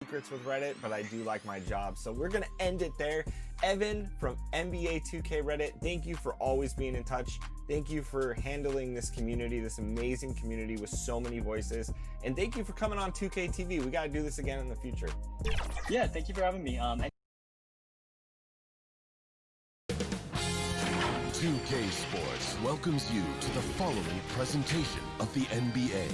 secrets with Reddit, but I do like my job. So we're going to end it there. Evan from NBA 2K Reddit, thank you for always being in touch. Thank you for handling this community, this amazing community with so many voices. And thank you for coming on 2K TV. We got to do this again in the future. Yeah, thank you for having me. 2K Sports welcomes you to the following presentation of the NBA.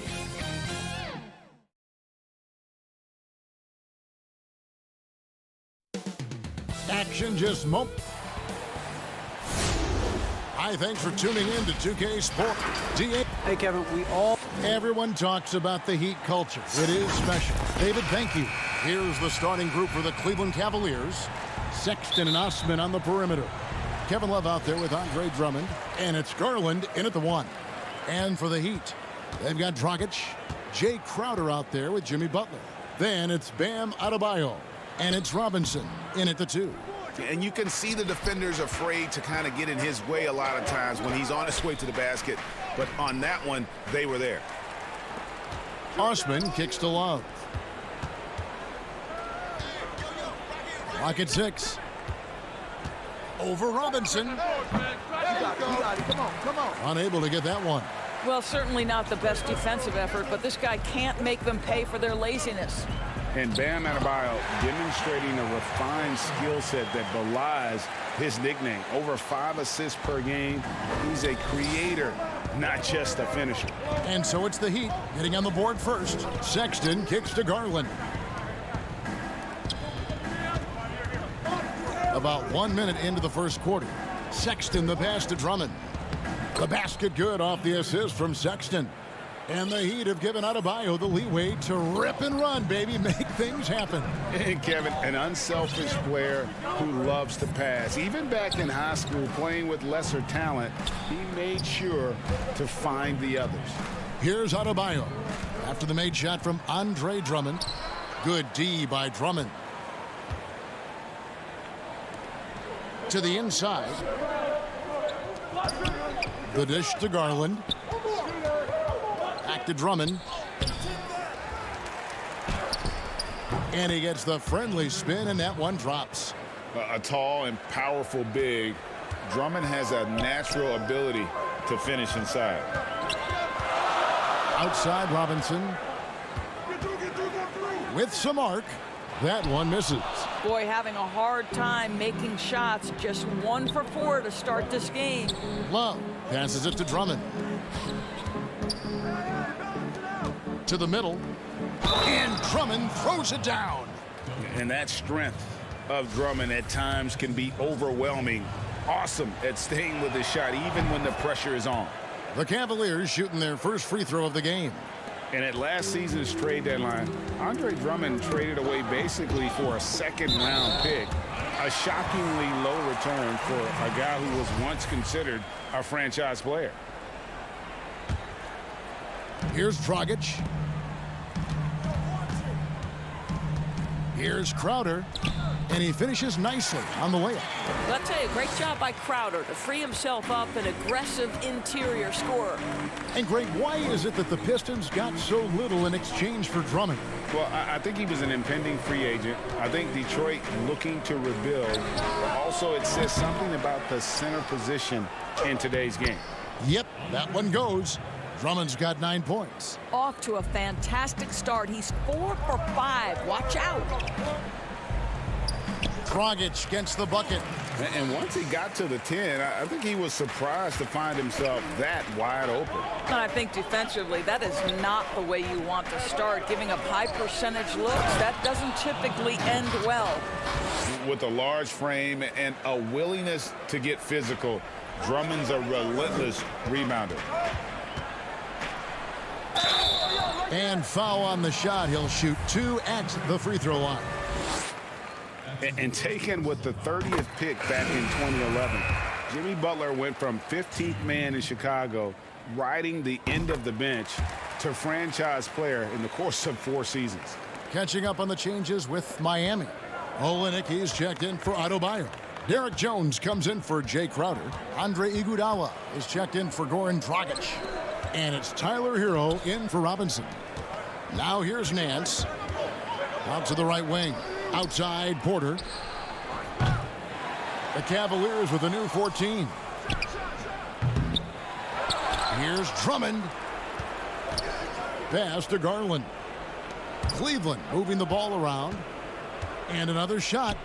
Action just mo. Hi, thanks for tuning in to 2K Sports. Hey, Kevin, Everyone talks about the Heat culture. It is special. David, thank you. Here's the starting group for the Cleveland Cavaliers. Sexton and Osman on the perimeter. Kevin Love out there with Andre Drummond. And it's Garland in at the 1. And for the Heat, they've got Dragic, Jay Crowder out there with Jimmy Butler. Then it's Bam Adebayo. And it's Robinson in at the 2. And you can see the defenders afraid to kind of get in his way a lot of times when he's on his way to the basket. But on that one, they were there. Osman kicks to Love. Clock at 6. Over Robinson. you got it. Come on. Unable to get that one. Well, certainly not the best defensive effort, but this guy can't make them pay for their laziness. And Bam Adebayo demonstrating a refined skill set that belies his nickname. Over 5 assists per game. He's a creator, not just a finisher. And so it's the Heat getting on the board first. Sexton kicks to Garland. About 1 minute into the first quarter. Sexton the pass to Drummond. The basket good off the assist from Sexton. And the Heat have given Adebayo the leeway to rip and run, baby. Make things happen. And Kevin, an unselfish player who loves to pass. Even back in high school, playing with lesser talent, he made sure to find the others. Here's Adebayo. After the made shot from Andre Drummond. Good D by Drummond. To the inside. The dish to Garland. Back to Drummond. And he gets the friendly spin, and that one drops. A tall and powerful big. Drummond has a natural ability to finish inside. Outside Robinson. With some arc. That one misses. Boy, having a hard time making shots. Just 1 for 4 to start this game. Love passes it to Drummond. To the middle. And Drummond throws it down. And that strength of Drummond at times can be overwhelming. Awesome at staying with his shot even when the pressure is on. The Cavaliers shooting their first free throw of the game. And at last season's trade deadline, Andre Drummond traded away basically for a second-round pick. A shockingly low return for a guy who was once considered a franchise player. Here's Dragic. Here's Crowder. And he finishes nicely on the layup. I'll tell you, great job by Crowder to free himself up, an aggressive interior scorer. And Greg, why is it that the Pistons got so little in exchange for Drummond? Well, I think he was an impending free agent. I think Detroit looking to rebuild. Also, it says something about the center position in today's game. Yep, that one goes. Drummond's got 9 points. Off to a fantastic start. He's 4 for 5. Watch out. Dragic gets the bucket. And once he got to the 10, I think he was surprised to find himself that wide open. And I think defensively, that is not the way you want to start. Giving up high percentage looks, that doesn't typically end well. With a large frame and a willingness to get physical, Drummond's a relentless rebounder. And foul on the shot. He'll shoot 2 at the free throw line. And taken with the 30th pick back in 2011, Jimmy Butler went from 15th man in Chicago, riding the end of the bench, to franchise player in the course of 4 seasons. Catching up on the changes with Miami. Olenek, he's checked in for Adebayo. Derek Jones comes in for Jay Crowder. Andre Iguodala is checked in for Goran Dragic. And it's Tyler Hero in for Robinson. Now here's Nance. Out to the right wing. Outside, Porter. The Cavaliers with a new 14. Here's Drummond. Pass to Garland. Cleveland moving the ball around. And another shot.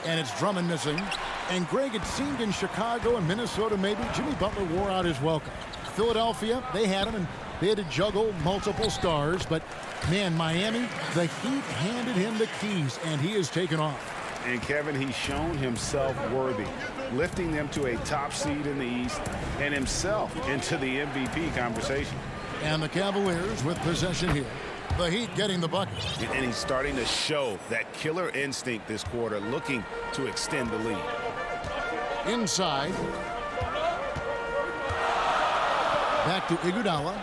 And it's Drummond missing. And Greg, it seemed in Chicago and Minnesota maybe Jimmy Butler wore out his welcome. Philadelphia, they had him and they had to juggle multiple stars. But, man, Miami, the Heat handed him the keys, and he has taken off. And, Kevin, he's shown himself worthy, lifting them to a top seed in the East and himself into the MVP conversation. And the Cavaliers with possession here. The Heat getting the bucket. And he's starting to show that killer instinct this quarter, looking to extend the lead. Inside. Back to Iguodala.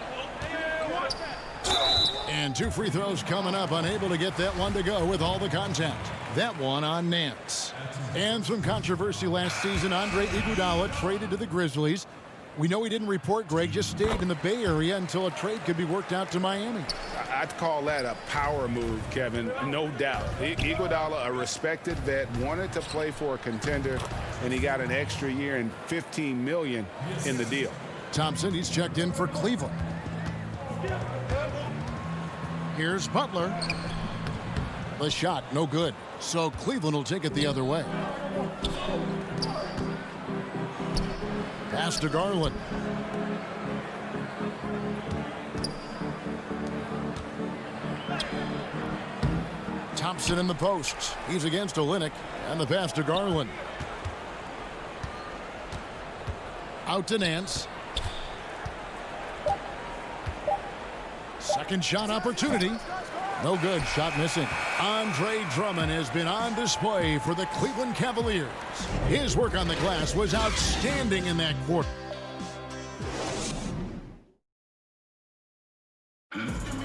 And 2 free throws coming up. Unable to get that one to go with all the contact. That one on Nance. And some controversy last season. Andre Iguodala traded to the Grizzlies. We know he didn't report, Greg, just stayed in the Bay Area until a trade could be worked out to Miami. I'd call that a power move, Kevin, no doubt. Iguodala, a respected vet, wanted to play for a contender, and he got an extra year and $15 million in the deal. Thompson, he's checked in for Cleveland. Here's Butler. The shot, no good. So Cleveland will take it the other way. Pass to Garland. Thompson in the post. He's against Olynyk. And the pass to Garland. Out to Nance. Second shot opportunity. No good. Shot missing. Andre Drummond has been on display for the Cleveland Cavaliers. His work on the glass was outstanding in that quarter.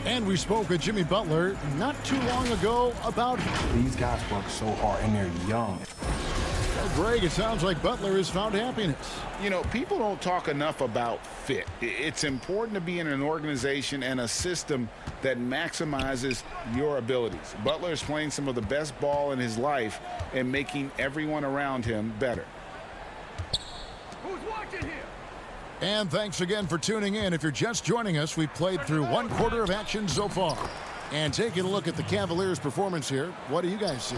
And we spoke with Jimmy Butler not too long ago about these guys work so hard and they're young. Well, Greg, it sounds like Butler has found happiness. You know, people don't talk enough about fit. It's important to be in an organization and a system that maximizes your abilities. Butler is playing some of the best ball in his life and making everyone around him better. Who's watching here? And thanks again for tuning in. If you're just joining us, we've played through 1/4 of action so far. And taking a look at the Cavaliers' performance here, what do you guys see?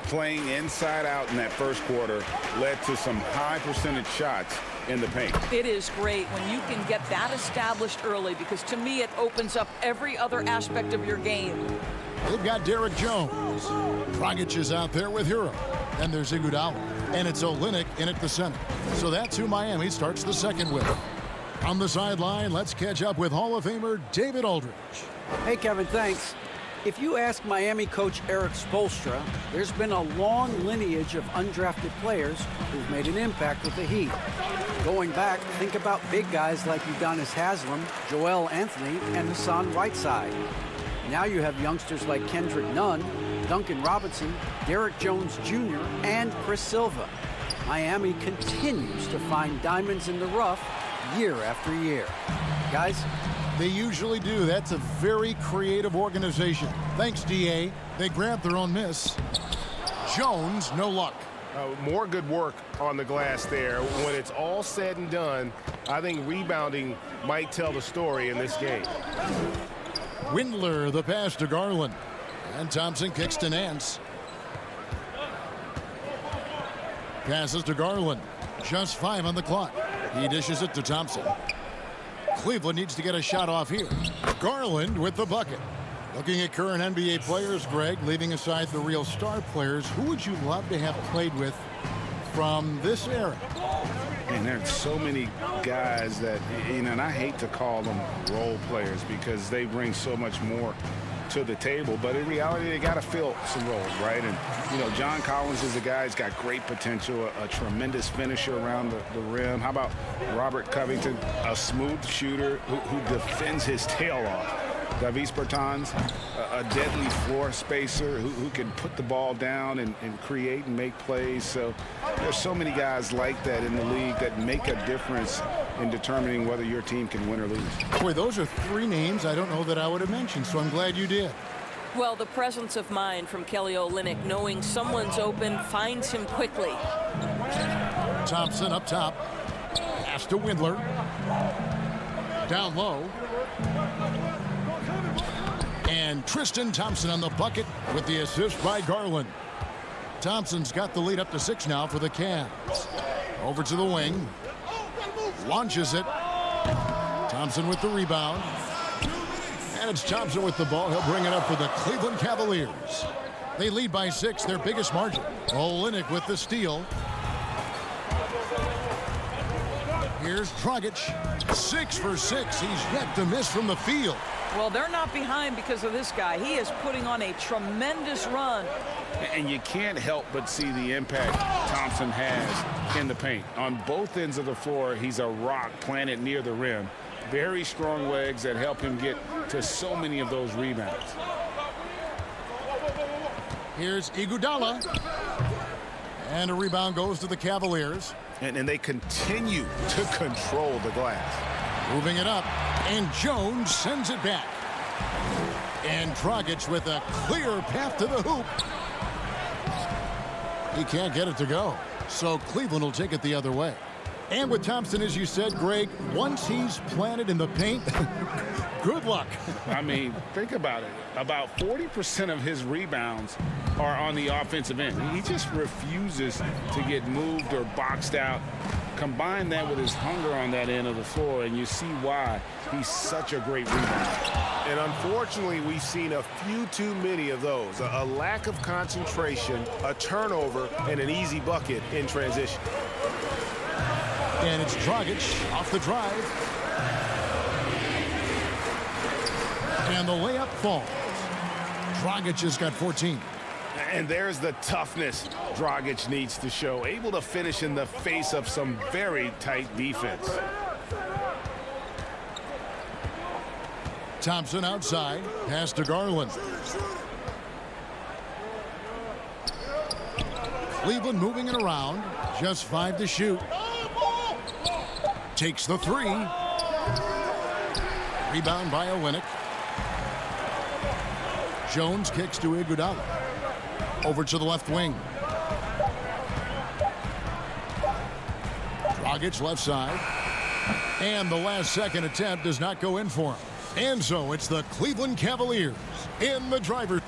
Playing inside out in that first quarter led to some high percentage shots in the paint. It is great when you can get that established early, because to me it opens up every other aspect of your game. They've got Derek Jones. Dragic is out there with Hero. And there's Iguodala. And it's Olynyk in at the center. So that's who Miami starts the second with. On the sideline, let's catch up with Hall of Famer David Aldridge. Hey, Kevin, thanks. If you ask Miami coach Eric Spoelstra, there's been a long lineage of undrafted players who've made an impact with the Heat. Going back, think about big guys like Udonis Haslem, Joel Anthony, and Hassan Whiteside. Now you have youngsters like Kendrick Nunn, Duncan Robinson, Derek Jones Jr., and Chris Silva. Miami continues to find diamonds in the rough year after year. Guys, they usually do. That's a very creative organization. Thanks, D.A. They grabbed their own miss. Jones, no luck. More good work on the glass there. When it's all said and done, I think rebounding might tell the story in this game. Windler, the pass to Garland. And Thompson kicks to Nance. Passes to Garland. Just 5 on the clock. He dishes it to Thompson. Cleveland needs to get a shot off here. Garland with the bucket. Looking at current NBA players, Greg, leaving aside the real star players, who would you love to have played with from this era? And there's so many guys that, you know, and I hate to call them role players because they bring so much more to the table, but in reality they got to fill some roles, right? And you know, John Collins is a guy who's got great potential, a tremendous finisher around the rim. How about Robert Covington, a smooth shooter who defends his tail off? Davis Bertans, a deadly floor spacer who can put the ball down and create and make plays. So there's so many guys like that in the league that make a difference in determining whether your team can win or lose. Boy, those are 3 names I don't know that I would have mentioned, so I'm glad you did. Well, the presence of mind from Kelly Olynyk, knowing someone's open, finds him quickly. Thompson up top. Pass to Windler. Down low. And Tristan Thompson on the bucket with the assist by Garland. Thompson's got the lead up to 6 now for the Cavs. Over to the wing. Launches it. Thompson with the rebound. And it's Thompson with the ball. He'll bring it up for the Cleveland Cavaliers. They lead by 6, their biggest margin. Olynyk with the steal. Here's Dragic. 6 for 6. He's yet to miss from the field. Well, they're not behind because of this guy. He is putting on a tremendous run. And you can't help but see the impact Thompson has in the paint. On both ends of the floor, he's a rock planted near the rim. Very strong legs that help him get to so many of those rebounds. Here's Iguodala. And a rebound goes to the Cavaliers. And they continue to control the glass. Moving it up. And Jones sends it back. And Dragic with a clear path to the hoop. He can't get it to go. So Cleveland will take it the other way. And with Thompson, as you said, Greg, once he's planted in the paint, good luck. I mean, think about it. About 40% of his rebounds are on the offensive end. He just refuses to get moved or boxed out. Combine that with his hunger on that end of the floor, and you see why he's such a great rebounder. And unfortunately, we've seen a few too many of those. A lack of concentration, a turnover, and an easy bucket in transition. And it's Dragic off the drive. And the layup falls. Dragic has got 14. And there's the toughness Dragic needs to show. Able to finish in the face of some very tight defense. Thompson outside. Pass to Garland. Cleveland moving it around. Just 5 to shoot. Takes the 3. Rebound by Olynyk. Jones kicks to Iguodala. Over to the left wing. Dragic left side. And the last second attempt does not go in for him. And so it's the Cleveland Cavaliers in the driver's.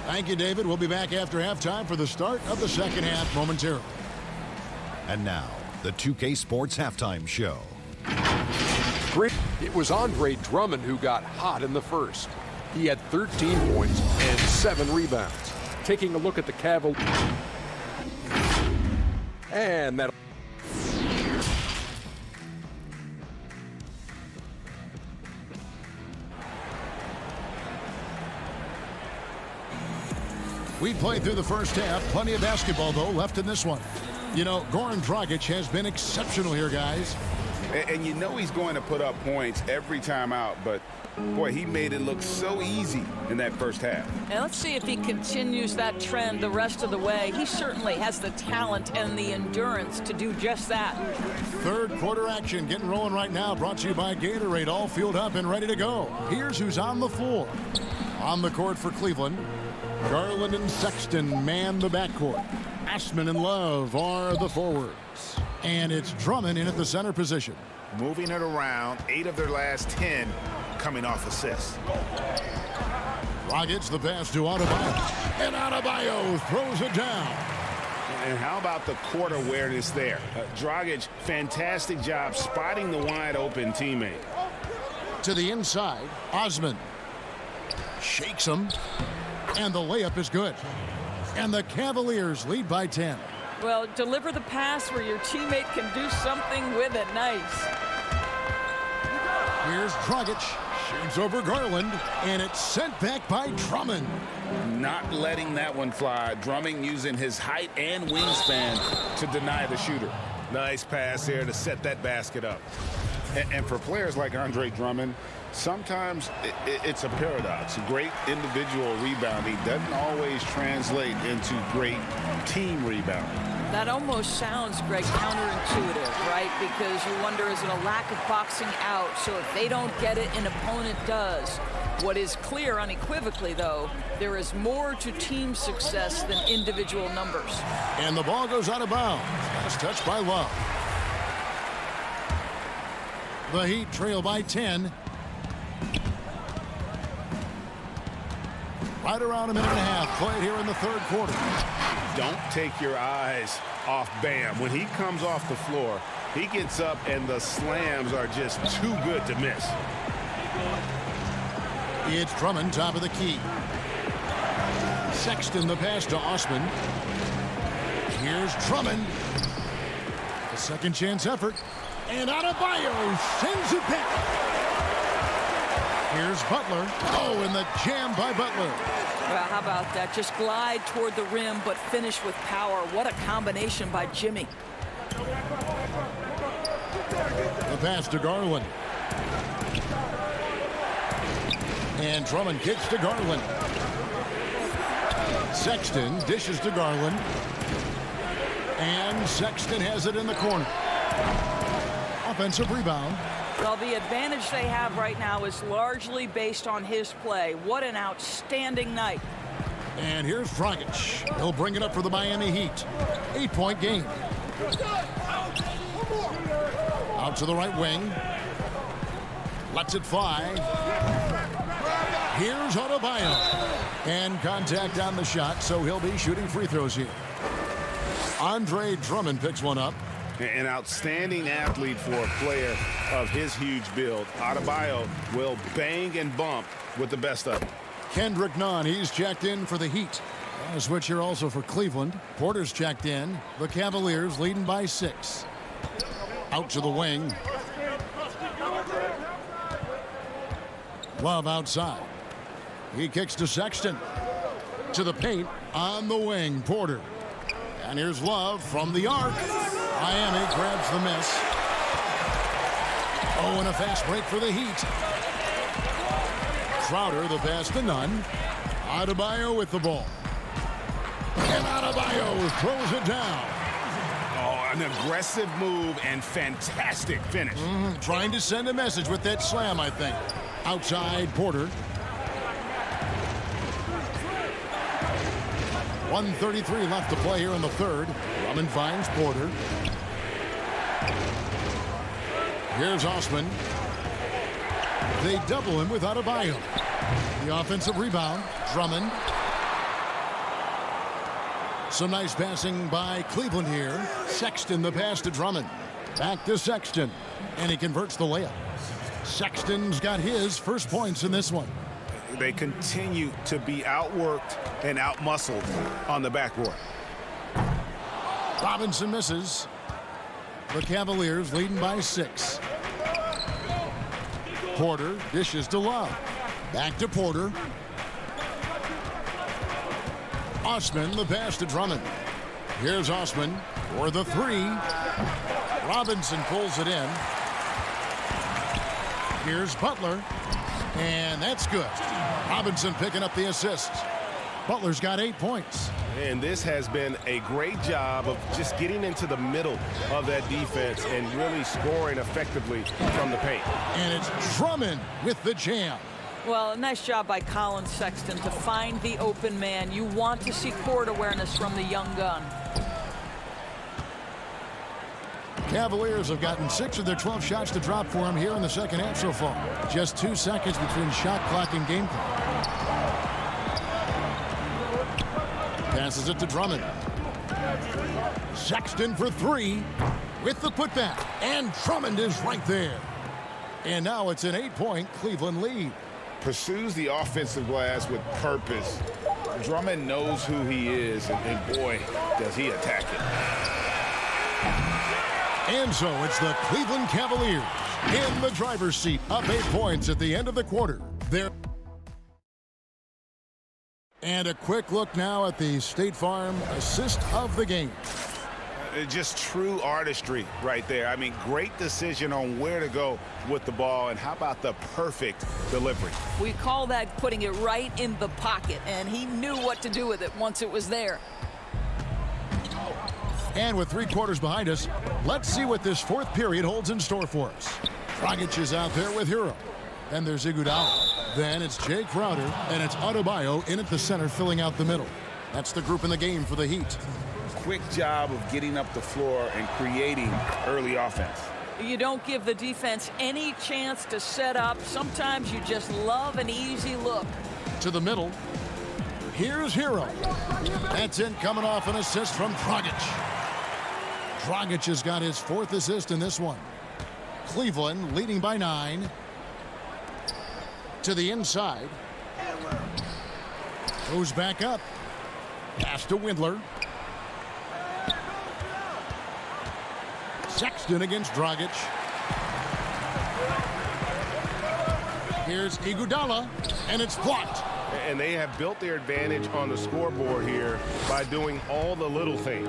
Thank you, David. We'll be back after halftime for the start of the second half momentarily. And now, the 2K Sports Halftime Show. It was Andre Drummond who got hot in the first. He had 13 points and 7 rebounds. Taking a look at the Cavaliers. And that. We played through the first half. Plenty of basketball, though, left in this one. You know, Goran Dragic has been exceptional here, guys. And you know he's going to put up points every time out, but boy, he made it look so easy in that first half. And let's see if he continues that trend the rest of the way. He certainly has the talent and the endurance to do just that. Third quarter action getting rolling right now. Brought to you by Gatorade. All fueled up and ready to go. Here's who's on the floor. On the court for Cleveland, Garland and Sexton man the backcourt. Ashman and Love are the forwards. And it's Drummond in at the center position. Moving it around, 8 of their last 10 coming off assists. Dragic the pass to Adebayo. And Adebayo throws it down. And how about the court awareness there? Dragic, fantastic job spotting the wide open teammate. To the inside, Osman shakes him. And the layup is good. And the Cavaliers lead by 10. Well, deliver the pass where your teammate can do something with it. Nice. Here's Dragic. Shoots over Garland. And it's sent back by Drummond. Not letting that one fly. Drummond using his height and wingspan to deny the shooter. Nice pass here to set that basket up. And for players like Andre Drummond, sometimes it's a paradox. Great individual rebounding doesn't always translate into great team rebounding. That almost sounds, Greg, counterintuitive, right? Because you wonder, is it a lack of boxing out? So if they don't get it, an opponent does. What is clear unequivocally, though, there is more to team success than individual numbers. And the ball goes out of bounds. Last touch by Love. The Heat trail by 10. Right around a minute and a half played here in the third quarter. Don't take your eyes off Bam. When he comes off the floor, he gets up and the slams are just too good to miss. It's Drummond, top of the key. Sexton, the pass to Osman. Here's Drummond. A second chance effort. And Adebayo sends it back. Here's Butler. Oh, and the jam by Butler. Well, how about that? Just glide toward the rim, but finish with power. What a combination by Jimmy. The pass to Garland. And Drummond kicks to Garland. Sexton dishes to Garland. And Sexton has it in the corner. Offensive rebound. Well, the advantage they have right now is largely based on his play. What an outstanding night. And here's Dragic. He'll bring it up for the Miami Heat. 8-point game. Out to the right wing. Lets it fly. Here's Adebayo. And contact on the shot, so he'll be shooting free throws here. Andre Drummond picks one up. An outstanding athlete for a player of his huge build. Adebayo will bang and bump with the best of them. Kendrick Nunn, he's checked in for the Heat. A switch here also for Cleveland. Porter's checked in. The Cavaliers leading by 6. Out to the wing. Love outside. He kicks to Sexton. To the paint on the wing. Porter. And here's Love from the arc. Miami grabs the miss. Oh, and a fast break for the Heat. Crowder, the pass to Nunn. Adebayo with the ball. And Adebayo throws it down. Oh, an aggressive move and fantastic finish. Trying to send a message with that slam, I think. Outside, Porter. 1:33 left to play here in the third. Drummond finds Porter. Here's Osman. They double him with Adebayo. The offensive rebound. Drummond. Some nice passing by Cleveland here. Sexton, the pass to Drummond. Back to Sexton. And he converts the layup. Sexton's got his first points in this one. They continue to be outworked and outmuscled on the backboard. Robinson misses. The Cavaliers leading by 6. Porter dishes to Love. Back to Porter. Osman, the pass to Drummond. Here's Osman for the 3. Robinson pulls it in. Here's Butler. And that's good. Robinson picking up the assist. Butler's got 8 points. And this has been a great job of just getting into the middle of that defense and really scoring effectively from the paint. And it's Drummond with the jam. Well, a nice job by Colin Sexton to find the open man. You want to see court awareness from the young gun. Cavaliers have gotten 6 of their 12 shots to drop for him here in the second half so far. Just 2 seconds between shot clock and game clock. Passes it to Drummond. Sexton for 3 with the putback. And Drummond is right there. And now it's an 8-point Cleveland lead. Pursues the offensive glass with purpose. Drummond knows who he is, and boy, does he attack it. And so it's the Cleveland Cavaliers in the driver's seat, up 8 points at the end of the quarter. And a quick look now at the State Farm assist of the game. Just true artistry right there. I mean, great decision on where to go with the ball, and how about the perfect delivery? We call that putting it right in the pocket, and he knew what to do with it once it was there. And with 3 quarters behind us, let's see what this 4th period holds in store for us. Dragic is out there with Hero. Then there's Iguodala. Then it's Jay Crowder, and it's Adebayo in at the center, filling out the middle. That's the group in the game for the Heat. Quick job of getting up the floor and creating early offense. You don't give the defense any chance to set up. Sometimes you just love an easy look. To the middle. Here's Hero. That's in, coming off an assist from Dragic. Dragic has got his 4th assist in this one. Cleveland leading by 9. To the inside. Goes back up. Pass to Windler. Sexton against Dragic. Here's Iguodala, and it's blocked. And they have built their advantage on the scoreboard here by doing all the little things.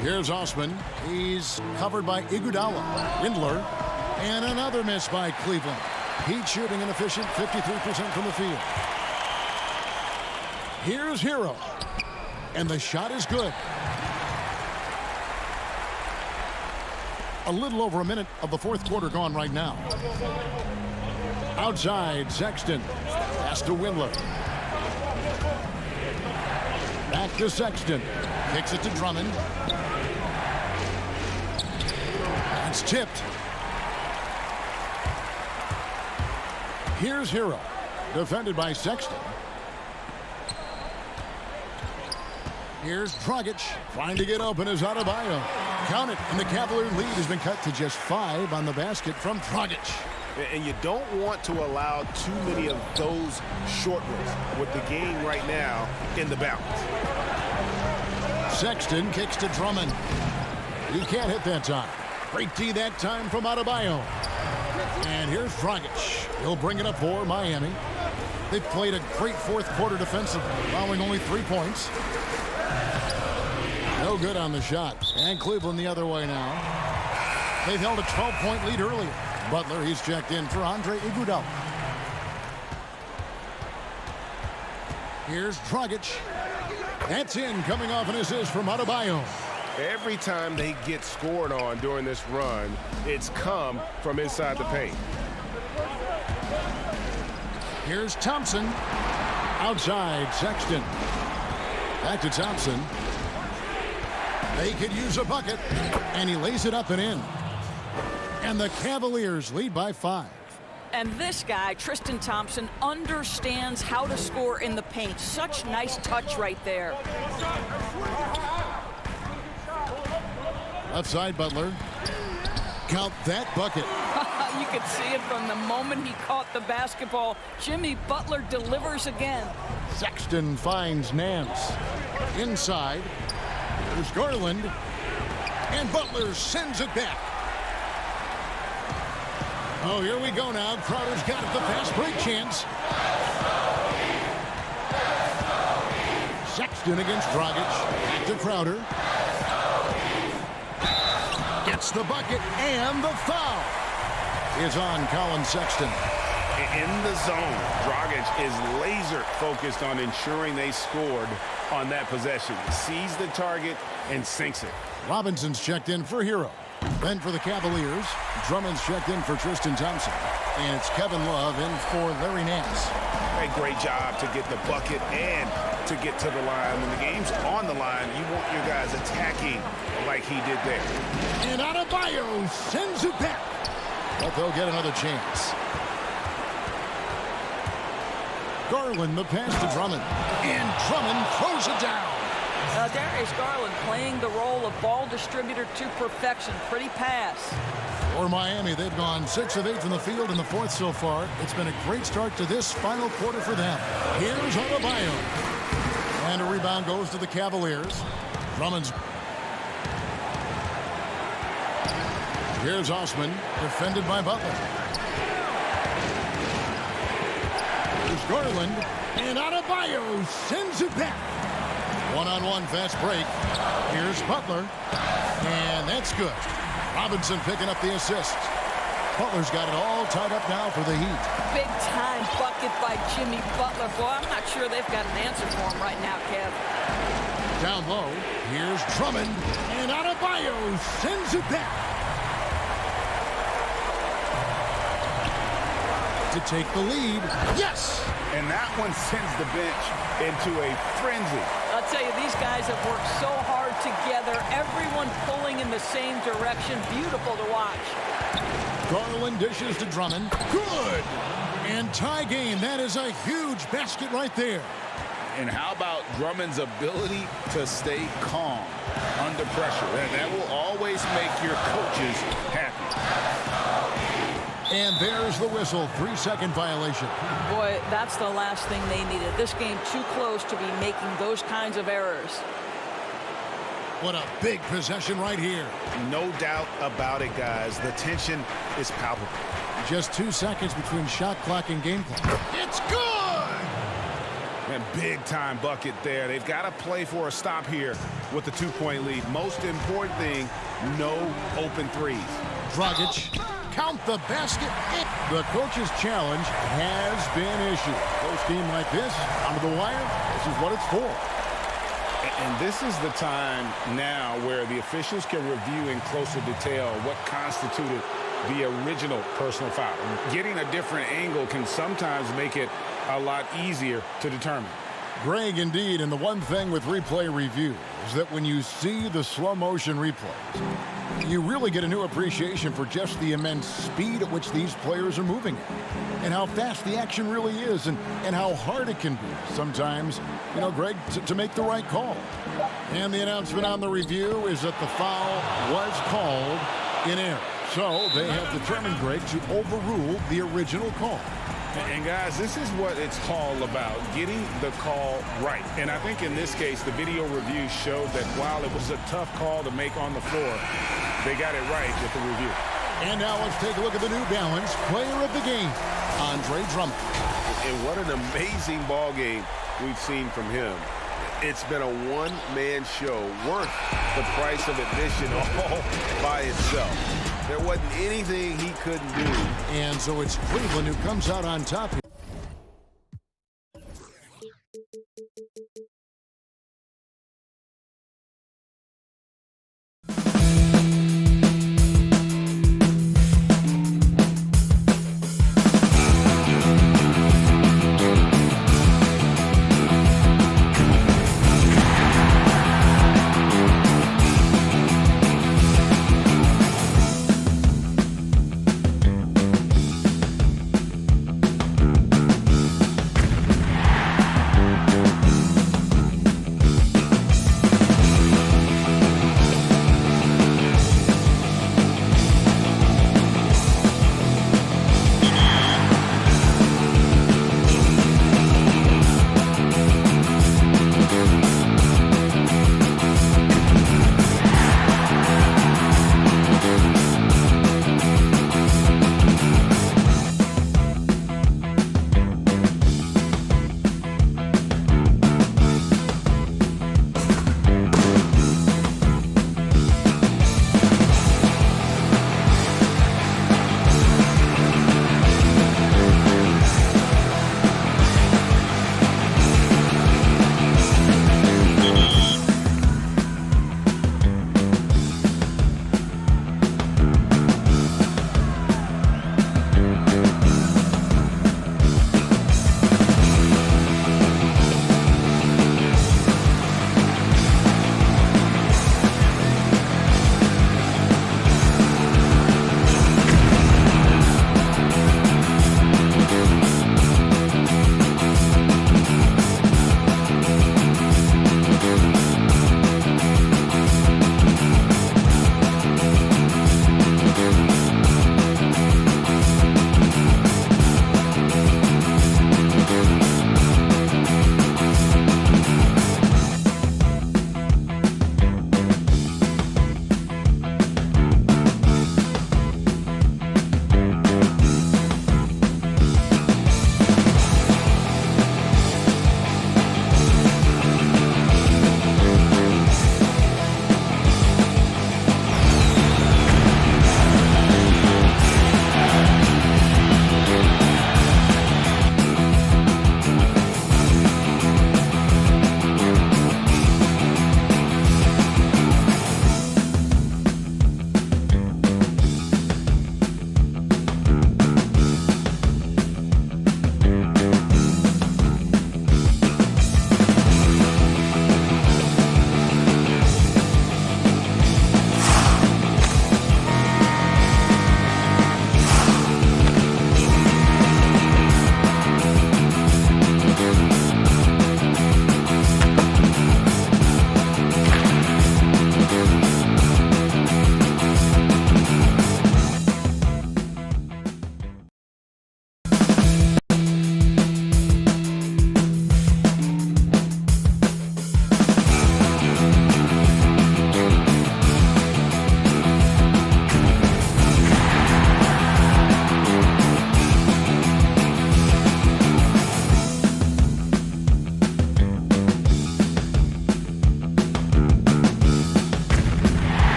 Here's Osman. He's covered by Iguodala. Windler. And another miss by Cleveland. Heat shooting an efficient 53% from the field. Here's Hero. And the shot is good. A little over a minute of the 4th quarter gone right now. Outside, Sexton. Pass to Windler. Back to Sexton. Kicks it to Drummond. That's tipped. Here's Hero. Defended by Sexton. Here's Dragic. Trying to get open is Adebayo. Count it, and the Cavalier lead has been cut to just 5 on the basket from Dragic. And you don't want to allow too many of those short ones with the game right now in the balance. Sexton kicks to Drummond. He can't hit that time. Great D that time from Adebayo. And here's Dragic. He'll bring it up for Miami. They've played a great 4th quarter defensively, allowing only 3 points. No good on the shot. And Cleveland the other way now. They've held a 12-point lead earlier. Butler, he's checked in for Andre Iguodala. Here's Dragic. That's in, coming off an assist from Adebayo. Every time they get scored on during this run, it's come from inside the paint. Here's Thompson. Outside, Sexton. Back to Thompson. They could use a bucket, and he lays it up and in. And the Cavaliers lead by 5. And this guy, Tristan Thompson, understands how to score in the paint. Such nice touch right there. Left side, Butler. Count that bucket. You could see it from the moment he caught the basketball. Jimmy Butler delivers again. Sexton finds Nance. Inside. There's Garland. And Butler sends it back. Oh, here we go now. Crowder's got it, the fast break chance. Sexton against Dragic. Back to Crowder. Gets the bucket, and the foul is on Colin Sexton. In the zone, Dragic is laser focused on ensuring they scored on that possession. Sees the target and sinks it. Robinson's checked in for Hero. Then for the Cavaliers, Drummond's checked in for Tristan Thompson. And it's Kevin Love in for Larry Nance. A great job to get the bucket and to get to the line. When the game's on the line, you want your guys attacking like he did there. And Adebayo sends it back. But they'll get another chance. Garland, the pass to Drummond. And Drummond throws it down. Darius Garland playing the role of ball distributor to perfection. Pretty pass. For Miami, they've gone 6 of 8 from the field in the 4th so far. It's been a great start to this final quarter for them. Here's Adebayo. And a rebound goes to the Cavaliers. Drummond's. Here's Osman, defended by Butler. Here's Garland. And Adebayo sends it back. One-on-one fast break. Here's Butler. And that's good. Robinson picking up the assist. Butler's got it all tied up now for the Heat. Big time bucket by Jimmy Butler. Boy, I'm not sure they've got an answer for him right now, Kev. Down low, here's Drummond, and Adebayo sends it back. To take the lead, yes! And that one sends the bench into a frenzy. I'll tell you, these guys have worked so hard together. Everyone pulling in the same direction. Beautiful to watch. Garland dishes to Drummond. Good! And tie game. That is a huge basket right there. And how about Drummond's ability to stay calm under pressure? That will always make your coaches happy. And there's the whistle. 3-second violation. Boy, that's the last thing they needed. This game too close to be making those kinds of errors. What a big possession right here. No doubt about it, guys. The tension is palpable. Just 2 seconds between shot clock and game clock. It's good! And big-time bucket there. They've got to play for a stop here with the 2-point lead. Most important thing, no open threes. Dragic, count the basket. The coach's challenge has been issued. Close game like this, onto the wire, this is what it's for. And this is the time now where the officials can review in closer detail what constituted the original personal foul. Getting a different angle can sometimes make it a lot easier to determine. Greg, indeed, and the one thing with replay review is that when you see the slow motion replays, you really get a new appreciation for just the immense speed at which these players are moving and how fast the action really is and how hard it can be sometimes, you know, Greg, to make the right call. And the announcement on the review is that the foul was called in error. So they have determined, Greg, to overrule the original call. And guys, this is what it's all about, getting the call right. And I think in this case, the video review showed that while it was a tough call to make on the floor, they got it right with the review. And now let's take a look at the New Balance player of the game, Andre Drummond. And what an amazing ball game we've seen from him. It's been a one-man show worth the price of admission all by itself. There wasn't anything he couldn't do. And so it's Cleveland who comes out on top here.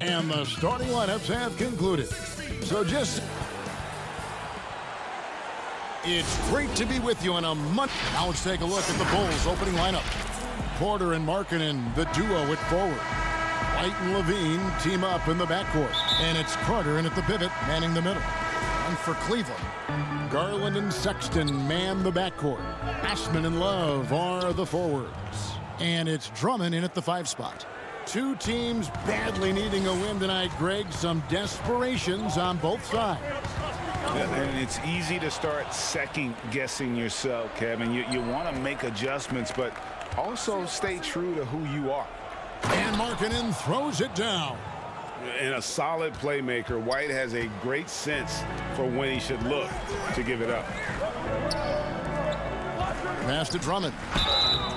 And the starting lineups have concluded. So it's great to be with you on a Monday. Now let's take a look at the Bulls opening lineup. Porter and Markkanen, the duo at forward. White and Levine team up in the backcourt. And it's Carter in at the pivot, manning the middle. And for Cleveland, Garland and Sexton man the backcourt. Osman and Love are the forwards. And it's Drummond in at the 5 spot. Two teams badly needing a win tonight, Greg. Some desperations on both sides. And it's easy to start second-guessing yourself, Kevin. You want to make adjustments, but also stay true to who you are. And Markkanen throws it down. And a solid playmaker, White has a great sense for when he should look to give it up. Pass to Drummond.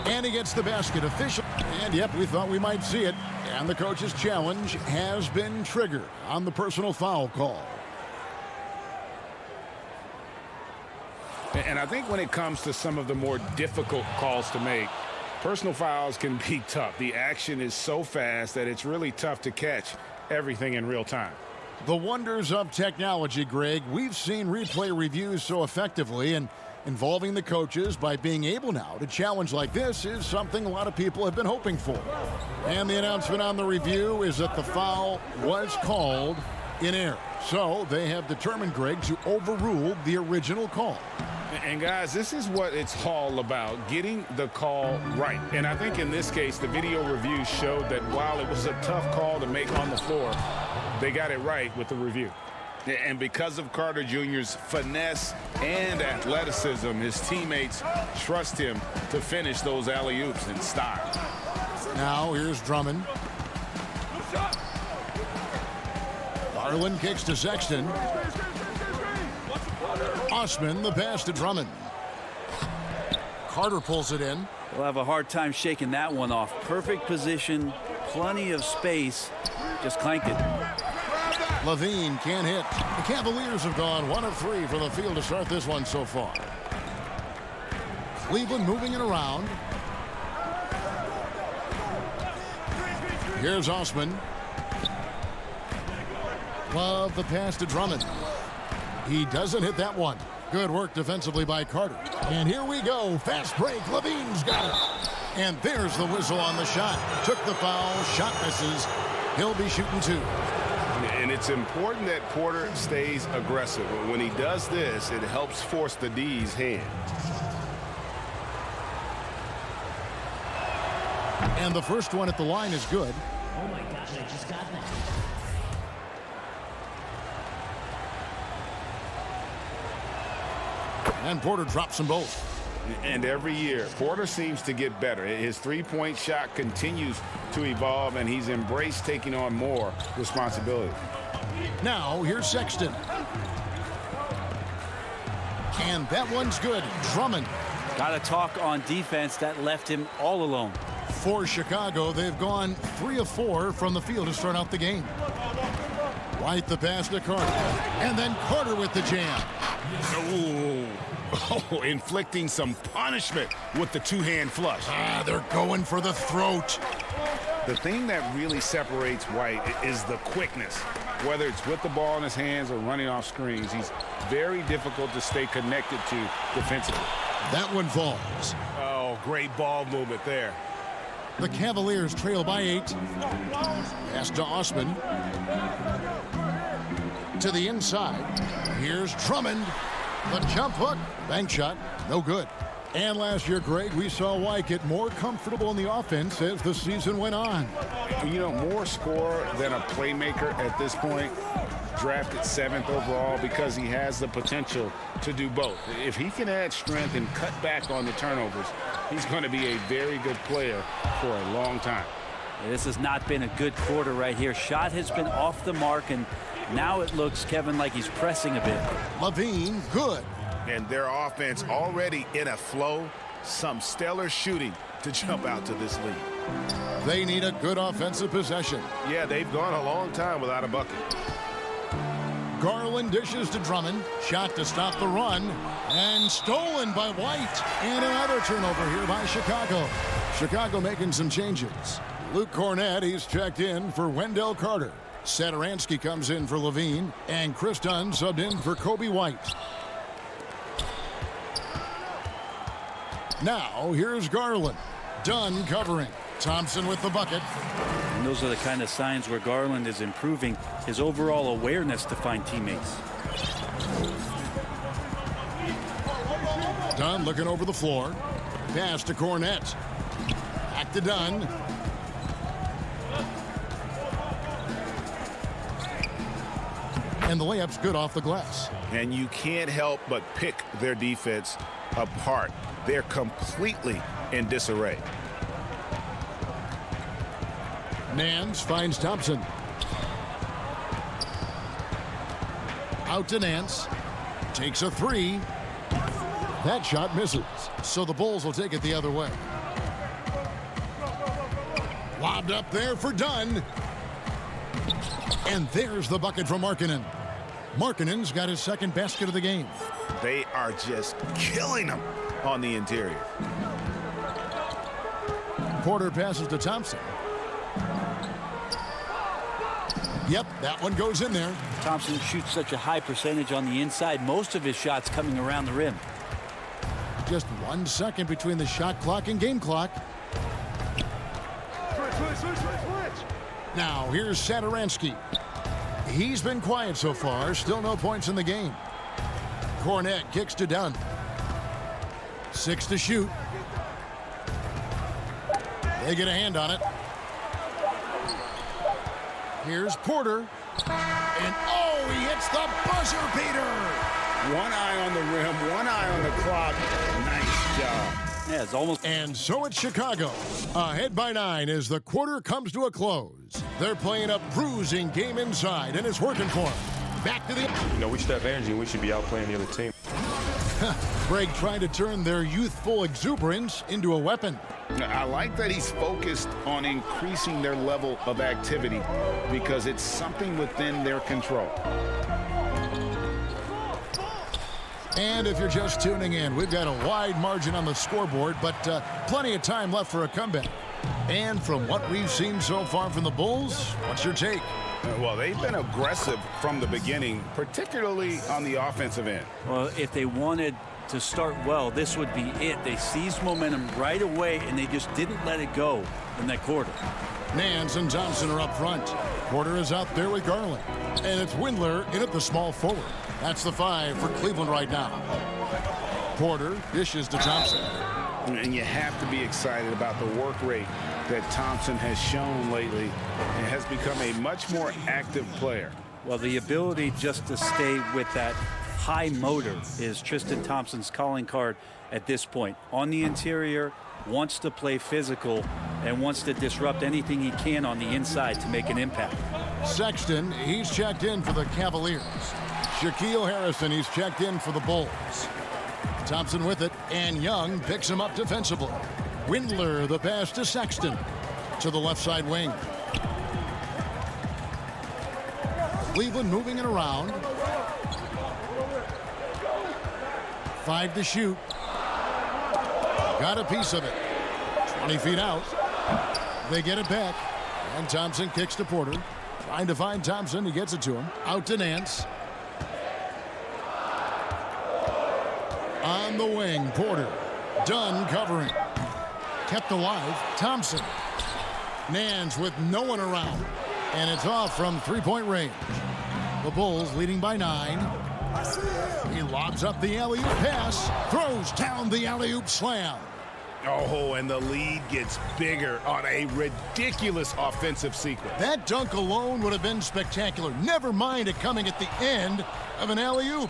And he gets the basket official. And yep, we thought we might see it. And the coach's challenge has been triggered on the personal foul call. And I think when it comes to some of the more difficult calls to make, personal fouls can be tough. The action is so fast that it's really tough to catch everything in real time. The wonders of technology, Greg. We've seen replay reviews so effectively, and involving the coaches by being able now to challenge like this is something a lot of people have been hoping for. And the announcement on the review is that the foul was called in error. So they have determined, Greg, to overrule the original call. And guys, this is what it's all about, getting the call right. And I think in this case, the video review showed that while it was a tough call to make on the floor, they got it right with the review. And because of Carter Jr.'s finesse and athleticism, his teammates trust him to finish those alley-oops in style. Now here's Drummond. Garland kicks to Sexton. Osman, the pass to Drummond. Carter pulls it in. We'll have a hard time shaking that one off. Perfect position, plenty of space. Just clank it. Levine can't hit. The Cavaliers have gone 1 of 3 from the field to start this one so far. Cleveland moving it around. Here's Osman. Love the pass to Drummond. He doesn't hit that one. Good work defensively by Carter. And here we go. Fast break. Levine's got it. And there's the whistle on the shot. Took the foul. Shot misses. He'll be shooting 2. And it's important that Porter stays aggressive. When he does this, it helps force the D's hand. And the first one at the line is good. Oh my gosh, I just got that. And Porter drops them both. And every year, Porter seems to get better. His three-point shot continues to evolve, and he's embraced taking on more responsibility. Now, here's Sexton. And that one's good. Drummond. Got to talk on defense that left him all alone. For Chicago, they've gone 3 of 4 from the field to start out the game. White the pass to Carter. And then Carter with the jam. Oh, inflicting some punishment with the two-hand flush. They're going for the throat. The thing that really separates White is the quickness. Whether it's with the ball in his hands or running off screens, he's very difficult to stay connected to defensively. That one falls. Oh, great ball movement there. The Cavaliers trail by 8. Pass to Osman. To the inside. Here's Drummond. The jump hook. Bank shot. No good. And last year, Greg, we saw White get more comfortable in the offense as the season went on. You know, more scorer than a playmaker at this point. Drafted 7th overall because he has the potential to do both. If he can add strength and cut back on the turnovers, he's going to be a very good player for a long time. This has not been a good quarter right here. Shot has been off the mark, and now it looks, Kevin, like he's pressing a bit. Levine, good. And their offense already in a flow. Some stellar shooting to jump out to this lead. They need a good offensive possession. Yeah, they've gone a long time without a bucket. Garland dishes to Drummond. Shot to stop the run. And stolen by White. And another turnover here by Chicago. Chicago making some changes. Luke Cornett, he's checked in for Wendell Carter. Satoransky comes in for Levine, and Chris Dunn subbed in for Kobe White. Now, here's Garland. Dunn covering. Thompson with the bucket. And those are the kind of signs where Garland is improving his overall awareness to find teammates. Dunn looking over the floor. Pass to Cornette. Back to Dunn. And the layup's good off the glass. And you can't help but pick their defense apart. They're completely in disarray. Nance finds Thompson. Out to Nance. Takes a three. That shot misses. So the Bulls will take it the other way. Lobbed up there for Dunn. And there's the bucket from Markkanen. Markkanen's got his second basket of the game. They are just killing them on the interior. Porter passes to Thompson. Yep, that one goes in there. Thompson shoots such a high percentage on the inside. Most of his shots coming around the rim. Just 1 second between the shot clock and game clock. Now, here's Satoransky. He's been quiet so far. Still no points in the game. Cornette kicks to Dunn. 6 to shoot. They get a hand on it. Here's Porter. And oh, he hits the buzzer beater. One eye on the rim, one eye on the clock. Nice job. Yeah, it's almost. And so it's Chicago. Ahead by 9 as the quarter comes to a close. They're playing a bruising game inside, and it's working for them. Back to the. You know, we should have energy, and we should be outplaying the other team. Greg trying to turn their youthful exuberance into a weapon. I like that he's focused on increasing their level of activity because it's something within their control. And if you're just tuning in, we've got a wide margin on the scoreboard, but plenty of time left for a comeback. And from what we've seen so far from the Bulls, what's your take? Well, they've been aggressive from the beginning, particularly on the offensive end. Well, if they wanted to start well, this would be it. They seized momentum right away, and they just didn't let it go in that quarter. Nance and Thompson are up front. Porter is out there with Garland. And it's Windler in at the small forward. That's the 5 for Cleveland right now. Porter dishes to Thompson. And you have to be excited about the work rate that Thompson has shown lately and has become a much more active player. Well, the ability just to stay with that high motor is Tristan Thompson's calling card at this point. On the interior, wants to play physical and wants to disrupt anything he can on the inside to make an impact. Sexton, he's checked in for the Cavaliers. Shaquille Harrison, he's checked in for the Bulls. Thompson with it, and Young picks him up defensively. Windler, the pass to Sexton. To the left side wing. Cleveland moving it around. 5 to shoot. Got a piece of it. 20 feet out. They get it back. And Thompson kicks to Porter. Trying to find Thompson. He gets it to him. Out to Nance. On the wing, Porter. Dunn covering. Kept alive. Thompson. Nance with no one around. And it's off from three-point range. The Bulls leading by 9. He lobs up the alley-oop pass. Throws down the alley-oop slam. Oh, and the lead gets bigger on a ridiculous offensive sequence. That dunk alone would have been spectacular. Never mind it coming at the end of an alley-oop.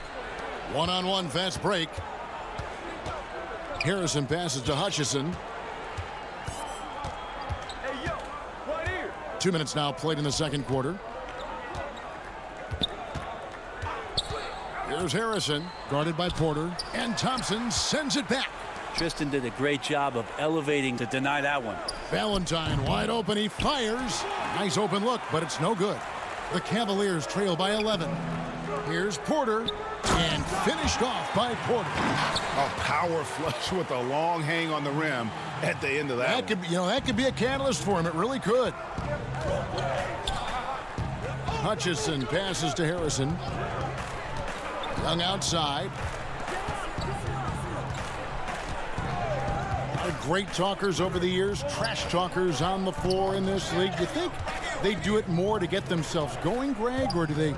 One-on-one fast break. Harrison passes to Hutchison. 2 minutes now played in the second quarter. Here's Harrison, guarded by Porter, and Thompson sends it back. Tristan did a great job of elevating to deny that one. Valentine wide open, he fires. Nice open look, but it's no good. The Cavaliers trail by 11. Here's Porter, and finished off by Porter. A power flush with a long hang on the rim at the end of that. That could be a catalyst for him. It really could. Hutchison passes to Harrison. Young outside. Great talkers over the years, trash talkers on the floor in this league. Do you think they do it more to get themselves going, Greg, or do they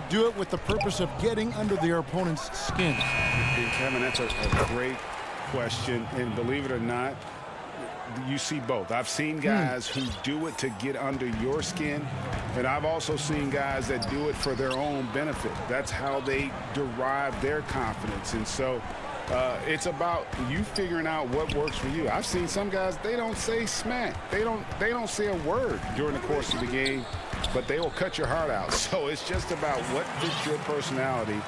do it with the purpose of getting under their opponent's skin? And Kevin, that's a great question, and believe it or not, you see both. I've seen guys who do it to get under your skin, and I've also seen guys that do it for their own benefit. That's how they derive their confidence. And so it's about you figuring out what works for you. I've seen some guys, they don't say smack. They don't say a word during the course of the game, but they will cut your heart out. So it's just about what fits your personality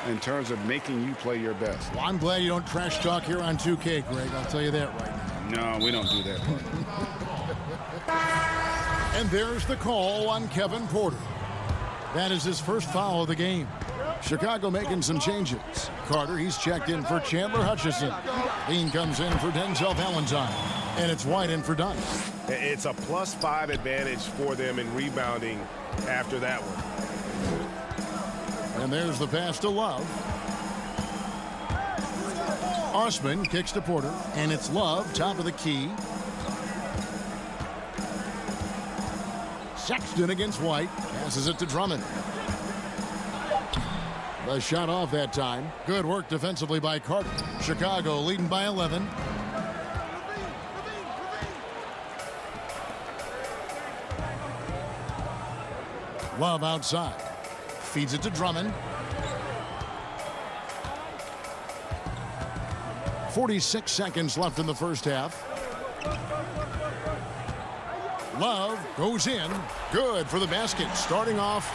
in terms of making you play your best. Well, I'm glad you don't trash talk here on 2K, Greg. I'll tell you that right now. No, we don't do that part. And there's the call on Kevin Porter. That is his first foul of the game. Chicago making some changes. Carter, he's checked in for Chandler Hutchison. Bean comes in for Denzel Valentine. And it's White in for Dunn. It's a +5 advantage for them in rebounding after that one. And there's the pass to Love. Osman kicks to Porter. And it's Love, top of the key. Sexton against White. Passes it to Drummond. The shot off that time. Good work defensively by Carter. Chicago leading by 11. Love outside. Feeds it to Drummond. 46 seconds left in the first half. Love goes in. Good for the basket. Starting off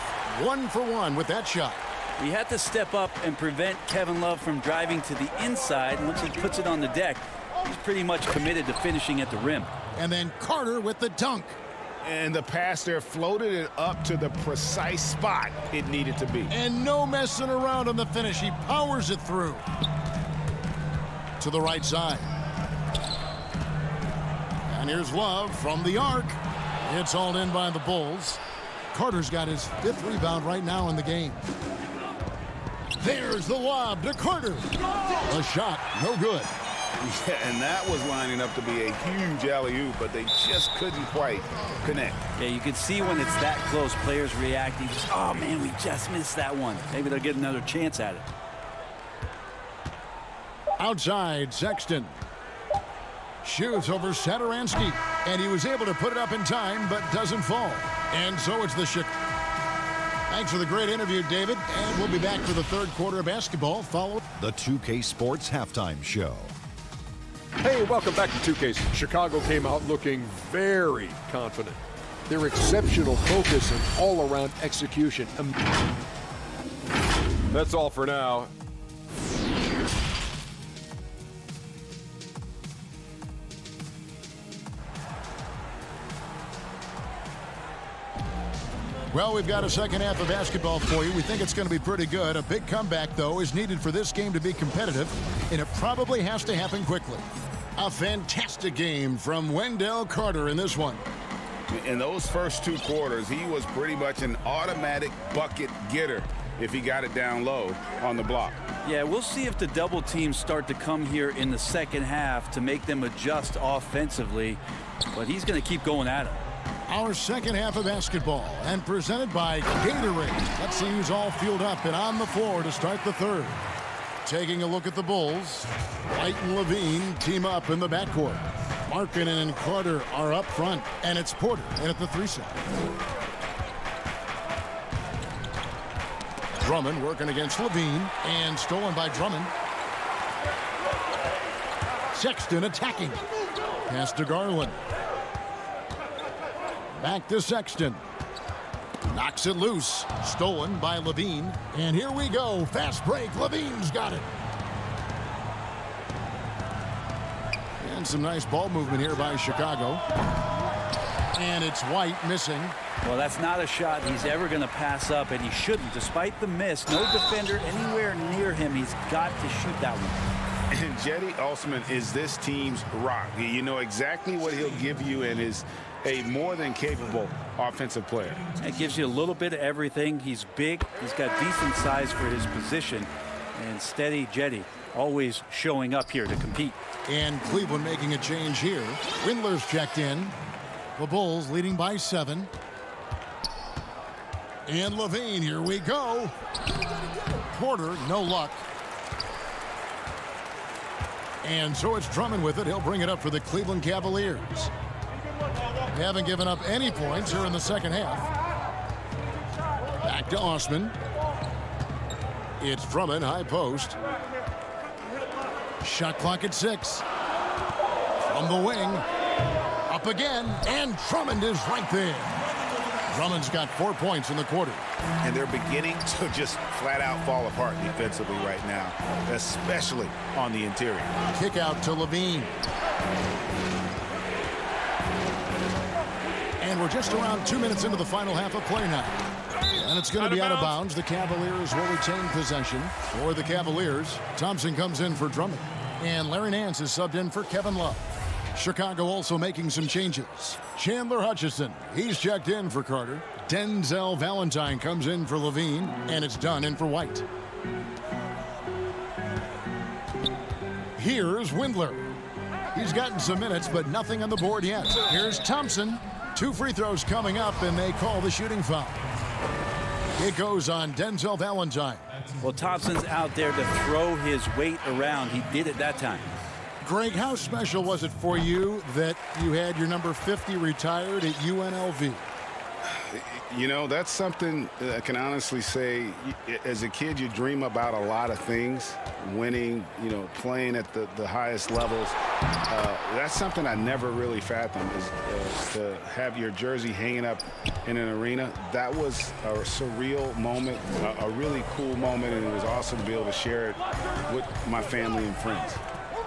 1 for 1 with that shot. He had to step up and prevent Kevin Love from driving to the inside. Once he puts it on the deck, he's pretty much committed to finishing at the rim. And then Carter with the dunk. And the pass there floated it up to the precise spot it needed to be. And no messing around on the finish. He powers it through. To the right side. And here's Love from the arc. It's hauled in by the Bulls. Carter's got his 5th rebound right now in the game. There's the lob to Carter. A shot, no good. Yeah, and that was lining up to be a huge alley-oop, but they just couldn't quite connect. Yeah, you can see when it's that close, players reacting. Just, oh, man, we just missed that one. Maybe they'll get another chance at it. Outside, Sexton. Shoots over Satoransky. And he was able to put it up in time, but doesn't fall. And so it's the Chicago. Thanks for the great interview, David. And we'll be back for the third quarter of basketball, followed the 2K Sports Halftime Show. Hey, welcome back to 2K. Chicago came out looking very confident. Their exceptional focus and all-around execution. That's all for now. Well, we've got a second half of basketball for you. We think it's going to be pretty good. A big comeback, though, is needed for this game to be competitive, and it probably has to happen quickly. A fantastic game from Wendell Carter in this one. In those first 2 quarters, he was pretty much an automatic bucket getter if he got it down low on the block. Yeah, we'll see if the double teams start to come here in the second half to make them adjust offensively, but he's going to keep going at it. Our second half of basketball, and presented by Gatorade. Let's see who's all fueled up and on the floor to start the third. Taking a look at the Bulls, White and Levine team up in the backcourt. Markkanen and Carter are up front, and it's Porter in at the 3 side. Drummond working against Levine, and stolen by Drummond. Sexton attacking. Pass to Garland. Back to Sexton. Knocks it loose. Stolen by Levine. And here we go. Fast break. Levine's got it. And some nice ball movement here by Chicago. And it's White missing. Well, that's not a shot he's ever going to pass up, and he shouldn't. Despite the miss, no defender anywhere near him. He's got to shoot that one. And Jetty Osman is this team's rock. You know exactly what he'll give you and is a more than capable offensive player. It gives you a little bit of everything. He's big. He's got decent size for his position. And steady Jetty always showing up here to compete. And Cleveland making a change here. Windler's checked in. The Bulls leading by 7. And Levine, here we go. Porter, no luck. And so it's Drummond with it. He'll bring it up for the Cleveland Cavaliers. They haven't given up any points here in the second half. Back to Osman. It's Drummond, high post. Shot clock at 6. From the wing. Up again. And Drummond is right there. Drummond's got 4 points in the quarter. And they're beginning to just flat out fall apart defensively right now, especially on the interior. Kick out to Levine. And we're just around 2 minutes into the final half of play now. And it's going to be out of bounds. The Cavaliers will retain possession. For the Cavaliers, Thompson comes in for Drummond. And Larry Nance is subbed in for Kevin Love. Chicago also making some changes. Chandler Hutchison, he's checked in for Carter. Denzel Valentine comes in for Levine, and it's Dunn in for White. Here's Windler. He's gotten some minutes, but nothing on the board yet. Here's Thompson. 2 free throws coming up, and they call the shooting foul. It goes on Denzel Valentine. Well, Thompson's out there to throw his weight around. He did it that time. Greg, how special was it for you that you had your number 50 retired at UNLV? You know, that's something I can honestly say. As a kid, you dream about a lot of things. Winning, you know, playing at the highest levels. That's something I never really fathomed, is to have your jersey hanging up in an arena. That was a surreal moment, a really cool moment, and it was awesome to be able to share it with my family and friends.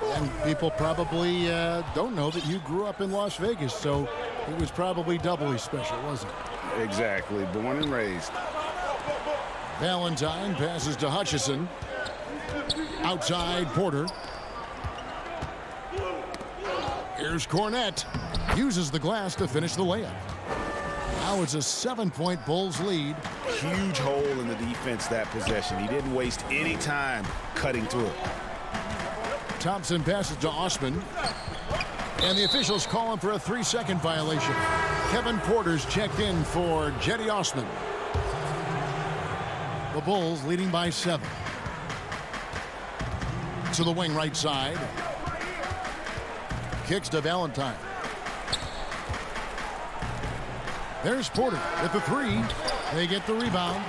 And people probably don't know that you grew up in Las Vegas, so it was probably doubly special, wasn't it? Exactly. Born and raised. Valentine passes to Hutchison. Outside Porter. Here's Cornette. Uses the glass to finish the layup. Now it's a 7-point Bulls lead. Huge hole in the defense that possession. He didn't waste any time cutting through it. Thompson passes to Osman. And the officials call him for a 3-second violation. Kevin Porter's checked in for Jetty Osman. The Bulls leading by 7. To the wing right side. Kicks to Valentine. There's Porter with the 3. They get the rebound.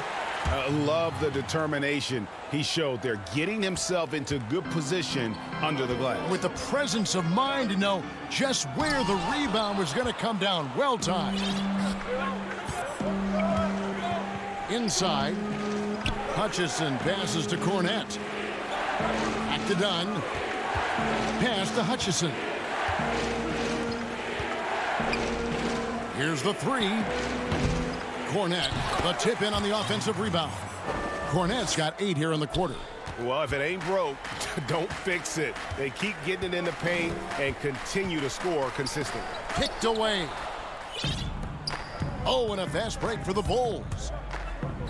I love the determination he showed there, getting himself into good position under the glass. With the presence of mind to know just where the rebound was going to come down. Well timed. Inside. Hutchison passes to Cornette. Back to Dunn. Pass to Hutchison. Here's the 3. Cornette, the tip in on the offensive rebound. Cornette's got 8 here in the quarter. Well, if it ain't broke, don't fix it. They keep getting it in the paint and continue to score consistently. Picked away. Oh, and a fast break for the Bulls.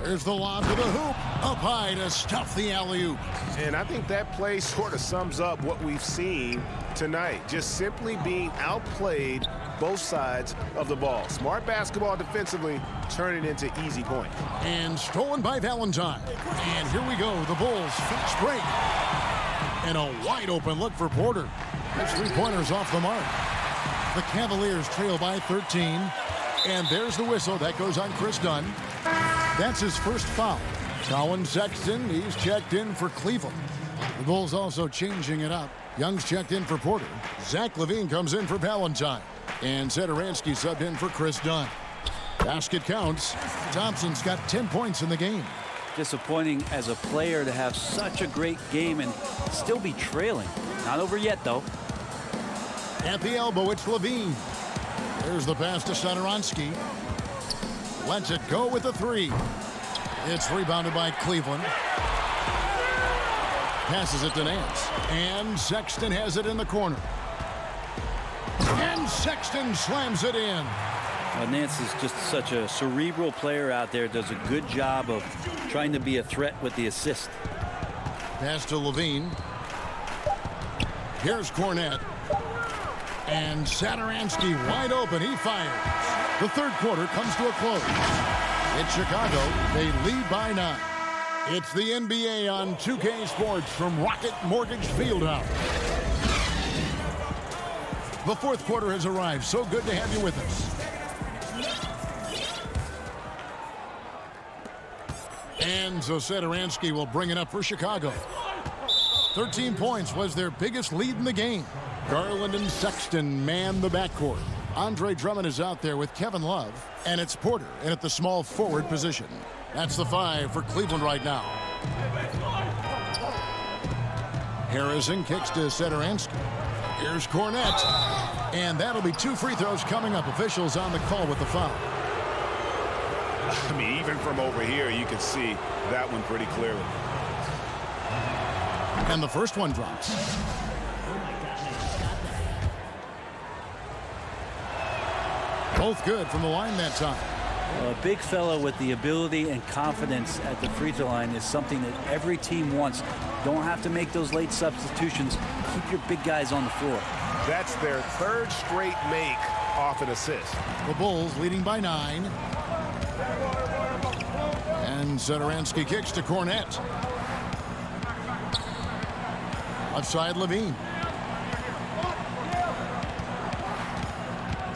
There's the lob to the hoop. Up high to stuff the alley-oop. And I think that play sort of sums up what we've seen tonight. Just simply being outplayed both sides of the ball. Smart basketball defensively, turning into easy points. And stolen by Valentine. And here we go. The Bulls fast break. And a wide open look for Porter. His 3-pointer's off the mark. The Cavaliers trail by 13. And there's the whistle. That goes on Chris Dunn. That's his first foul. Colin Sexton, he's checked in for Cleveland. The Bulls also changing it up. Young's checked in for Porter. Zach LaVine comes in for Valentine. And Satoransky subbed in for Chris Dunn. Basket counts. Thompson's got 10 points in the game. Disappointing as a player to have such a great game and still be trailing. Not over yet, though. At the elbow, it's LaVine. There's the pass to Satoransky. Lets it go with the 3. It's rebounded by Cleveland. Passes it to Nance. And Sexton has it in the corner. And Sexton slams it in. Nance is just such a cerebral player out there. Does a good job of trying to be a threat with the assist. Pass to Levine. Here's Cornette. And Satoransky wide open. He fires. The third quarter comes to a close. It's Chicago. They lead by 9. It's the NBA on 2K Sports from Rocket Mortgage Fieldhouse. The fourth quarter has arrived. So good to have you with us. And so Satoransky will bring it up for Chicago. 13 points was their biggest lead in the game. Garland and Sexton man the backcourt. Andre Drummond is out there with Kevin Love. And it's Porter in at the small forward position. That's the 5 for Cleveland right now. Harrison kicks to Satoransky. Here's Cornette. And that'll be 2 free throws coming up. Officials on the call with the foul. I mean, even from over here, you can see that one pretty clearly. And the first one drops. Both good from the line that time. A big fella with the ability and confidence at the free throw line is something that every team wants. Don't have to make those late substitutions. Keep your big guys on the floor. That's their 3rd straight make off an assist. The Bulls leading by 9. And Satoransky kicks to Cornette. Outside Levine.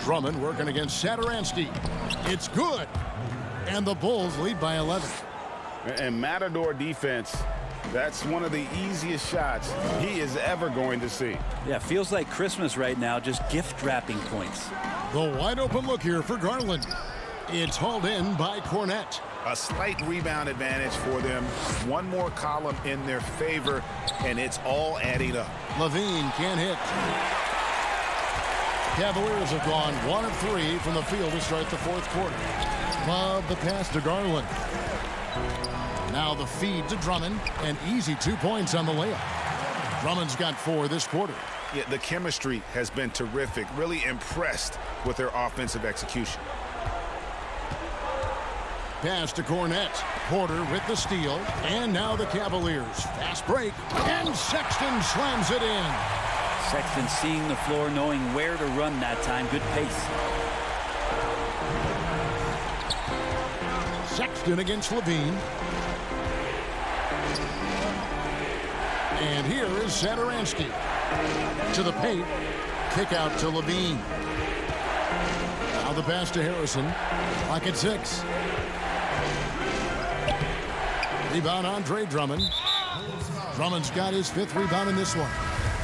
Drummond working against Satoransky. It's good. And the Bulls lead by 11. And Matador defense, that's one of the easiest shots he is ever going to see. Yeah, feels like Christmas right now, just gift wrapping points. The wide open look here for Garland. It's hauled in by Cornette. A slight rebound advantage for them. One more column in their favor, and it's all adding up. Levine can't hit. Cavaliers have gone 1 of 3 from the field to start the fourth quarter. Love the pass to Garland. Now the feed to Drummond. An easy 2 points on the layup. Drummond's got 4 this quarter. Yeah, the chemistry has been terrific. Really impressed with their offensive execution. Pass to Cornette. Porter with the steal. And now the Cavaliers. Fast break. And Sexton slams it in. Sexton seeing the floor, knowing where to run that time. Good pace. Sexton against Levine. And here is Satoransky. To the paint. Kick out to Levine. Now the pass to Harrison. Clock at 6. Rebound Andre Drummond. Drummond's got his 5th rebound in this one.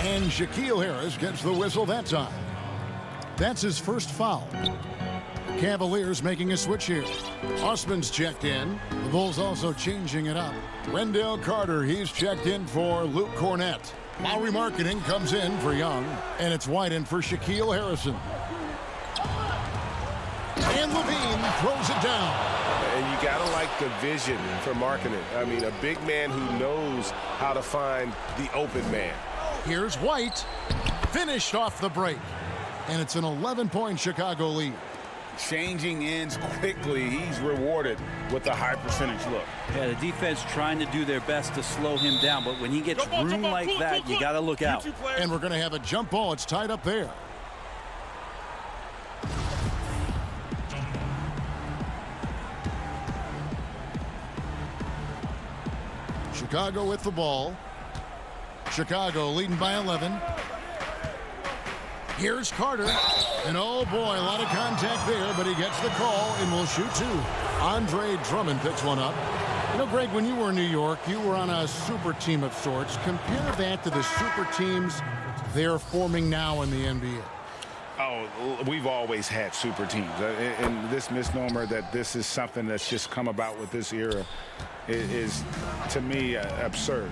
And Shaquille Harris gets the whistle that time. That's his first foul. Cavaliers making a switch here. Osman's checked in. The Bulls also changing it up. Wendell Carter, he's checked in for Luke Cornette. Lowry Marketing comes in for Young. And it's Whiten for Shaquille Harrison. And Levine throws it down. And you got to like the vision for Marketing. I mean, a big man who knows how to find the open man. Here's White. Finished off the break. And it's an 11-point Chicago lead. Changing ends quickly. He's rewarded with a high percentage look. Yeah, the defense trying to do their best to slow him down, but when he gets room like that, you got to look out. And we're going to have a jump ball. It's tied up there. Chicago with the ball. Chicago leading by 11. Here's Carter. And oh boy, a lot of contact there, but he gets the call and will shoot 2. Andre Drummond picks one up. You know, Greg, when you were in New York, you were on a super team of sorts. Compare that to the super teams they're forming now in the NBA. Oh, we've always had super teams. And this misnomer that this is something that's just come about with this era is to me absurd.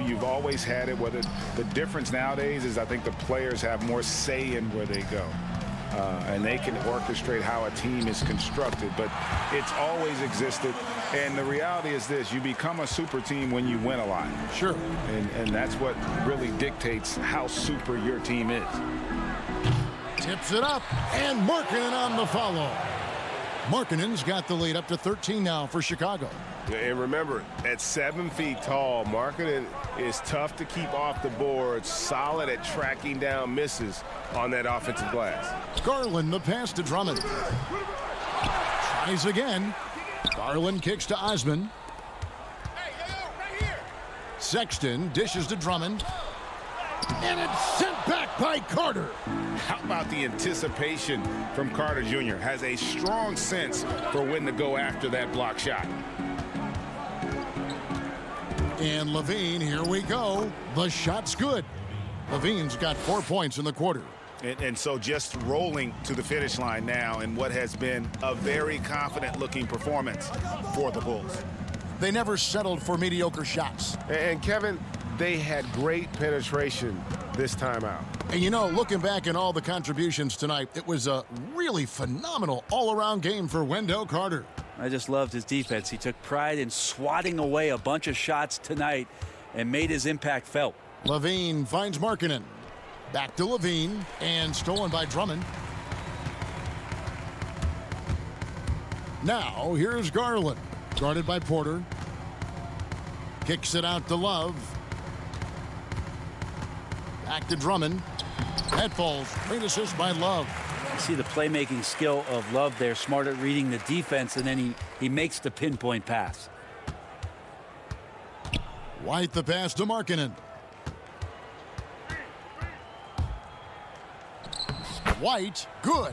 You've always had it. Whether the difference nowadays is I think the players have more say in where they go. and they can orchestrate how a team is constructed. But it's always existed, and the reality is this: you become a super team when you win a lot. Sure. And that's what really dictates how super your team is. Tips it up, and Markkanen on the follow. Markkanen's got the lead up to 13 now for Chicago. And remember, at 7 feet tall, Markkanen is tough to keep off the board, solid at tracking down misses on that offensive glass. Garland, the pass to Drummond. Tries again. Garland kicks to Osman. Sexton dishes to Drummond. And it's sent back by Carter. How about the anticipation from Carter Jr.? Has a strong sense for when to go after that block shot. And Levine, here we go. The shot's good. Levine's got 4 points in the quarter. And so just rolling to the finish line now in what has been a very confident-looking performance for the Bulls. They never settled for mediocre shots. And Kevin, they had great penetration this time out. And you know, looking back at all the contributions tonight, it was a really phenomenal all-around game for Wendell Carter. I just loved his defense. He took pride in swatting away a bunch of shots tonight and made his impact felt. Levine finds Markkanen. Back to Levine, and stolen by Drummond. Now, here's Garland. Guarded by Porter. Kicks it out to Love. Back to Drummond. That falls. Great assist by Love. You see the playmaking skill of Love there, smart at reading the defense, and then he makes the pinpoint pass. White the pass to Markkanen. White, good.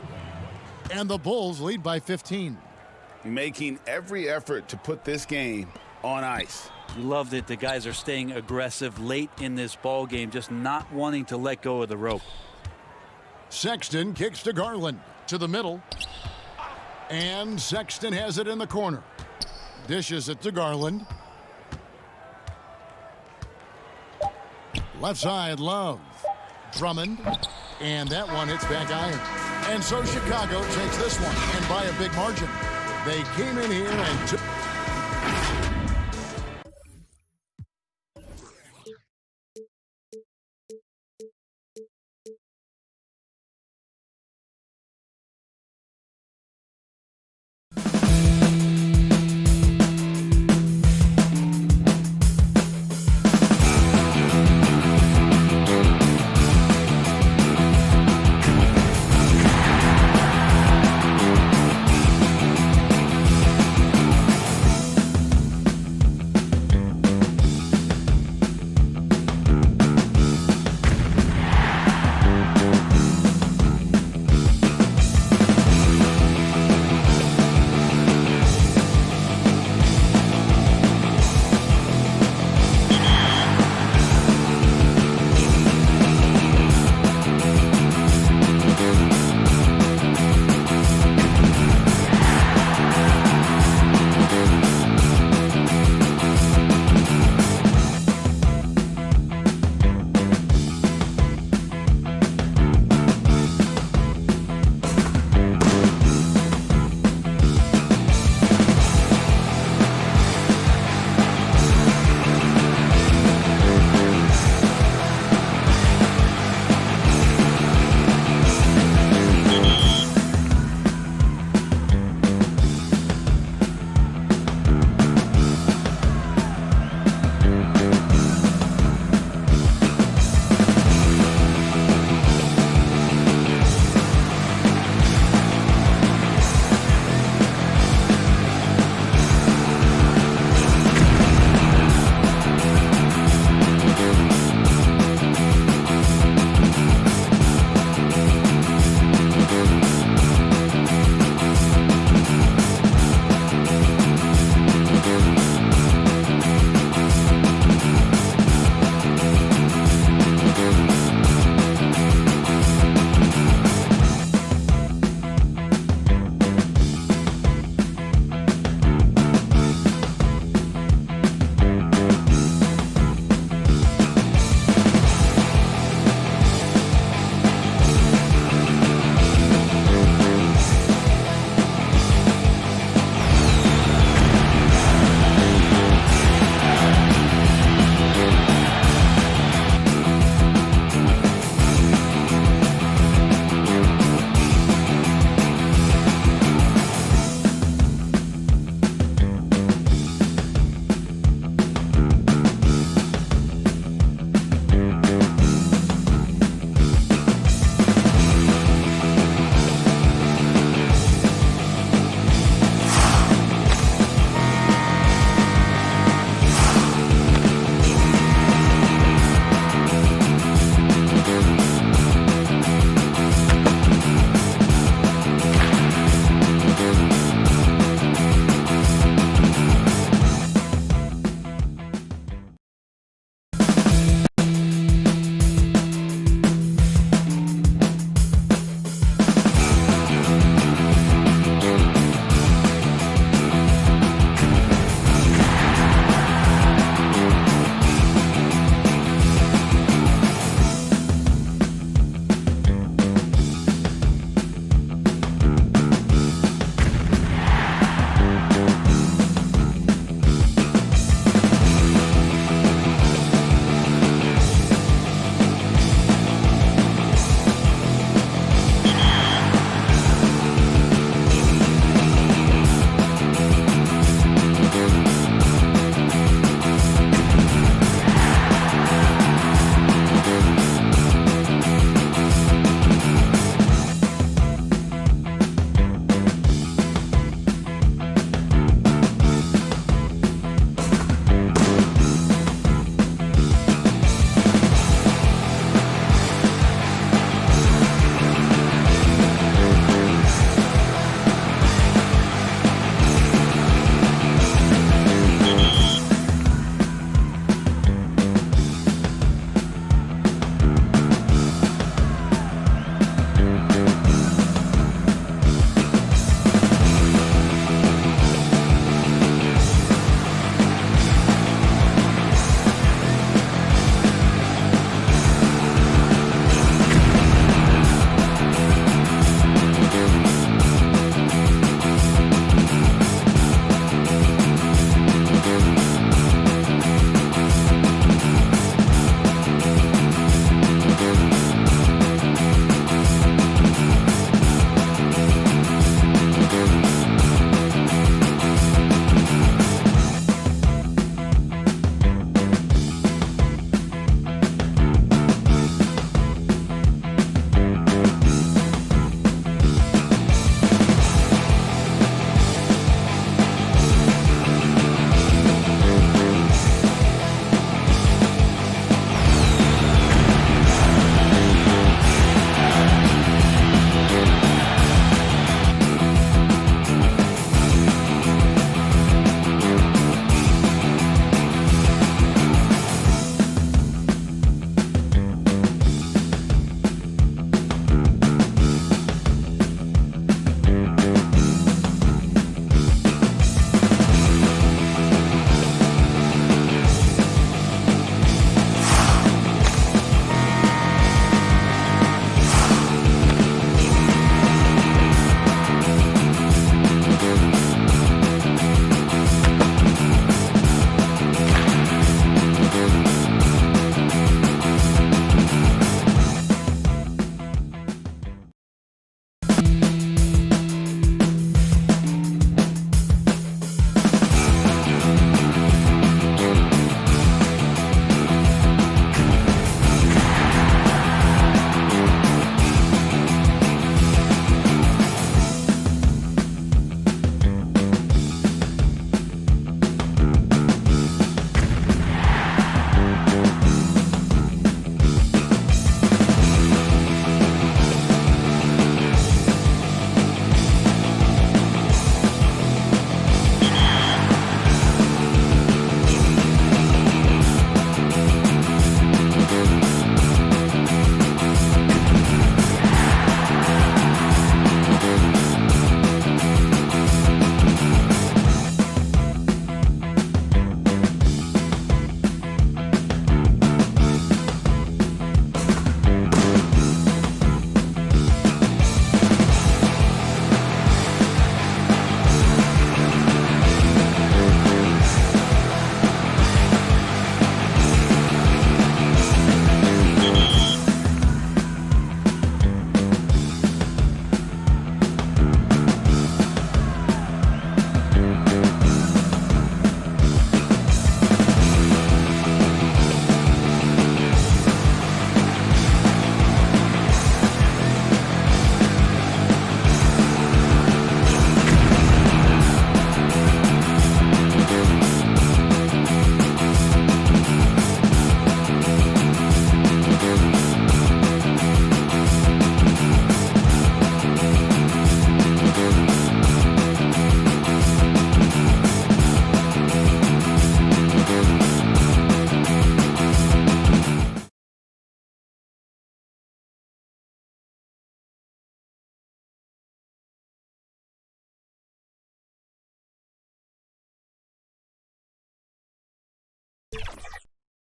And the Bulls lead by 15. Making every effort to put this game on ice. You loved it. The guys are staying aggressive late in this ball game, just not wanting to let go of the rope. Sexton kicks to Garland to the middle. And Sexton has it in the corner. Dishes it to Garland. Left side, Love. Drummond. And that one hits back iron. And so Chicago takes this one, and by a big margin. They came in here and took...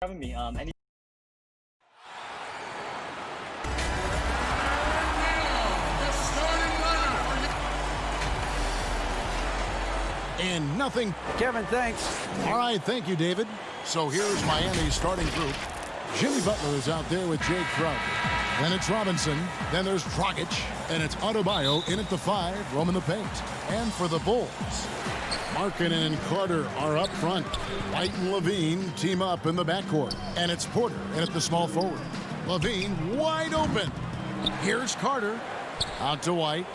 having me. And nothing. Kevin, thanks. All right, thank you, David. So here's Miami's starting group. Jimmy Butler is out there with Jay Crowder. Then it's Robinson. Then there's Dragic. And it's Adebayo in at the 5, roaming the paint. And for the Bulls, Markkanen and Carter are up front. White and Levine team up in the backcourt. And it's Porter in at the small forward. Levine wide open. Here's Carter. Out to White.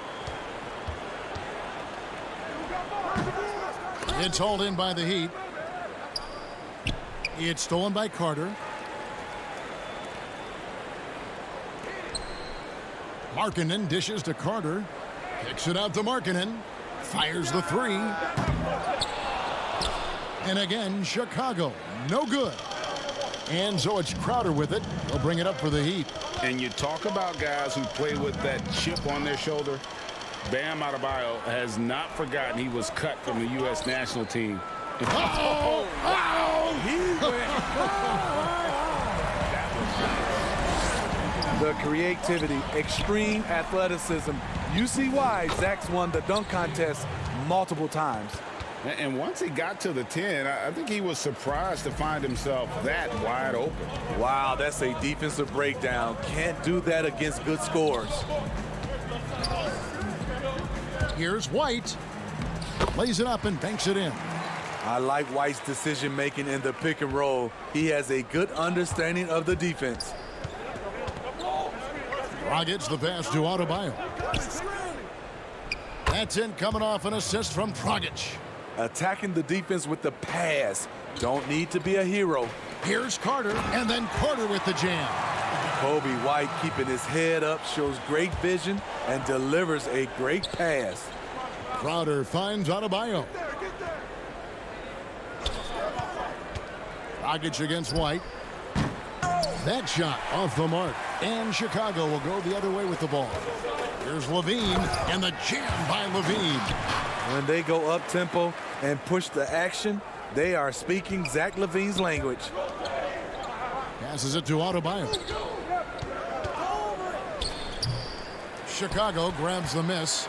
It's hauled in by the Heat. It's stolen by Carter. Markkanen dishes to Carter. Kicks it out to Markkanen. Fires the 3. And again, Chicago. No good. And so it's Crowder with it. He'll bring it up for the Heat. And you talk about guys who play with that chip on their shoulder. Bam Adebayo has not forgotten he was cut from the U.S. national team. Oh, wow! The creativity, extreme athleticism. You see why Zach's won the dunk contest multiple times. And once he got to the 10, I think he was surprised to find himself that wide open. Wow, that's a defensive breakdown. Can't do that against good scores. Here's White. Lays it up and banks it in. I like White's decision-making in the pick and roll. He has a good understanding of the defense. Dragic the pass to Adebayo. That's in, coming off an assist from Dragic. Attacking the defense with the pass. Don't need to be a hero. Here's Carter, and then Carter with the jam. Kobe White keeping his head up, shows great vision, and delivers a great pass. Crowder finds Adebayo. Dragic against White. That shot off the mark. And Chicago will go the other way with the ball. Here's Levine, and the jam by Levine. When they go up-tempo and push the action, they are speaking Zach LaVine's language. Passes it to Adebayo. Chicago grabs the miss.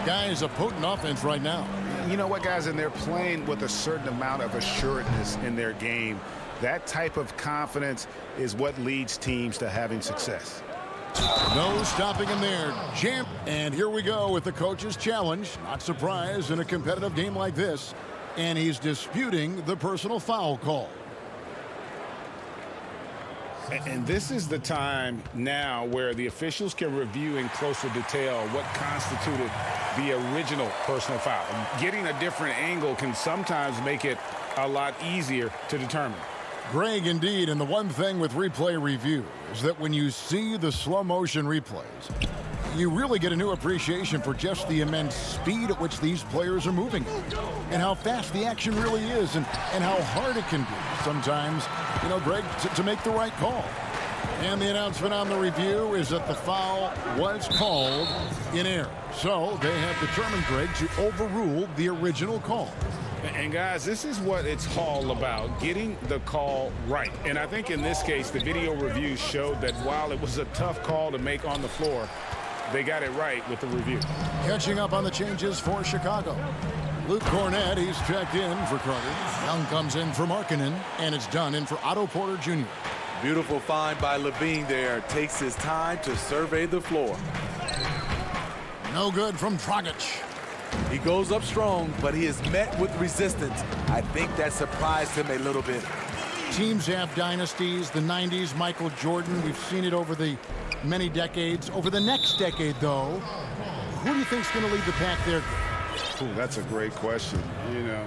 Guys, a potent offense right now. You know what, guys, and they're playing with a certain amount of assuredness in their game. That type of confidence is what leads teams to having success. No stopping him there. Jam. And here we go with the coach's challenge. Not surprised in a competitive game like this. And he's disputing the personal foul call. And this is the time now where the officials can review in closer detail what constituted the original personal foul. Getting a different angle can sometimes make it a lot easier to determine. Greg, indeed, and the one thing with replay review is that when you see the slow motion replays, you really get a new appreciation for just the immense speed at which these players are moving and how fast the action really is and how hard it can be sometimes, you know, Greg, to make the right call. And the announcement on the review is that the foul was called in error. So they have determined, Greg, to overrule the original call. And guys, this is what it's all about, getting the call right. And I think in this case, the video review showed that while it was a tough call to make on the floor, they got it right with the review. Catching up on the changes for Chicago. Luke Cornett, he's checked in for Carter. Young comes in for Markkanen, and it's done in for Otto Porter Jr. Beautiful find by Levine there. Takes his time to survey the floor. No good from Dragic. He goes up strong, but he is met with resistance. I think that surprised him a little bit. Teams have dynasties. The 90s, Michael Jordan. We've seen it over the many decades. Over the next decade, though, who do you think's going to lead the pack there? Ooh, that's a great question. You know,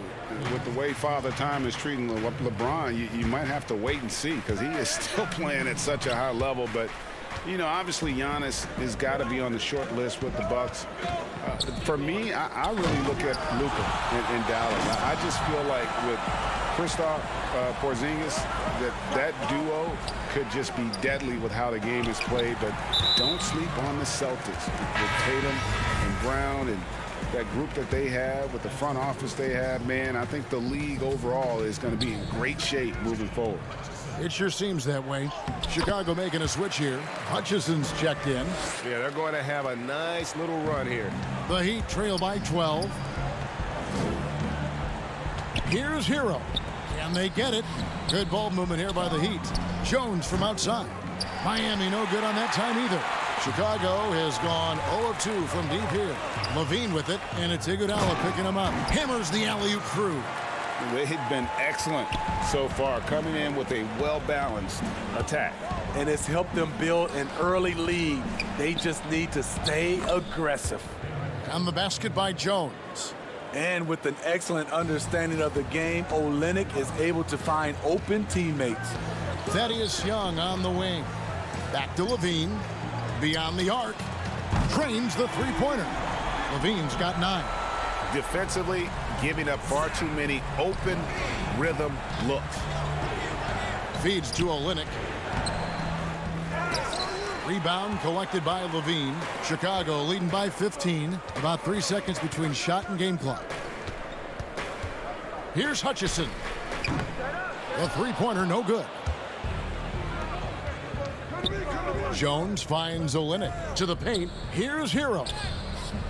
with the way Father Time is treating LeBron, you might have to wait and see because he is still playing at such a high level. But, you know, obviously Giannis has got to be on the short list with the Bucks. For me, I really look at Luka in Dallas. I just feel like with Kristaps Porzingis, that duo could just be deadly with how the game is played. But don't sleep on the Celtics with Tatum and Brown and that group that they have, with the front office they have, man, I think the league overall is going to be in great shape moving forward. It sure seems that way. Chicago making a switch here. Hutchison's checked in. Yeah, they're going to have a nice little run here. The Heat trail by 12. Here's Hero. Can they get it? Good ball movement here by the Heat. Jones from outside. Miami no good on that time either. Chicago has gone 0 of 2 from deep here. Levine with it, and it's Iguodala picking him up. Hammers the alley-oop through. They've been excellent so far, coming in with a well-balanced attack. And it's helped them build an early lead. They just need to stay aggressive. On the basket by Jones. And with an excellent understanding of the game, Olynyk is able to find open teammates. Thaddeus Young on the wing. Back to Levine. Beyond the arc. Trains the three-pointer. Levine's got 9. Defensively, giving up far too many open rhythm looks. Feeds to Olynyk. Rebound collected by Levine. Chicago leading by 15. About 3 seconds between shot and game clock. Here's Hutchison. The three-pointer no good. Jones finds Olynyk to the paint. Here's Hero.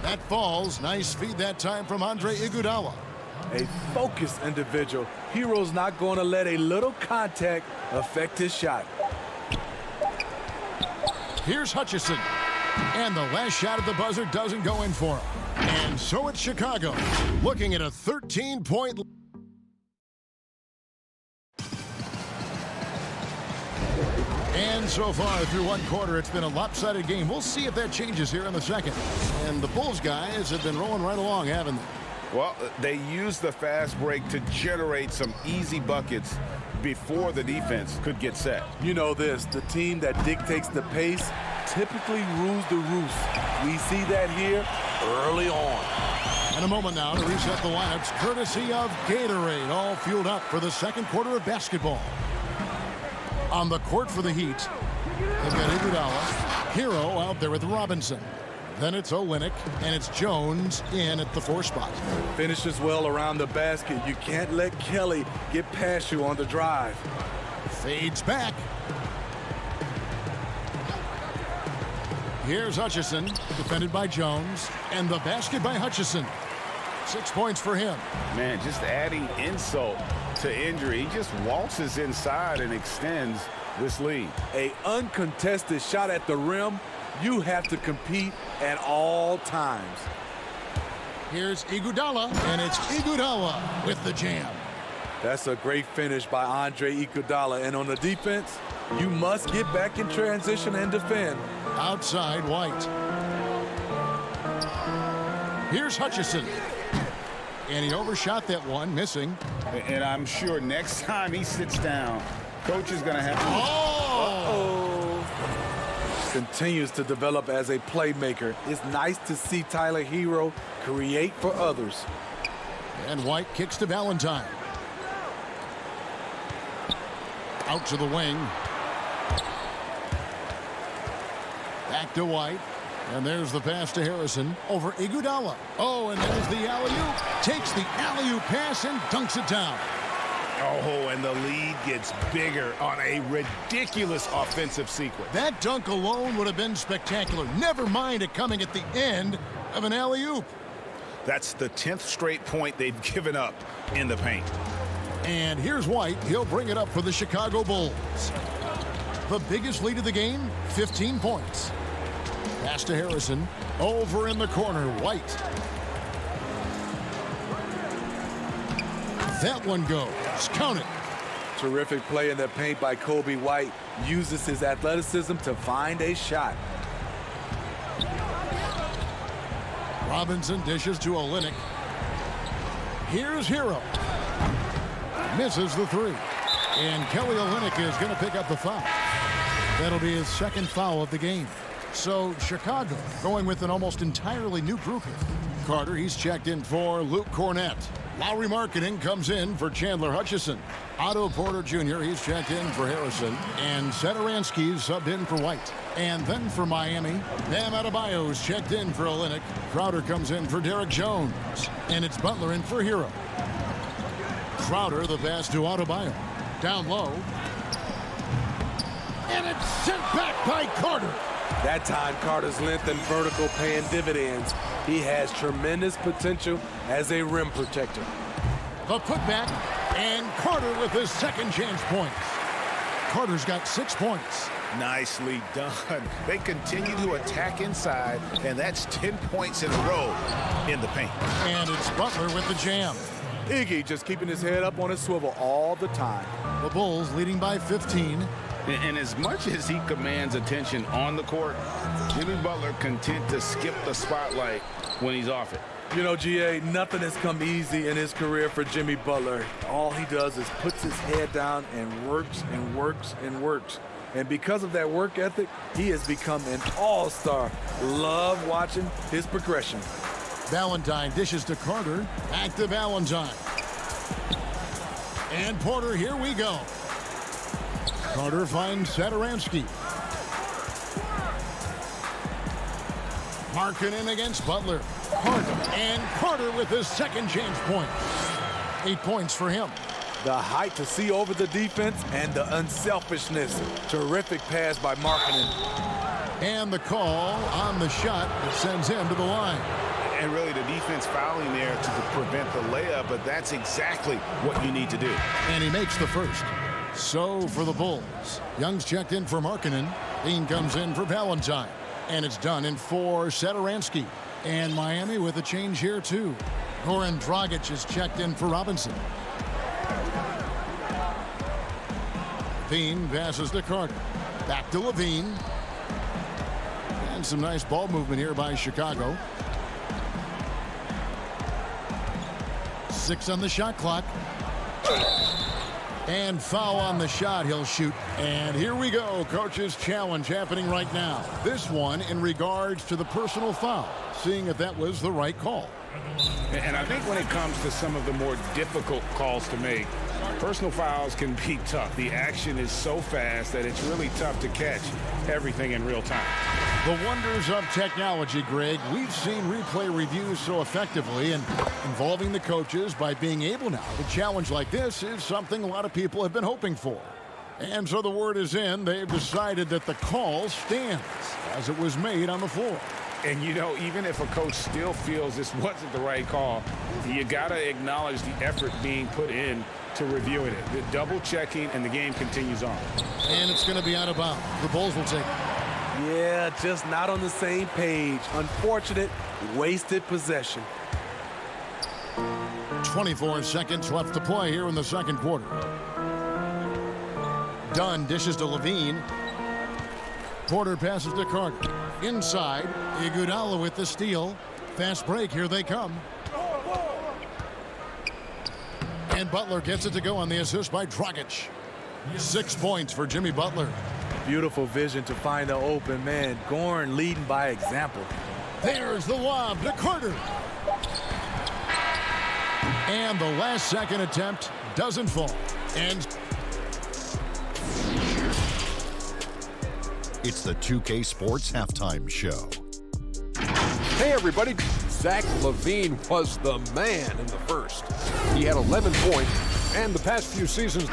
That falls. Nice feed that time from Andre Iguodala. A focused individual. Hero's not going to let a little contact affect his shot. Here's Hutchison. And the last shot at the buzzer doesn't go in for him. And so it's Chicago looking at a 13-point. And so far through one quarter, it's been a lopsided game. We'll see if that changes here in the second. And the Bulls guys have been rolling right along, haven't they? Well, they used the fast break to generate some easy buckets before the defense could get set. You know this, the team that dictates the pace typically rules the roost. We see that here early on. And a moment now to reset the lineups, courtesy of Gatorade, all fueled up for the second quarter of basketball. On the court for the Heat, they've got Iguodala, Hero out there with Robinson. Then it's Olynyk, and it's Jones in at the 4 spot. Finishes well around the basket. You can't let Kelly get past you on the drive. Fades back. Here's Hutchison, defended by Jones, and the basket by Hutchison. 6 points for him. Man, just adding insult to injury. He just waltzes inside and extends this lead. A uncontested shot at the rim. You have to compete at all times. Here's Iguodala, and it's Iguodala with the jam. That's a great finish by Andre Iguodala. And on the defense, you must get back in transition and defend. Outside White. Here's Hutchison. And he overshot that one, missing. And I'm sure next time he sits down, coach is going to have to... Oh! Continues to develop as a playmaker. It's nice to see Tyler Hero create for others. And White kicks to Valentine. Out to the wing. Back to White. And there's the pass to Harrison over Iguodala. Oh, and there's the alley-oop. Takes the alley-oop pass and dunks it down. Oh, and the lead gets bigger on a ridiculous offensive sequence. That dunk alone would have been spectacular. Never mind it coming at the end of an alley-oop. That's the 10th straight point they've given up in the paint. And here's White. He'll bring it up for the Chicago Bulls. The biggest lead of the game, 15 points. Pass to Harrison. Over in the corner, White. That one goes. Count it. Terrific play in the paint by Kobe White. Uses his athleticism to find a shot. Robinson dishes to Olynyk. Here's Hero. Misses the 3. And Kelly Olynyk is going to pick up the foul. That'll be his second foul of the game. So Chicago going with an almost entirely new group here. Carter, he's checked in for Luke Cornett. Lowry Marketing comes in for Chandler Hutchison. Otto Porter Jr., he's checked in for Harrison. And Satoransky's subbed in for White. And then for Miami, Bam Adebayo's checked in for Olynyk. Crowder comes in for Derek Jones. And it's Butler in for Hero. Crowder, the pass to Adebayo. Down low. And it's sent back by Carter. That time, Carter's length and vertical paying dividends. He has tremendous potential as a rim protector. The putback, and Carter with his second chance points. Carter's got 6 points. Nicely done. They continue to attack inside, and that's 10 points in a row in the paint. And it's Butler with the jam. Iggy just keeping his head up on his swivel all the time. The Bulls leading by 15. And as much as he commands attention on the court, Jimmy Butler content to skip the spotlight when he's off it. You know, GA, nothing has come easy in his career for Jimmy Butler. All he does is puts his head down and works and works and works. And because of that work ethic, he has become an all-star. Love watching his progression. Valentine dishes to Carter. Back to Valentine. And Porter, here we go. Carter finds Satoransky. Markkanen against Butler. Carter. And Carter with his second chance points. 8 points for him. The height to see over the defense and the unselfishness. Terrific pass by Markkanen. And the call on the shot that sends him to the line. And really the defense fouling there to prevent the layup, but that's exactly what you need to do. And he makes the first. So for the Bulls, Young's checked in for Markkanen. Dean comes in for Valentine. And it's done in for Satoransky. And Miami with a change here too. Goran Dragic is checked in for Robinson. Levine passes to Carter. Back to Levine. And some nice ball movement here by Chicago. 6 on the shot clock. And foul on the shot. He'll shoot. And here we go. Coach's challenge happening right now. This one in regards to the personal foul. Seeing if that was the right call. And I think when it comes to some of the more difficult calls to make, personal fouls can be tough. The action is so fast that it's really tough to catch everything in real time. The wonders of technology, Greg. We've seen replay reviews so effectively, and involving the coaches by being able now to challenge like this is something a lot of people have been hoping for. And so the word is in. They've decided that the call stands as it was made on the floor. And, you know, even if a coach still feels this wasn't the right call, you got to acknowledge the effort being put in to reviewing it. The double checking, and the game continues on. And it's going to be out of bounds. The Bulls will take it. Yeah, just not on the same page. Unfortunate, wasted possession. 24 seconds left to play here in the second quarter. Dunn dishes to Levine. Porter passes to Carter. Inside, Iguodala with the steal. Fast break, here they come. And Butler gets it to go on the assist by Dragic. 6 points for Jimmy Butler. Beautiful vision to find the open man. Goran leading by example. There's the lob to Carter. And the last second attempt doesn't fall. And it's the 2K Sports Halftime Show. Hey, everybody. Zach LaVine was the man in the first. He had 11 points, and the past few seasons.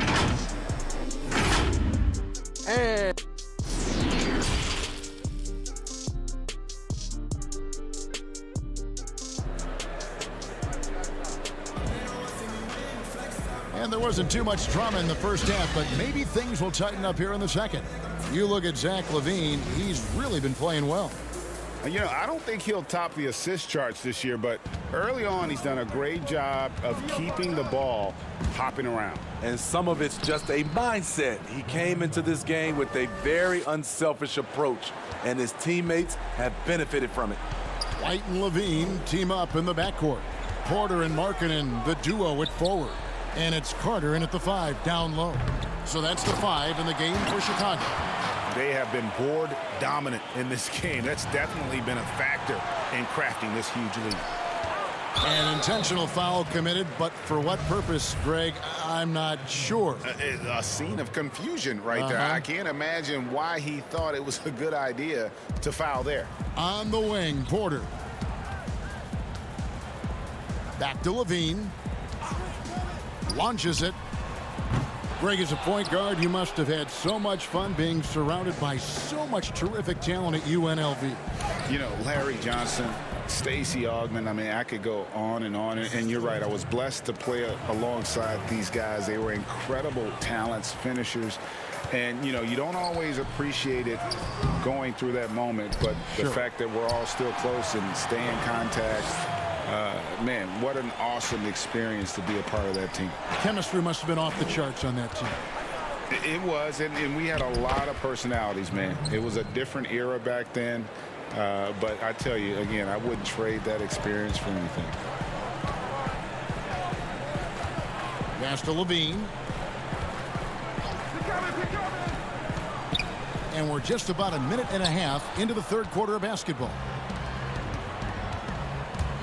And there wasn't too much drama in the first half, but maybe things will tighten up here in the second. You look at Zach LaVine, he's really been playing well. You know, I don't think he'll top the assist charts this year, but early on he's done a great job of keeping the ball hopping around. And some of it's just a mindset. He came into this game with a very unselfish approach, and his teammates have benefited from it. White and Levine team up in the backcourt. Porter and Markkanen, the duo at forward. And it's Carter in at the 5, down low. So that's the 5 in the game for Chicago. They have been board dominant in this game. That's definitely been a factor in crafting this huge lead. An intentional foul committed, but for what purpose, Greg? I'm not sure. A scene of confusion right there. I can't imagine why he thought it was a good idea to foul there. On the wing, Porter. Back to Levine. Launches it. Greg, as a point guard, you must have had so much fun being surrounded by so much terrific talent at UNLV. You know, Larry Johnson, Stacey Augmon, I mean, I could go on. And you're right, I was blessed to play alongside these guys. They were incredible talents, finishers. And, you know, you don't always appreciate it going through that moment, but the fact that we're all still close and stay in contact, man, what an awesome experience to be a part of that team. Chemistry must have been off the charts on that team. It was, and we had a lot of personalities, man. It was a different era back then. But I tell you, again, I wouldn't trade that experience for anything. Pass to Levine. And we're just about a minute and a half into the third quarter of basketball.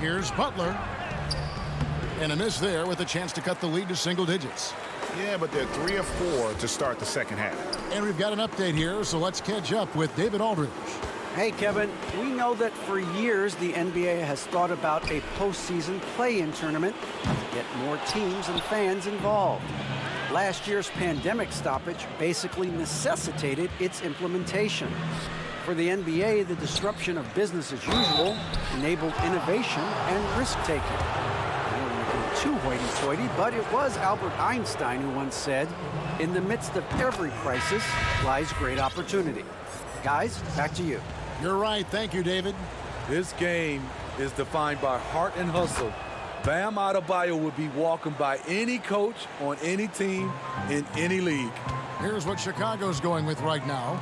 Here's Butler. And a miss there with a chance to cut the lead to single digits. Yeah, but they're 3 of 4 to start the second half. And we've got an update here, so let's catch up with David Aldridge. Hey, Kevin, we know that for years the NBA has thought about a postseason play-in tournament to get more teams and fans involved. Last year's pandemic stoppage basically necessitated its implementation. For the NBA, the disruption of business as usual enabled innovation and risk-taking. I don't want to be too hoity-toity, but it was Albert Einstein who once said, "In the midst of every crisis lies great opportunity." Guys, back to you. You're right. Thank you, David. This game is defined by heart and hustle. Bam Adebayo would be walking by any coach on any team in any league. Here's what Chicago's going with right now.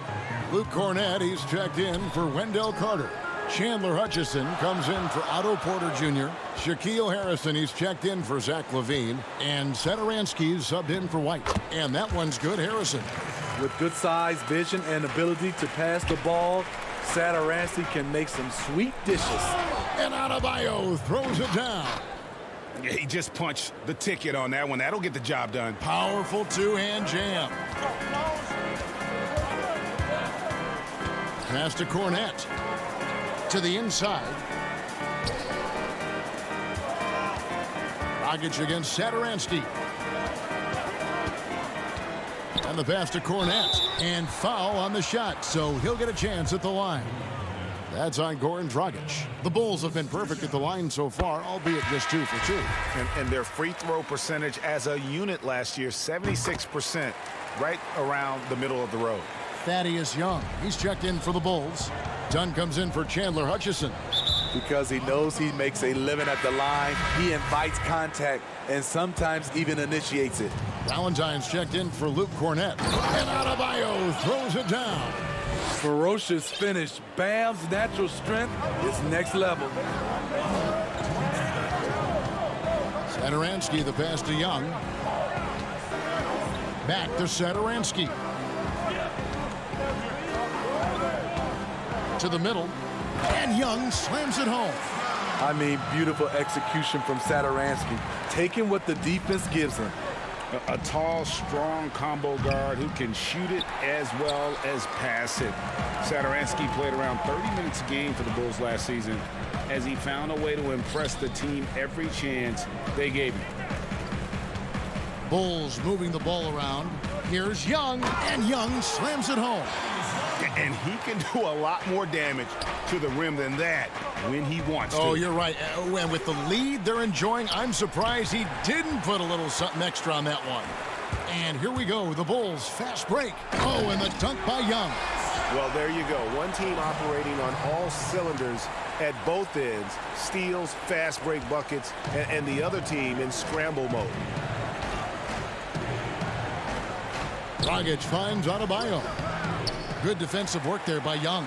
Luke Cornett, he's checked in for Wendell Carter. Chandler Hutchison comes in for Otto Porter Jr. Shaquille Harrison, he's checked in for Zach LaVine. And Satoransky's subbed in for White. And that one's good, Harrison. With good size, vision, and ability to pass the ball, Satoransky can make some sweet dishes. And Adebayo throws it down. Yeah, he just punched the ticket on that one. That'll get the job done. Powerful two-hand jam. Pass to Cornett. To the inside. Dragic against Satoransky. And the pass to Cornett. And foul on the shot, so he'll get a chance at the line. That's on Goran Dragic. The Bulls have been perfect at the line so far, albeit just 2 for 2. And their free throw percentage as a unit last year, 76%, right around the middle of the road. Thaddeus Young, he's checked in for the Bulls. Dunn comes in for Chandler Hutchison. Because he knows he makes a living at the line, he invites contact and sometimes even initiates it. Valentine's checked in for Luke Cornett. And Adebayo throws it down. Ferocious finish. Bam's natural strength is next level. Satoransky, the pass to Young. Back to Satoransky. To the middle. And Young slams it home. I mean, beautiful execution from Satoransky. Taking what the defense gives him. A tall, strong combo guard who can shoot it as well as pass it. Satoransky played around 30 minutes a game for the Bulls last season as he found a way to impress the team every chance they gave him. Bulls moving the ball around. Here's Young, and Young slams it home. And he can do a lot more damage to the rim than that when he wants to. Oh, you're right. And with the lead they're enjoying, I'm surprised he didn't put a little something extra on that one. And here we go, the Bulls fast break. Oh, and the dunk by Young. Well, there you go. One team operating on all cylinders at both ends. Steals, fast break buckets, and the other team in scramble mode. Dragic finds Adebayo. Good defensive work there by Young.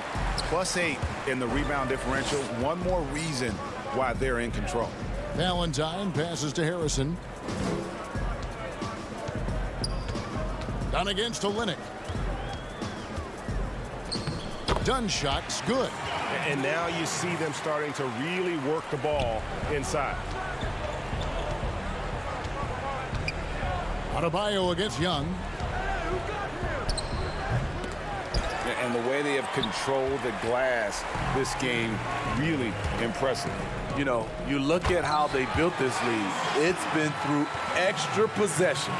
+8 in the rebound differential. One more reason why they're in control. Valentine passes to Harrison. Dunn against Olynyk. Dunn shot's good. And now you see them starting to really work the ball inside. Adebayo against Young. And the way they have controlled the glass this game, really impressive. You know, you look at how they built this lead. It's been through extra possessions.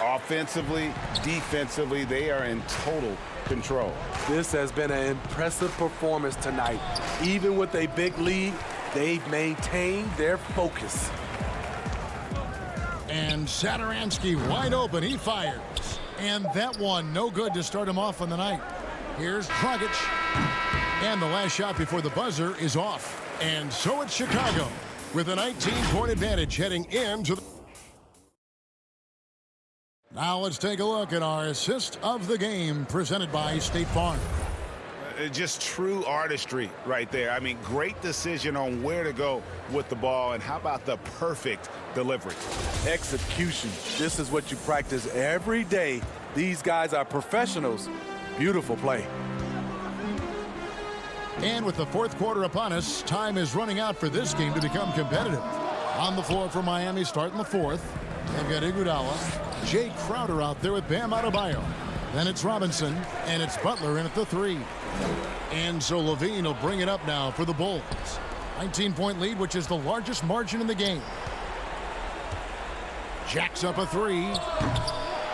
Offensively, defensively, they are in total control. This has been an impressive performance tonight. Even with a big lead, they've maintained their focus. And Satoransky wide open. He fires. And that one no good to start him off on the night. Here's Dragic. And the last shot before the buzzer is off. And so it's Chicago with a 19-point advantage heading into the... Now let's take a look at our assist of the game presented by State Farm. Just true artistry right there. I mean, great decision on where to go with the ball, and how about the perfect delivery? Execution. This is what you practice every day. These guys are professionals. Beautiful play. And with the fourth quarter upon us, time is running out for this game to become competitive. On the floor for Miami starting the fourth. They've got Iguodala, Jay Crowder out there with Bam Adebayo. Then it's Robinson, and it's Butler in at the three. And so Levine will bring it up now for the Bulls. 19-point lead, which is the largest margin in the game. Jacks up a three.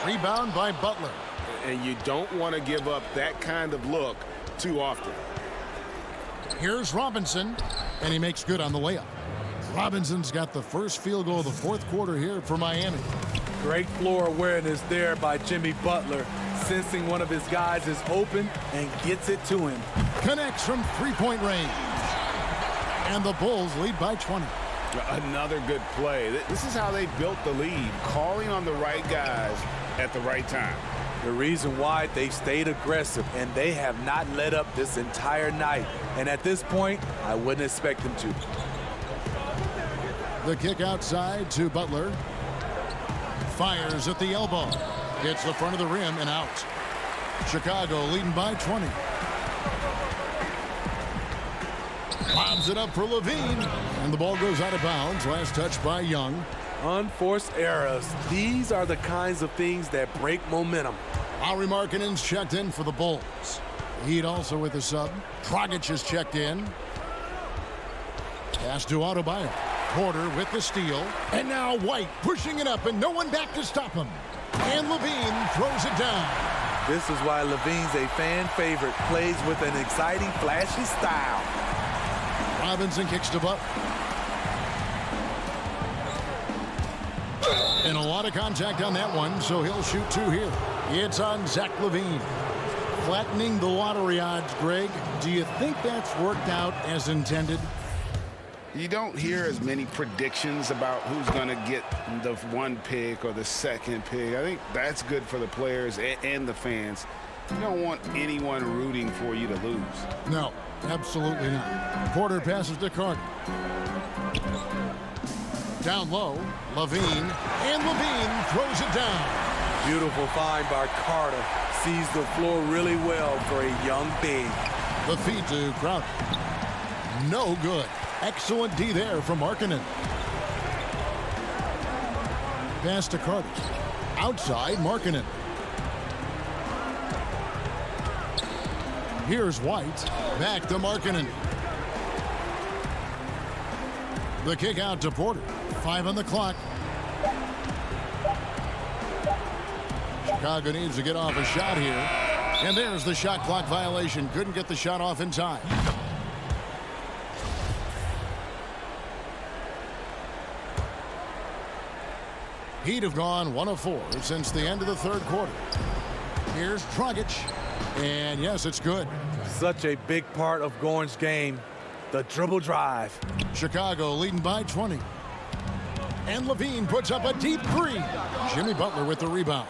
Rebound by Butler. And you don't want to give up that kind of look too often. Here's Robinson, and he makes good on the layup. Robinson's got the first field goal of the fourth quarter here for Miami. Great floor awareness there by Jimmy Butler, sensing one of his guys is open and gets it to him. Connects from three-point range. And the Bulls lead by 20. Another good play. This is how they built the lead, calling on the right guys at the right time. The reason why they stayed aggressive, and they have not let up this entire night. And at this point, I wouldn't expect them to. The kick outside to Butler. Fires at the elbow. Hits the front of the rim and out. Chicago leading by 20. Lobs it up for Levine. And the ball goes out of bounds. Last touch by Young. Unforced errors. These are the kinds of things that break momentum. Lauri Markkanen's checked in for the Bulls. Heat also with a sub. Dragic is checked in. Pass to Adebayo. Porter with the steal. And now White pushing it up and no one back to stop him. And Levine throws it down. This is why Levine's a fan favorite. Plays with an exciting, flashy style. Robinson kicks to Butler. And a lot of contact on that one, so he'll shoot two here. It's on Zach LaVine. Flattening the lottery odds, Greg. Do you think that's worked out as intended? You don't hear as many predictions about who's going to get the one pick or the second pick. I think that's good for the players and the fans. You don't want anyone rooting for you to lose. No, absolutely not. Porter passes to Carter. Down low, Levine, and Levine throws it down. Beautiful find by Carter. Sees the floor really well for a young big. The feed to Crowder. No good. Excellent D there from Markkanen. Pass to Carter. Outside, Markkanen. Here's White. Back to Markkanen. The kick out to Porter. 5 on the clock. Chicago needs to get off a shot here. And there's the shot clock violation. Couldn't get the shot off in time. Heat have gone 1 of 4 since the end of the third quarter. Here's Dragic. And yes, it's good. Such a big part of Gorn's game. The dribble drive. Chicago leading by 20. And Levine puts up a deep three. Jimmy Butler with the rebound.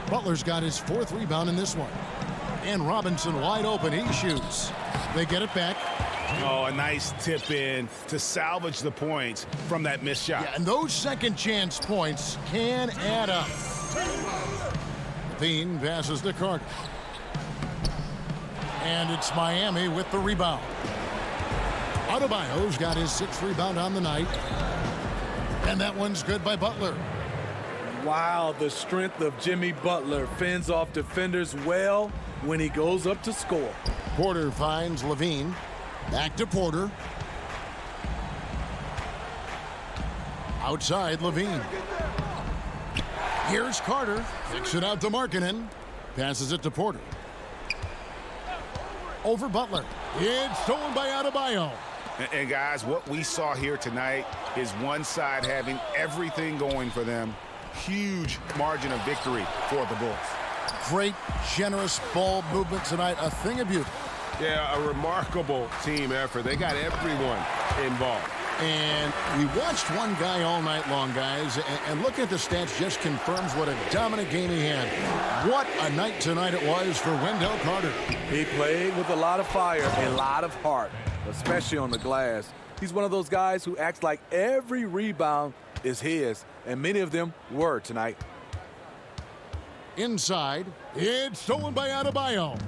Butler's got his 4th rebound in this one. And Robinson wide open. He shoots. They get it back. Oh, a nice tip in to salvage the points from that missed shot. Yeah, and those second chance points can add up. Levine passes to Carter. And it's Miami with the rebound. Adebayo's got his 6th rebound on the night. And that one's good by Butler. Wow, the strength of Jimmy Butler fends off defenders well when he goes up to score. Porter finds Levine. Back to Porter. Outside Levine. Here's Carter. Kicks it out to Markkanen. Passes it to Porter. Over Butler. It's stolen by Adebayo. And guys, what we saw here tonight is one side having everything going for them. Huge margin of victory for the Bulls. Great, generous ball movement tonight. A thing of beauty. Yeah, a remarkable team effort. They got everyone involved. And we watched one guy all night long, guys, and looking at the stats just confirms what a dominant game he had. What a night tonight it was for Wendell Carter. He played with a lot of fire and a lot of heart, especially on the glass. He's one of those guys who acts like every rebound is his, and many of them were tonight. Inside, it's stolen by Adebayo.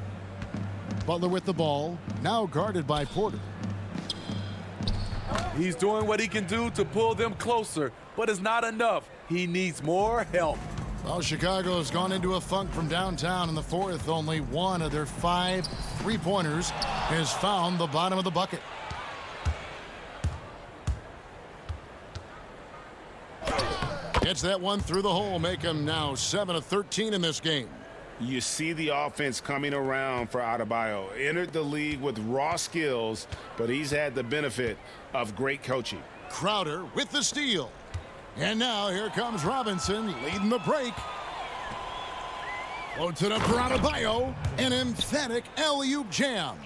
Butler with the ball, now guarded by Porter. He's doing what he can do to pull them closer, but it's not enough. He needs more help. Well, Chicago has gone into a funk from downtown in the 4th. Only one of their 5 3-pointers has found the bottom of the bucket. Gets that one through the hole, make him now 7 of 13 in this game. You see the offense coming around for Adebayo. Entered the league with raw skills, but he's had the benefit of great coaching. Crowder with the steal. And now here comes Robinson leading the break. Floats it up for Adebayo. An emphatic alley-oop jam.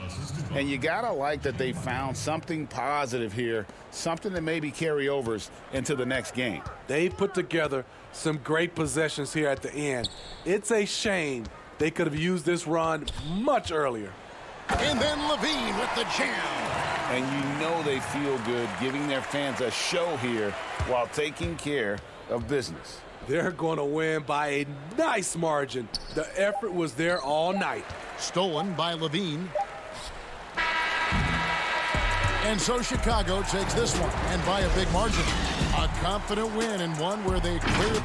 And you gotta like that they found something positive here, something that maybe carryovers into the next game. They put together some great possessions here at the end. It's a shame they could have used this run much earlier. And then Levine with the jam. And you know they feel good giving their fans a show here while taking care of business. They're going to win by a nice margin. The effort was there all night. Stolen by Levine. And so Chicago takes this one, and by a big margin. A confident win, and one where they cleared.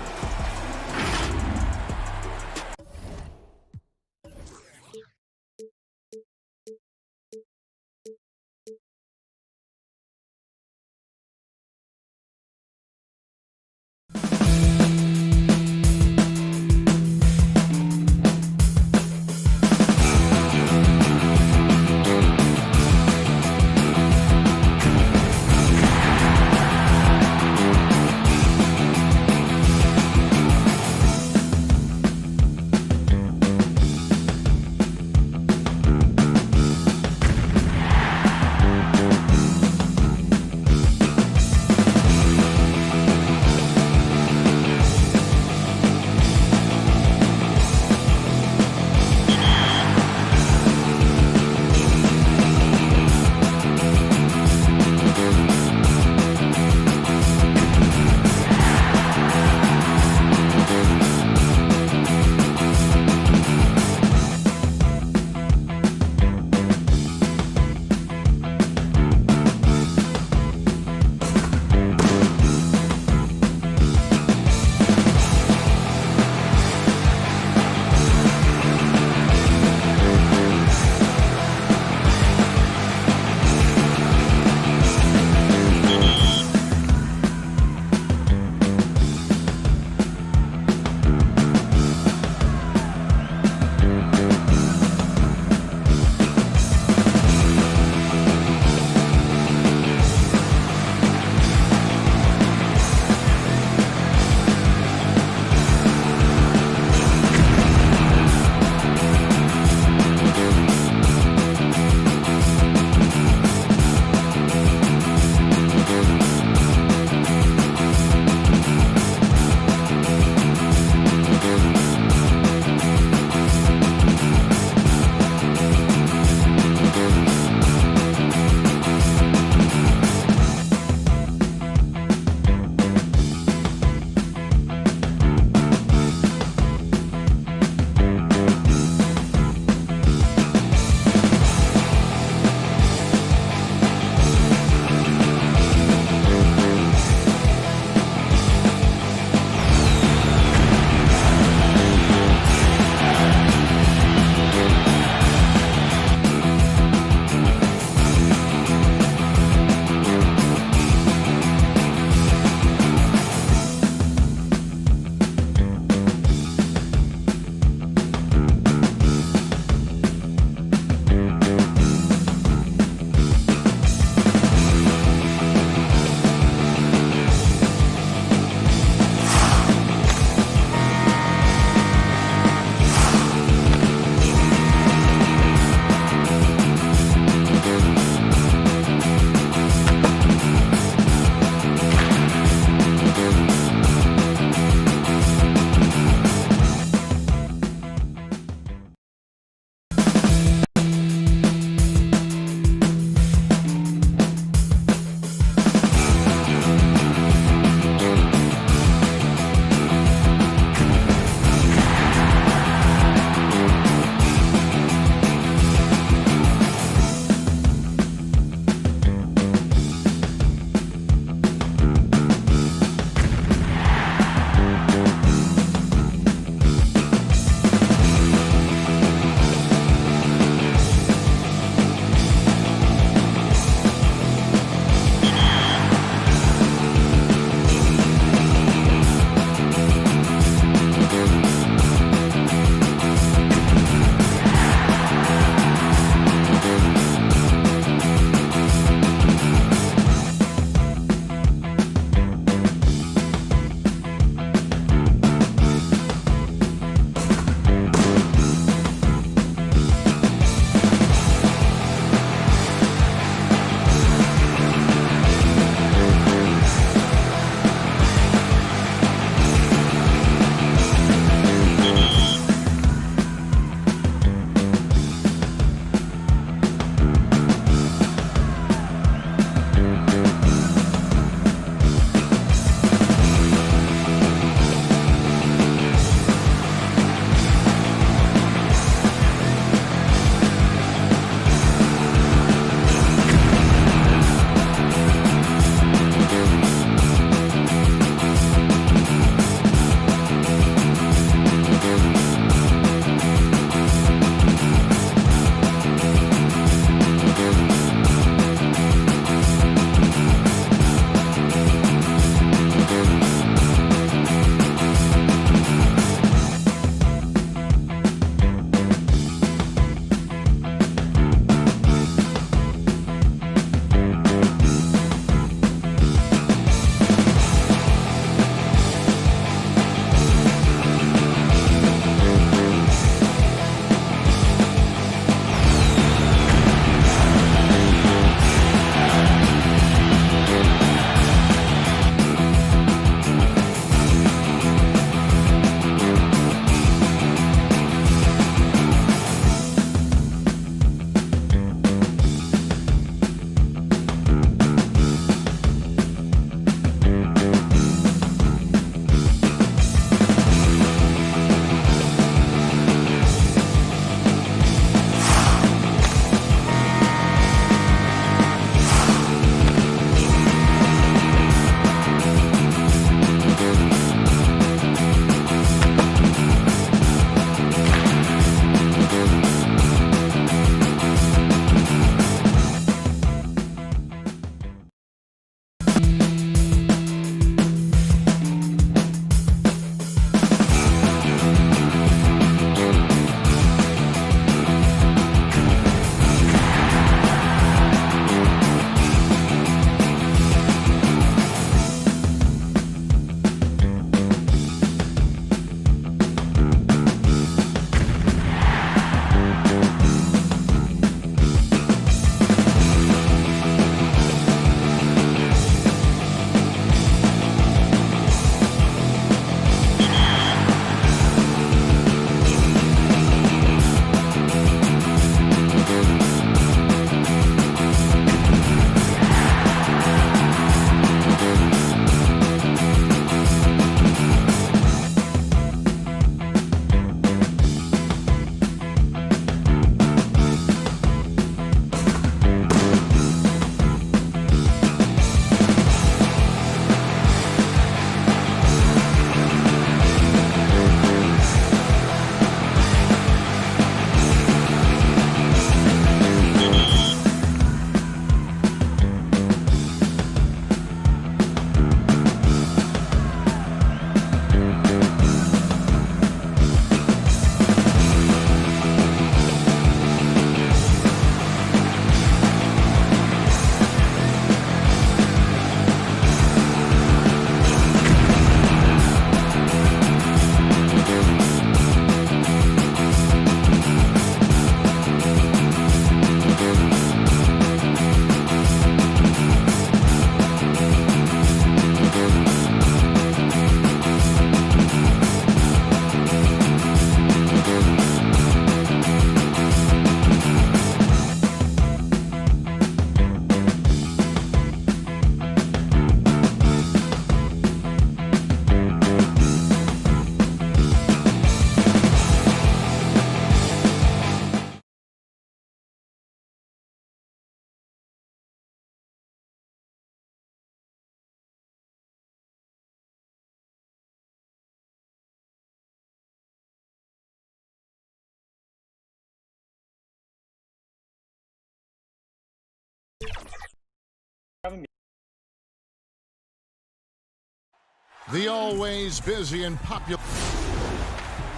The always busy and popular.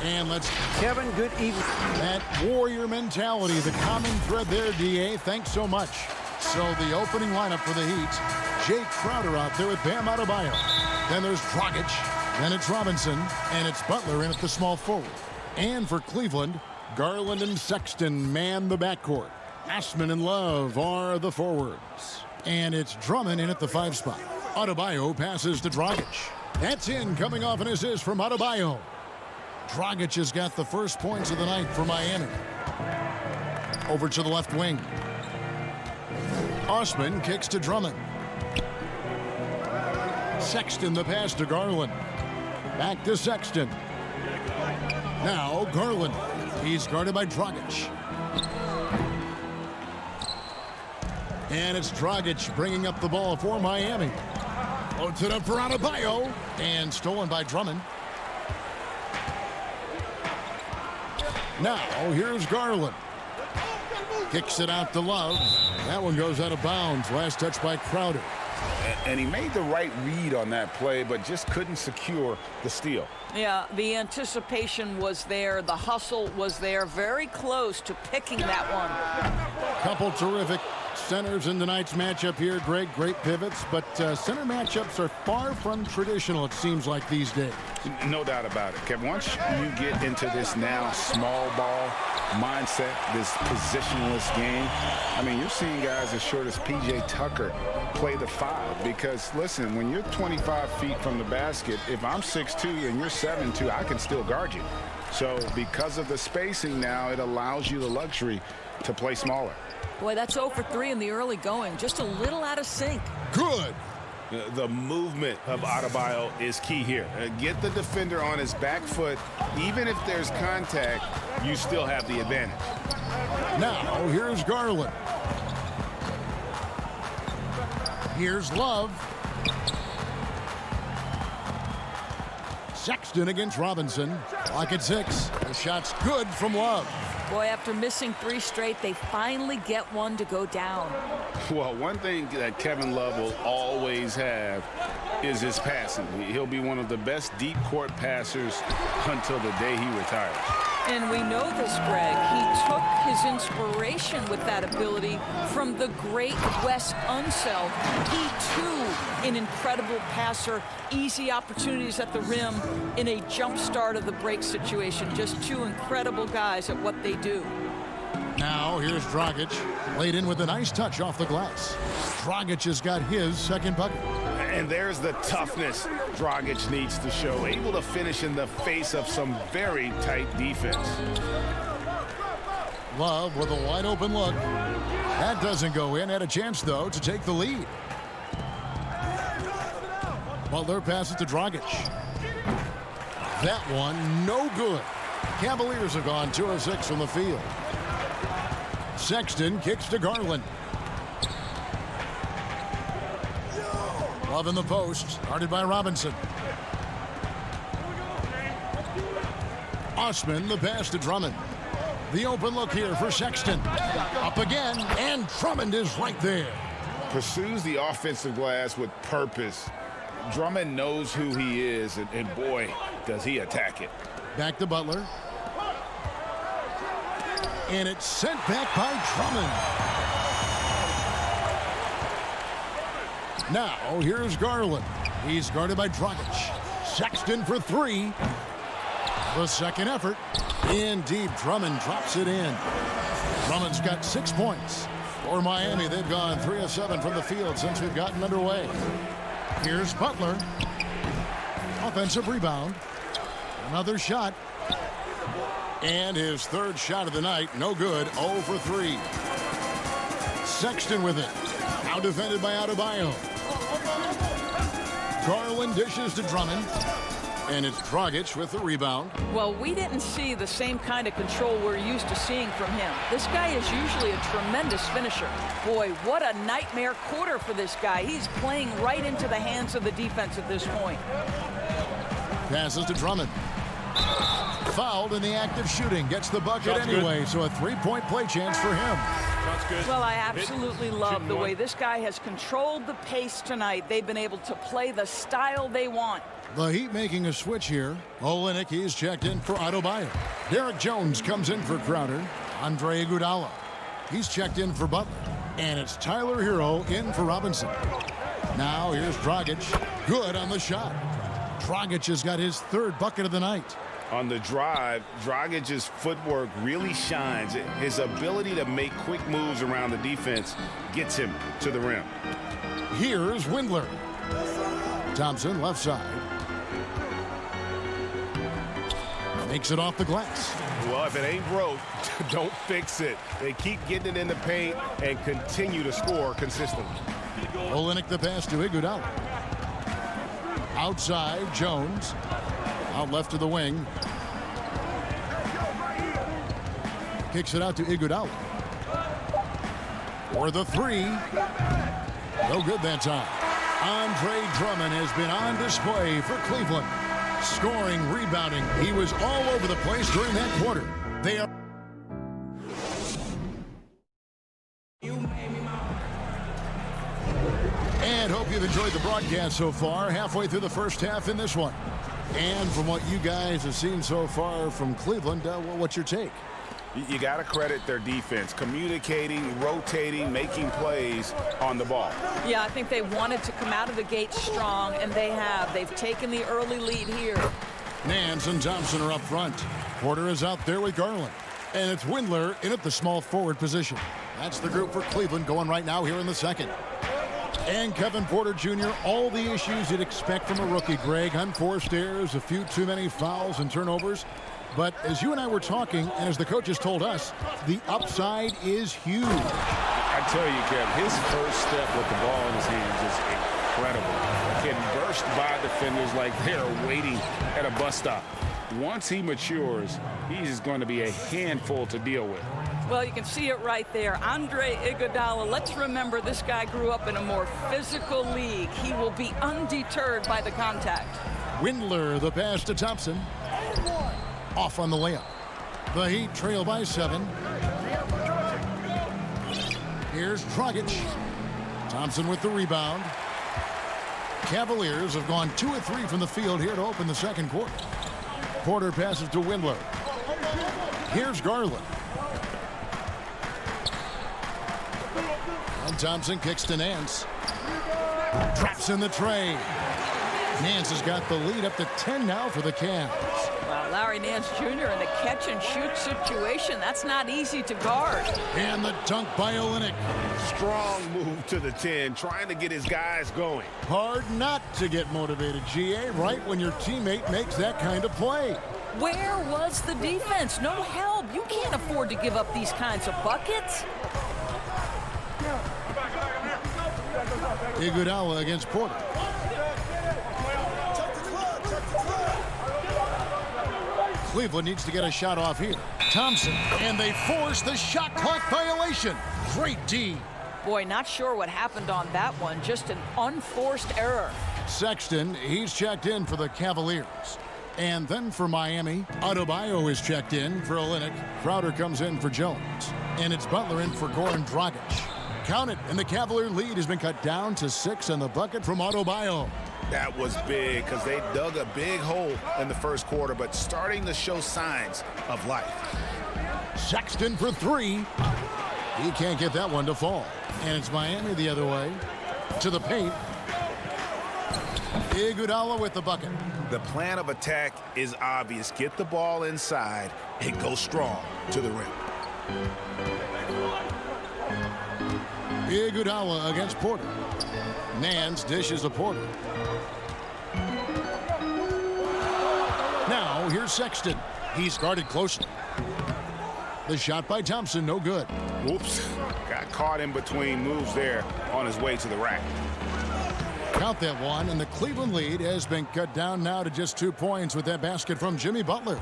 And let's... Kevin, good evening. That warrior mentality, the common thread there, DA. Thanks so much. So the opening lineup for the Heat, Jay Crowder out there with Bam Adebayo. Then there's Dragic. Then it's Robinson. And it's Butler in at the small forward. And for Cleveland, Garland and Sexton man the backcourt. Ashman and Love are the forwards. And it's Drummond in at the 5 spot. Adebayo passes to Dragic. That's in, coming off an assist from Adebayo. Dragic has got the first points of the night for Miami. Over to the left wing. Osman kicks to Drummond. Sexton the pass to Garland. Back to Sexton. Now Garland. He's guarded by Dragic. And it's Dragic bringing up the ball for Miami. Floats it up for Adebayo. And stolen by Drummond. Now, here's Garland. Kicks it out to Love. That one goes out of bounds. Last touch by Crowder. And he made the right read on that play, but just couldn't secure the steal. Yeah, the anticipation was there. The hustle was there. Very close to picking that one. Couple terrific centers in tonight's matchup here, Greg. Great pivots, but center matchups are far from traditional, it seems like, these days. No doubt about it, Kevin. Once you get into this now small ball mindset, this positionless game, I mean, you're seeing guys as short as P.J. Tucker play the 5 because, listen, when you're 25 feet from the basket, if I'm 6'2 and you're 7'2, I can still guard you. So because of the spacing now, it allows you the luxury to play smaller. Boy, that's 0 for 3 in the early going. Just a little out of sync. Good. The movement of Adebayo is key here. Get the defender on his back foot. Even if there's contact, you still have the advantage. Now, here's Garland. Here's Love. Sexton against Robinson. Clock at 6. The shot's good from Love. Boy, after missing 3 straight, they finally get one to go down. Well, one thing that Kevin Love will always have is his passing. He'll be one of the best deep court passers until the day he retires. And we know this, Greg. He took his inspiration with that ability from the great Wes Unseld. He, too, an incredible passer. Easy opportunities at the rim in a jump start of the break situation. Just 2 incredible guys at what they do. Now, here's Dragic. Laid in with a nice touch off the glass. Dragic has got his second bucket. And there's the toughness Dragic needs to show. Able to finish in the face of some very tight defense. Love with a wide open look. That doesn't go in. Had a chance, though, to take the lead. Butler passes to Dragic. That one, no good. Cavaliers have gone 2 of 6 from the field. Sexton kicks to Garland. Love in the post, guarded by Robinson. Osman, the pass to Drummond. The open look here for Sexton. Up again, and Drummond is right there. Pursues the offensive glass with purpose. Drummond knows who he is, and boy, does he attack it. Back to Butler. And it's sent back by Drummond. Now, here's Garland. He's guarded by Dragic. Sexton for 3. The second effort. In deep, Drummond drops it in. Drummond's got 6 points. For Miami, they've gone 3 of 7 from the field since we've gotten underway. Here's Butler. Offensive rebound. Another shot. And his third shot of the night, no good, 0 for 3. Sexton with it. Now defended by Adebayo. Garland dishes to Drummond. And it's Dragic with the rebound. Well, we didn't see the same kind of control we're used to seeing from him. This guy is usually a tremendous finisher. Boy, what a nightmare quarter for this guy. He's playing right into the hands of the defense at this point. Passes to Drummond. Fouled in the act of shooting. Gets the bucket Shot's anyway, good. so a 3-point play chance for him. Shot's good. Well, I absolutely love the one. way this guy has controlled the pace tonight. They've been able to play the style they want. The Heat making a switch here. Olynyk, he's checked in for Adebayo. Derek Jones comes in for Crowder. Andre Iguodala, he's checked in for Butler. And it's Tyler Hero in for Robinson. Now here's Dragic. Good on the shot. Dragic has got his third bucket of the night. On the drive, Dragic's footwork really shines. His ability to make quick moves around the defense gets him to the rim. Here's Windler. Thompson, left side. Makes it off the glass. Well, if it ain't broke, don't fix it. They keep getting it in the paint and continue to score consistently. Olynyk the pass to Iguodala. Outside, Jones. Out left to the wing. Kicks it out to Iguodala. For the three. No good that time. Andre Drummond has been on display for Cleveland. Scoring, rebounding. He was all over the place during that quarter. They are... And hope you've enjoyed the broadcast so far. Halfway through the first half in this one. And from what you guys have seen so far from Cleveland, what's your take? You got to credit their defense, communicating, rotating, making plays on the ball. Yeah, I think they wanted to come out of the gate strong, and they have. They've taken the early lead here. Nance and Thompson are up front. Porter is out there with Garland. And it's Windler in at the small forward position. That's the group for Cleveland going right now here in the second. And Kevin Porter Jr., all the issues you'd expect from a rookie, Greg. Unforced errors, a few too many fouls and turnovers. But as you and I were talking, and as the coaches told us, the upside is huge. I tell you, Kev, his first step with the ball in his hands is incredible. Can burst by defenders like they're waiting at a bus stop. Once he matures, he's going to be a handful to deal with. Well, you can see it right there. Andre Iguodala, let's remember this guy grew up in a more physical league. He will be undeterred by the contact. Windler, the pass to Thompson. Off on the layup. The Heat trail by 7. Here's Dragic. Thompson with the rebound. Cavaliers have gone 2 of 3 from the field here to open the second quarter. Porter passes to Windler. Here's Garland. And Thompson kicks to Nance. Traps in the tray. Nance has got the lead up to 10 now for the Cavs. Wow, Larry Nance Jr. in a catch-and-shoot situation. That's not easy to guard. And the dunk by Olynyk. Strong move to the 10, trying to get his guys going. Hard not to get motivated, GA, right when your teammate makes that kind of play. Where was the defense? No help. You can't afford to give up these kinds of buckets. Iguodala against Porter. Cleveland needs to get a shot off here. Thompson, and they force the shot clock violation. Great D. Boy, not sure what happened on that one. Just an unforced error. Sexton, he's checked in for the Cavaliers. And then for Miami, Adebayo is checked in for Olynyk. Crowder comes in for Jones. And it's Butler in for Goran Dragic. Count it, and the Cavalier lead has been cut down to 6 in the bucket from Adebayo. That was big because they dug a big hole in the first quarter, but starting to show signs of life. Sexton for 3. He can't get that one to fall. And it's Miami the other way. To the paint. Iguodala with the bucket. The plan of attack is obvious. Get the ball inside and go strong to the rim. Iguodala against Porter. Nance dishes a Porter. Now here's Sexton. He's guarded closely. The shot by Thompson, no good. Whoops. Got caught in between moves there on his way to the rack. Count that one, and the Cleveland lead has been cut down now to just 2 points with that basket from Jimmy Butler.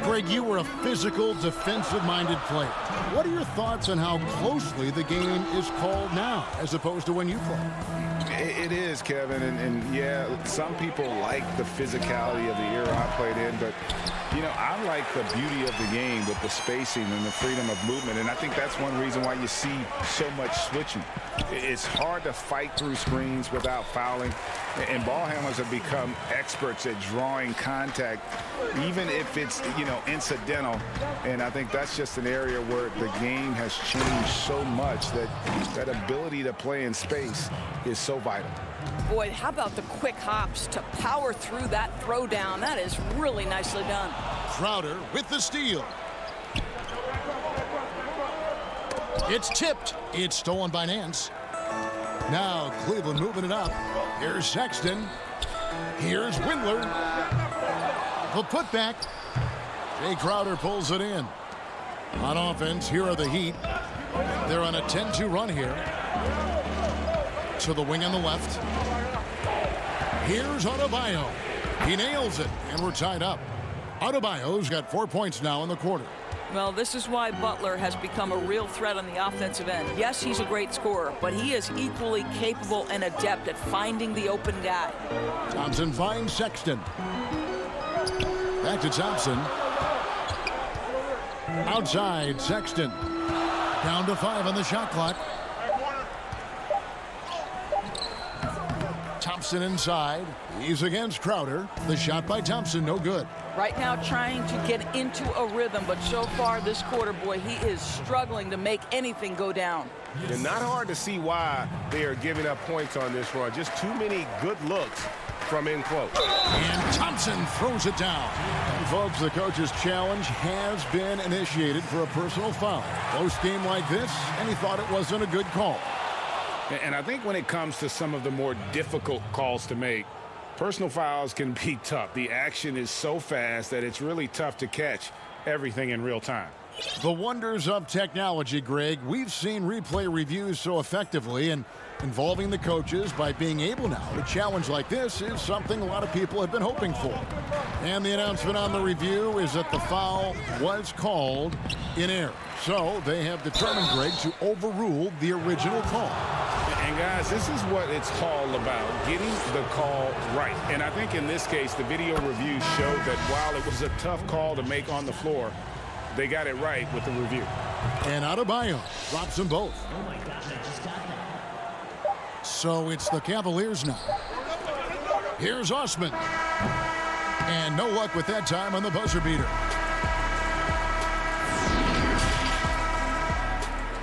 Greg, you were a physical, defensive-minded player. What are your thoughts on how closely the game is called now as opposed to when you played? It is, Kevin, and yeah, some people like the physicality of the era I played in, but You know, I like the beauty of the game with the spacing and the freedom of movement, and I think that's one reason why you see so much switching. It's hard to fight through screens without fouling, and ball handlers have become experts at drawing contact, even if it's, you know, incidental. And I think that's just an area where the game has changed so much that that ability to play in space is so vital. Boy, how about the quick hops to power through that throw down? That is really nicely done. Crowder with the steal. It's tipped. It's stolen by Nance. Now Cleveland moving it up. Here's Sexton. Here's Windler. The putback. Jay Crowder pulls it in. On offense, here are the Heat. They're on a 10-2 run here. To the wing on the left. Here's Adebayo. He nails it, and we're tied up. Adebayo's got 4 points now in the quarter. Well, this is why Butler has become a real threat on the offensive end. Yes, he's a great scorer, but he is equally capable and adept at finding the open guy. Thompson finds Sexton. Back to Thompson. Outside, Sexton. Down to 5 on the shot clock. Thompson inside. He's against Crowder. The shot by Thompson, no good. Right now trying to get into a rhythm, but so far this quarter, boy, he is struggling to make anything go down. And not hard to see why they are giving up points on this run. Just too many good looks from in close. And Thompson throws it down. And folks, the coach's challenge has been initiated for a personal foul. Close game like this, and he thought it wasn't a good call. And I think when it comes to some of the more difficult calls to make, personal fouls can be tough. The action is so fast that it's really tough to catch everything in real time. The wonders of technology, Greg. We've seen replay reviews so effectively, and involving the coaches by being able now to challenge like this is something a lot of people have been hoping for. And the announcement on the review is that the foul was called in error. So they have determined, Greg, to overrule the original call. And guys, this is what it's all about, getting the call right. And I think in this case, the video review showed that while it was a tough call to make on the floor, they got it right with the review. And Adebayo drops them both. Oh my gosh, I just got that. So it's the Cavaliers now. Here's Osman. And no luck with that time on the buzzer beater.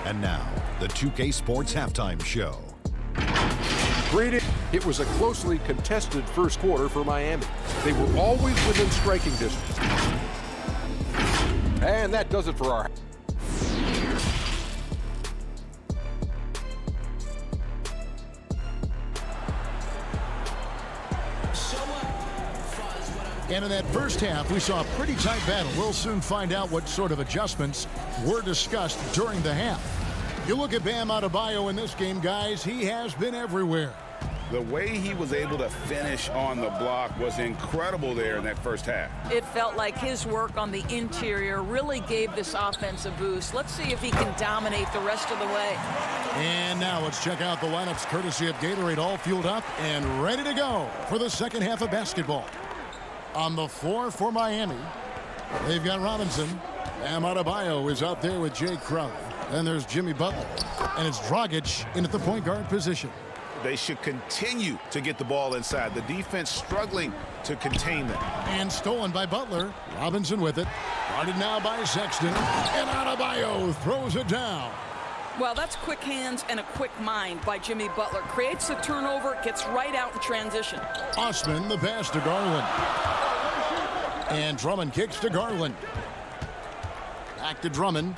And now, the 2K Sports Halftime Show. Greetings. It was a closely contested first quarter for Miami. They were always within striking distance. And that does it for our... And in that first half, we saw a pretty tight battle. We'll soon find out what sort of adjustments were discussed during the half. You look at Bam Adebayo in this game, guys, he has been everywhere. The way he was able to finish on the block was incredible there in that first half. It felt like his work on the interior really gave this offense a boost. Let's see if he can dominate the rest of the way. And now let's check out the lineups courtesy of Gatorade, all fueled up and ready to go for the second half of basketball. On the floor for Miami, they've got Robinson. Bam Adebayo is out there with Jay Crowder. Then there's Jimmy Butler. And it's Dragic in at the point guard position. They should continue to get the ball inside. The defense struggling to contain them. And stolen by Butler. Robinson with it. Guarded now by Sexton. And Adebayo throws it down. Well, that's quick hands and a quick mind by Jimmy Butler. Creates the turnover, gets right out in transition. Osman, the pass to Garland. And Drummond kicks to Garland. Back to Drummond.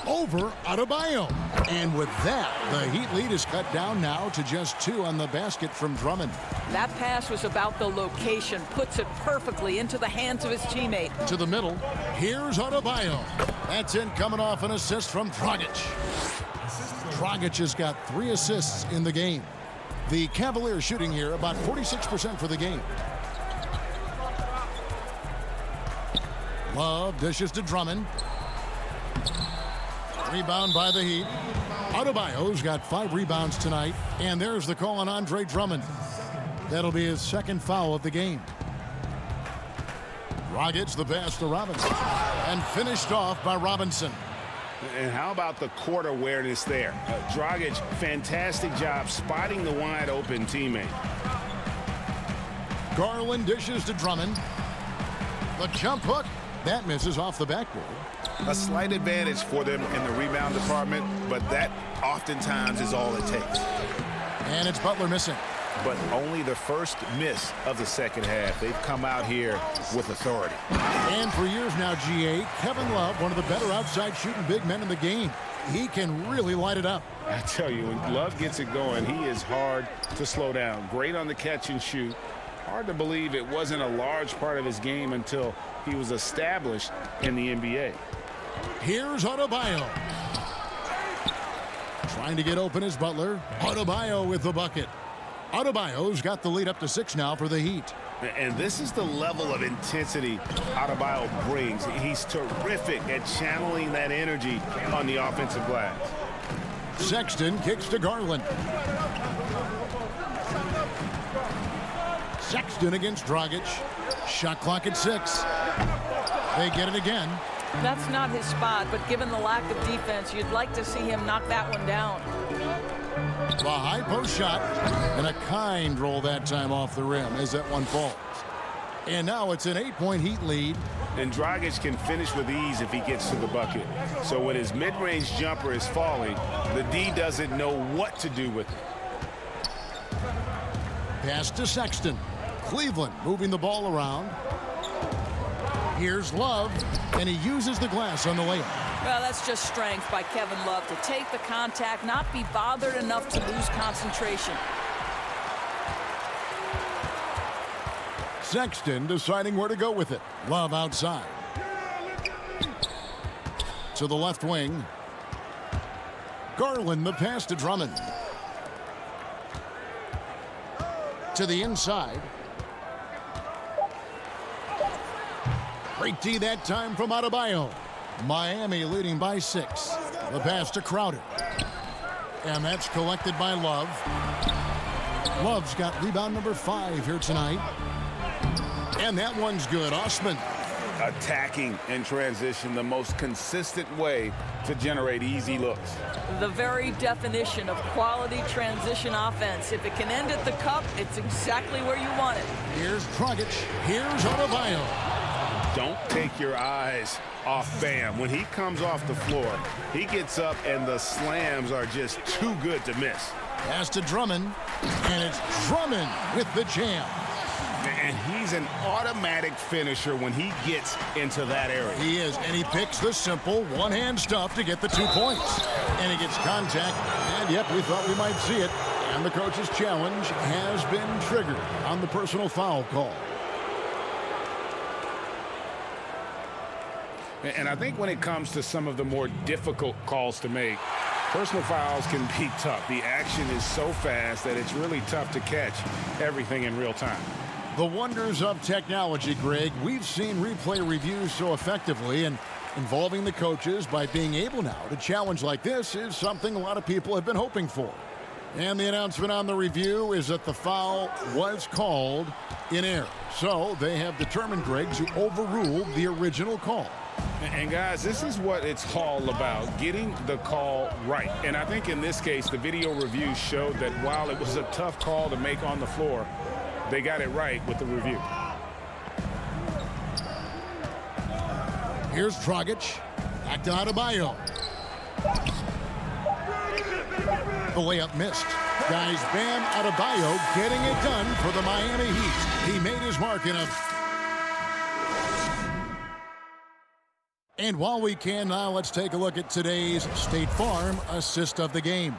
Over Adebayo. And with that, the Heat lead is cut down now to just 2 on the basket from Drummond. That pass was about the location. Puts it perfectly into the hands of his teammate. To the middle. Here's Adebayo. That's in coming off an assist from Dragic. Dragic has got 3 assists in the game. The Cavaliers shooting here about 46% for the game. Love dishes to Drummond. Rebound by the Heat. Adebayo's got 5 rebounds tonight. And there's the call on Andre Drummond. That'll be his second foul of the game. Dragic the pass to Robinson. And finished off by Robinson. And how about the court awareness there? Dragic, fantastic job spotting the wide open teammate. Garland dishes to Drummond. The jump hook. That misses off the backboard. A slight advantage for them in the rebound department, but that oftentimes is all it takes. And it's Butler missing. But only the first miss of the second half. They've come out here with authority. And for years now, GA, Kevin Love, one of the better outside shooting big men in the game. He can really light it up. I tell you, when Love gets it going, he is hard to slow down. Great on the catch and shoot. Hard to believe it wasn't a large part of his game until he was established in the NBA. Here's Adebayo. Trying to get open is Butler. Adebayo with the bucket. Adebayo's got the lead up to 6 now for the Heat. And this is the level of intensity Adebayo brings. He's terrific at channeling that energy on the offensive glass. Sexton kicks to Garland. Sexton against Dragic. Shot clock at 6. They get it again. That's not his spot, but given the lack of defense, you'd like to see him knock that one down. The high post shot, and a kind roll that time off the rim as that one falls. And now it's an 8-point Heat lead. And Dragic can finish with ease if he gets to the bucket. So when his mid-range jumper is falling, the D doesn't know what to do with it. Pass to Sexton. Cleveland moving the ball around. Here's Love, and he uses the glass on the layup. Well, that's just strength by Kevin Love to take the contact, not be bothered enough to lose concentration. Sexton deciding where to go with it. Love outside. To the left wing. Garland the pass to Drummond. To the inside. Great D that time from Adebayo. Miami leading by 6. The pass to Crowder. And that's collected by Love. Love's got rebound number 5 here tonight. And that one's good. Osman. Attacking in transition, the most consistent way to generate easy looks. The very definition of quality transition offense. If it can end at the cup, it's exactly where you want it. Here's Dragic. Here's Adebayo. Don't take your eyes off Bam. When he comes off the floor, he gets up and the slams are just too good to miss. Pass to Drummond, and it's Drummond with the jam. And he's an automatic finisher when he gets into that area. He is, and he picks the simple one-hand stuff to get the 2 points. And he gets contact, and yep, we thought we might see it. And the coach's challenge has been triggered on the personal foul call. And I think when it comes to some of the more difficult calls to make, personal fouls can be tough. The action is so fast that it's really tough to catch everything in real time. The wonders of technology, Greg. We've seen replay reviews so effectively, and involving the coaches by being able now to challenge like this is something a lot of people have been hoping for. And the announcement on the review is that the foul was called in error. So they have determined, Greg, to overrule the original call. And guys, this is what it's all about, getting the call right. And I think in this case, the video review showed that while it was a tough call to make on the floor, they got it right with the review. Here's Dragic. Back to Adebayo. The layup missed. Guys, Bam Adebayo getting it done for the Miami Heat. He made his mark in a... And while we can now, let's take a look at today's State Farm assist of the game.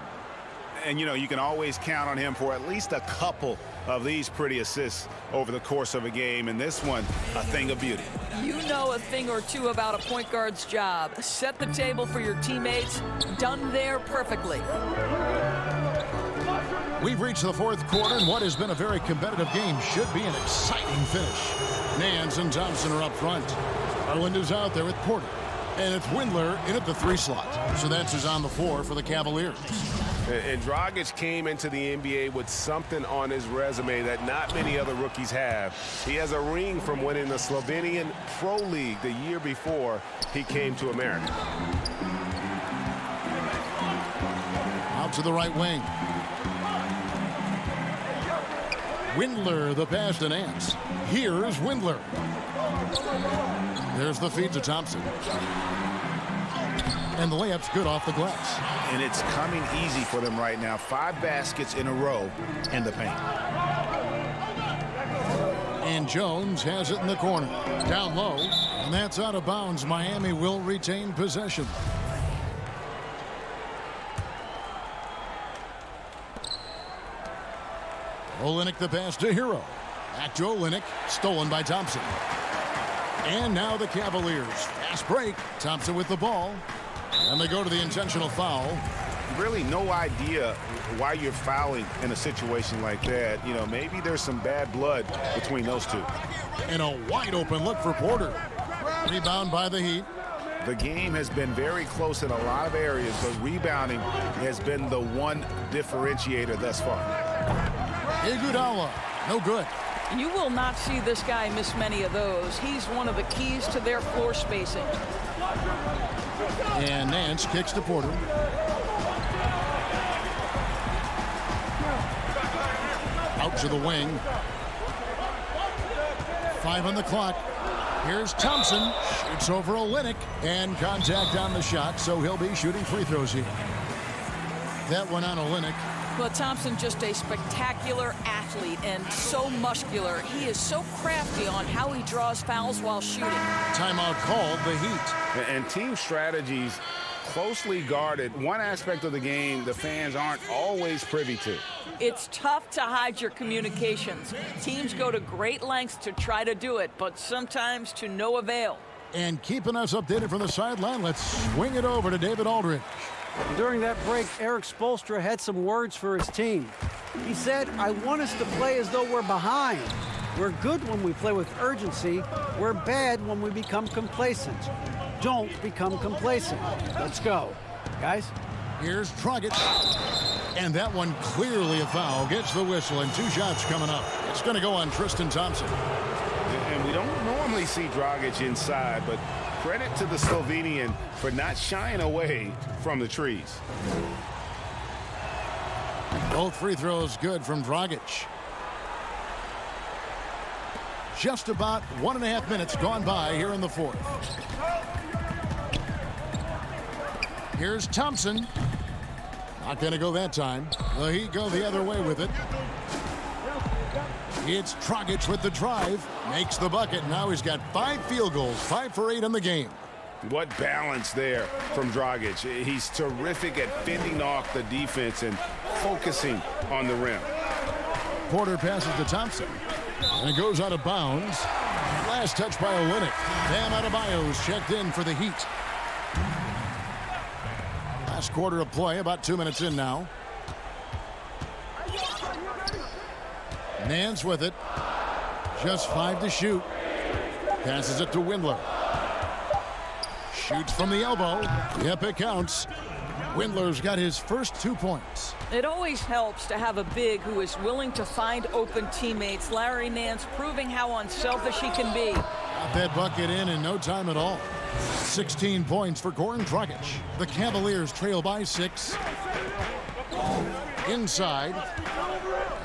And, you know, you can always count on him for at least a couple of these pretty assists over the course of a game. And this one, a thing of beauty. You know a thing or two about a point guard's job. Set the table for your teammates. Done there perfectly. We've reached the 4th quarter, and what has been a very competitive game should be an exciting finish. Nance and Thompson are up front. Garland is out there with Porter. And it's Windler in at the 3 slot. So that's who's on the floor for the Cavaliers. And Dragic came into the NBA with something on his resume that not many other rookies have. He has a ring from winning the Slovenian Pro League the year before he came to America. Out to the right wing. Windler, the pass to Nance. Here's Windler. There's the feed to Thompson. And the layup's good off the glass. And it's coming easy for them right now. 5 baskets in a row in the paint. And Jones has it in the corner. Down low. And that's out of bounds. Miami will retain possession. Olynyk the pass to Hero. Back to Olynyk. Stolen by Thompson. And now the Cavaliers. Fast break. Thompson with the ball. And they go to the intentional foul. Really no idea why you're fouling in a situation like that. You know, maybe there's some bad blood between those two. And a wide open look for Porter. Rebound by the Heat. The game has been very close in a lot of areas, but rebounding has been the one differentiator thus far. Iguodala, no good. You will not see this guy miss many of those. He's one of the keys to their floor spacing. And Nance kicks to Porter. Out to the wing. 5 on the clock. Here's Thompson. Shoots over Olynyk. And contact on the shot, so he'll be shooting free throws here. That one on Olynyk. Well, Thompson, just a spectacular athlete and so muscular. He is so crafty on how he draws fouls while shooting. Timeout called, the Heat. And team strategies closely guarded. One aspect of the game the fans aren't always privy to. It's tough to hide your communications. Teams go to great lengths to try to do it, but sometimes to no avail. And keeping us updated from the sideline, let's swing it over to David Aldridge. During that break, Eric Spoelstra had some words for his team. He said, I want us to play as though we're behind. We're good when we play with urgency. We're bad when we become complacent. Don't become complacent. Let's go. Guys? Here's Dragic. And that one clearly a foul. Gets the whistle, and 2 shots coming up. It's going to go on Tristan Thompson. And we don't normally see Dragic inside, but credit to the Slovenian for not shying away from the trees. Both free throws good from Dragic. Just about 1.5 minutes gone by here in the fourth. Here's Thompson. Not going to go that time. The Heat go the other way with it. It's Dragic with the drive. Makes the bucket. Now he's got 5 field goals. 5 for 8 in the game. What balance there from Dragic. He's terrific at fending off the defense and focusing on the rim. Porter passes to Thompson. And it goes out of bounds. Last touch by Olynyk. Bam Adebayo's checked in for the Heat. Last quarter of play, about 2 minutes in now. Nance with it. Just 5 to shoot. Passes it to Windler. Shoots from the elbow. Yep, it counts. Windler's got his first 2 points. It always helps to have a big who is willing to find open teammates. Larry Nance proving how unselfish he can be. Got that bucket in no time at all. 16 points for Goran Dragic. The Cavaliers trail by 6. Inside.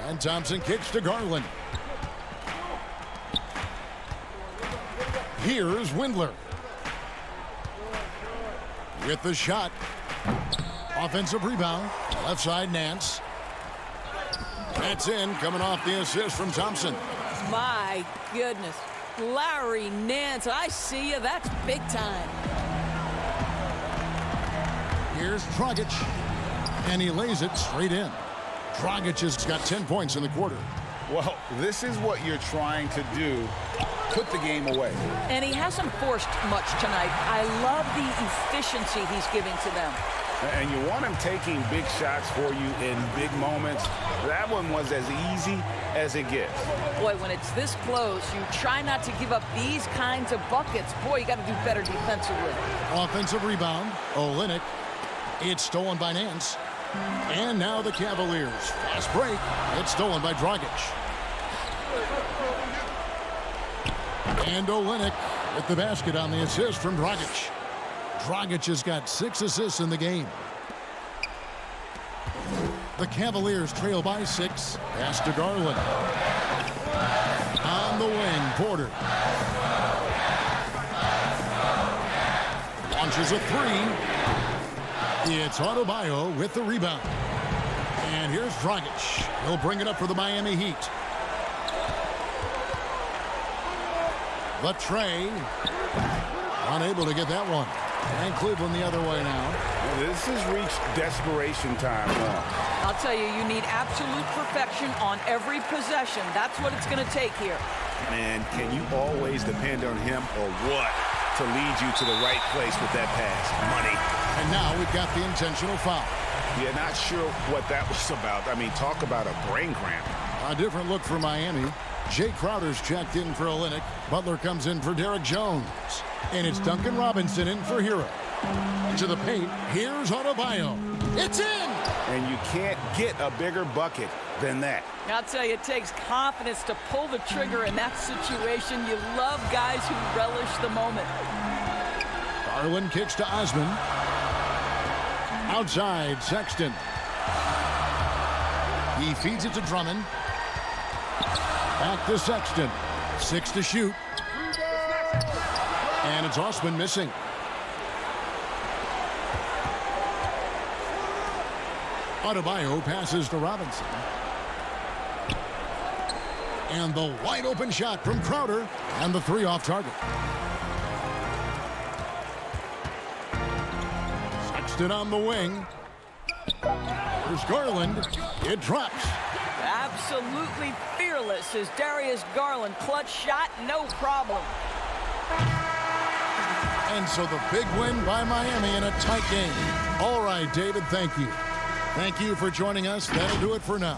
And Thompson kicks to Garland. Here's Windler. With the shot. Offensive rebound. Left side, Nance. That's in, coming off the assist from Thompson. My goodness. Larry Nance, I see you. That's big time. Here's Dragic. And he lays it straight in. Dragic has got 10 points in the quarter. Well, this is what you're trying to do. Put the game away. And he hasn't forced much tonight. I love the efficiency he's giving to them. And you want him taking big shots for you in big moments. That one was as easy as it gets. Boy, when it's this close, you try not to give up these kinds of buckets. Boy, you got to do better defensively. Offensive rebound. Olynyk. It's stolen by Nance. And now the Cavaliers. Fast break. It's stolen by Dragic. And Olynyk with the basket on the assist from Dragic. Dragic has got 6 assists in the game. The Cavaliers trail by 6. Pass to Garland. On the wing, Porter. Launches a 3. It's Adebayo with the rebound. And here's Dragic. He'll bring it up for the Miami Heat. The tray. Unable to get that one. And Cleveland the other way now. This has reached desperation time now. I'll tell you, you need absolute perfection on every possession. That's what it's going to take here. Man, can you always depend on him or what to lead you to the right place with that pass? Money. And now we've got the intentional foul. Yeah, not sure what that was about. I mean, talk about a brain cramp. A different look for Miami. Jay Crowder's checked in for Olynyk. Butler comes in for Derek Jones. And it's Duncan Robinson in for Hero. Into the paint. Here's Adebayo. It's in! And you can't get a bigger bucket than that. I'll tell you, it takes confidence to pull the trigger in that situation. You love guys who relish the moment. Garland kicks to Osman. Outside, Sexton. He feeds it to Drummond. Back to Sexton. 6 to shoot. And it's Osman missing. Adebayo passes to Robinson. And the wide open shot from Crowder. And the 3 off target. Sexton on the wing. There's Garland. It drops. Absolutely fearless is Darius Garland. Clutch shot, no problem. And so the big win by Miami in a tight game. All right, David, thank you. Thank you for joining us. That'll do it for now.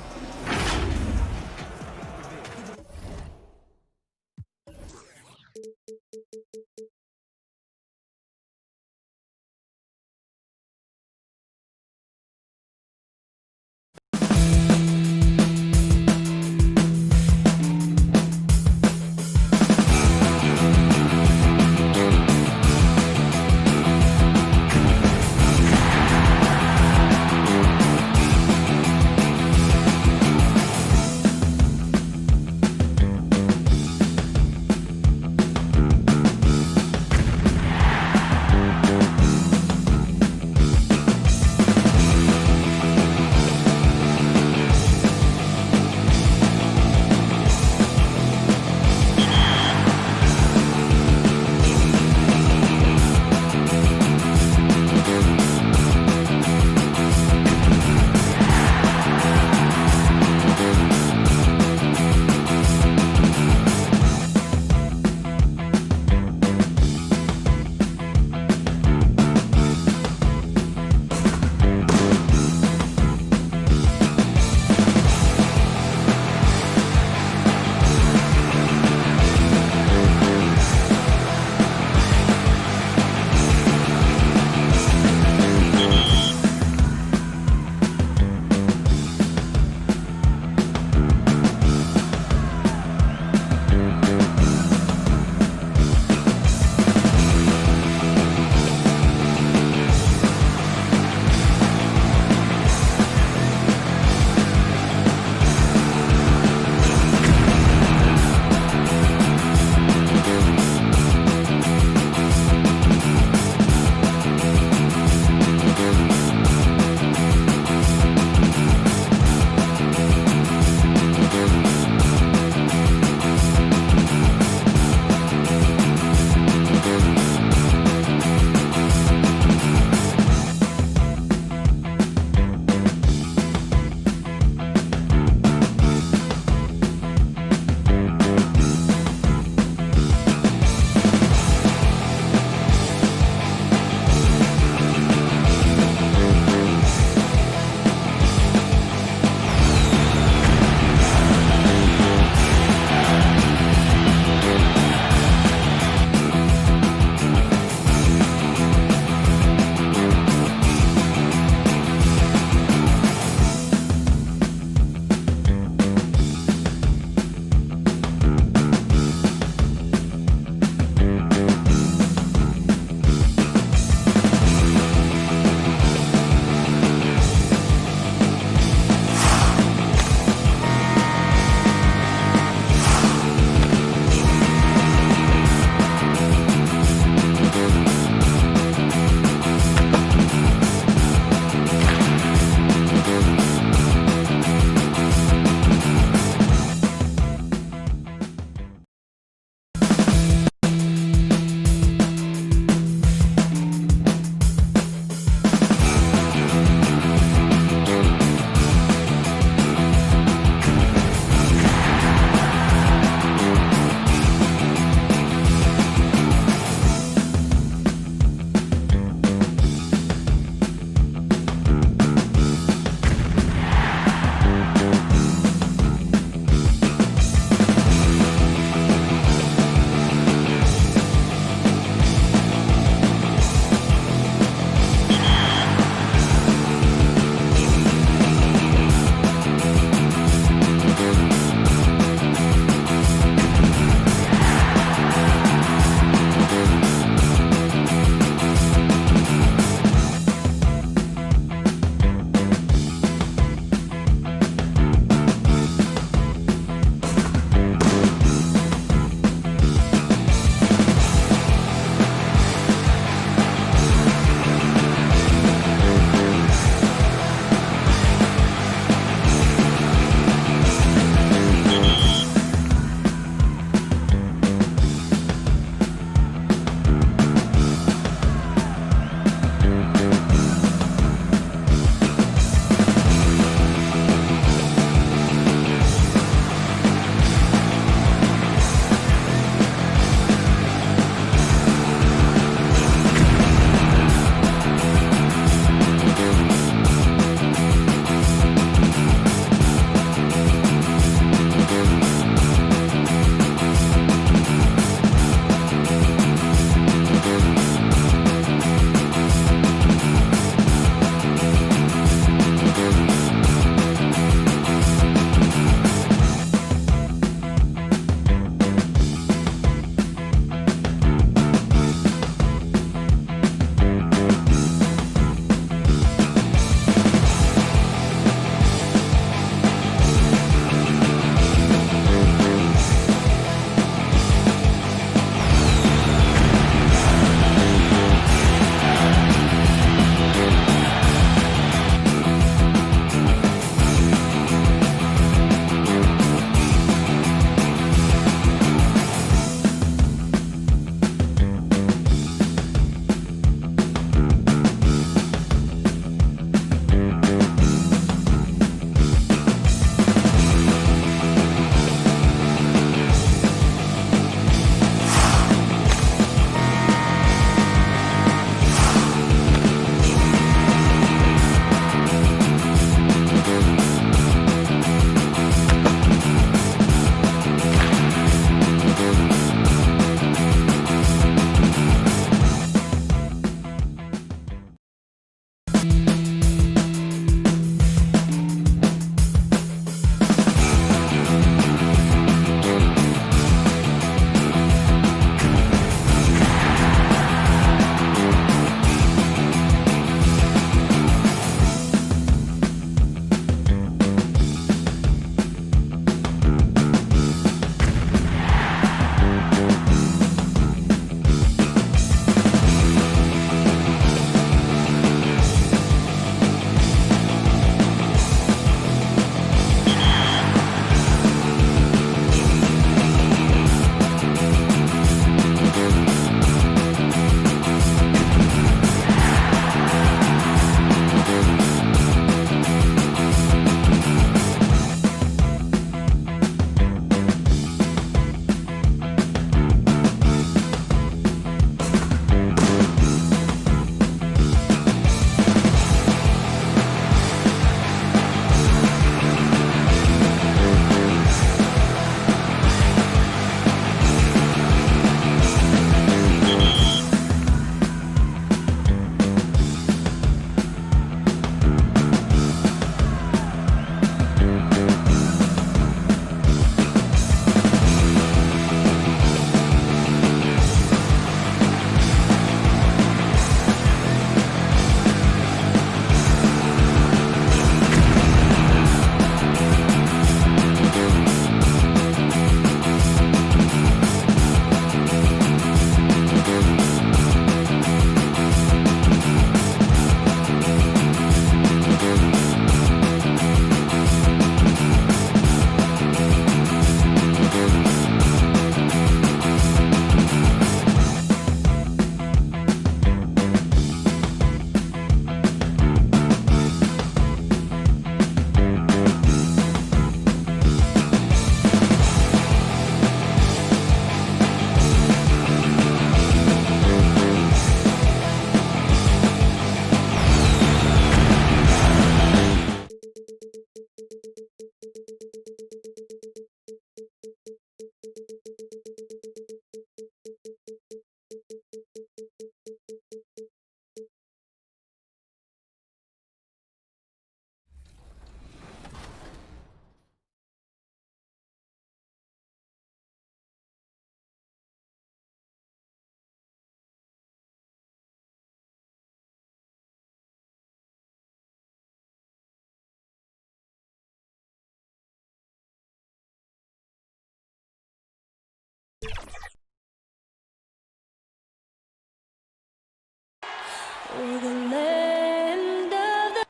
for the land of the...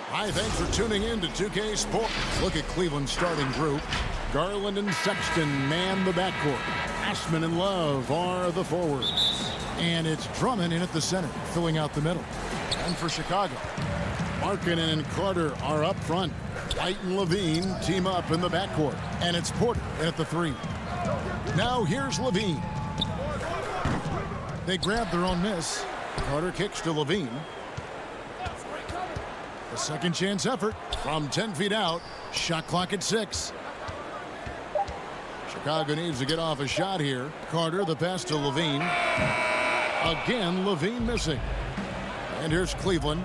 Hi, thanks for tuning in to 2K Sports. Look at Cleveland's starting group. Garland and Sexton man the backcourt. Ashman and Love are the forwards. And it's Drummond in at the center, filling out the middle. And for Chicago, Markkanen and Carter are up front. White and Levine team up in the backcourt. And it's Porter at the 3. Now here's Levine. They grab their own miss. Carter kicks to Levine. A second chance effort from 10 feet out. Shot clock at 6. Chicago needs to get off a shot here. Carter, the pass to Levine. Again, Levine missing. And here's Cleveland.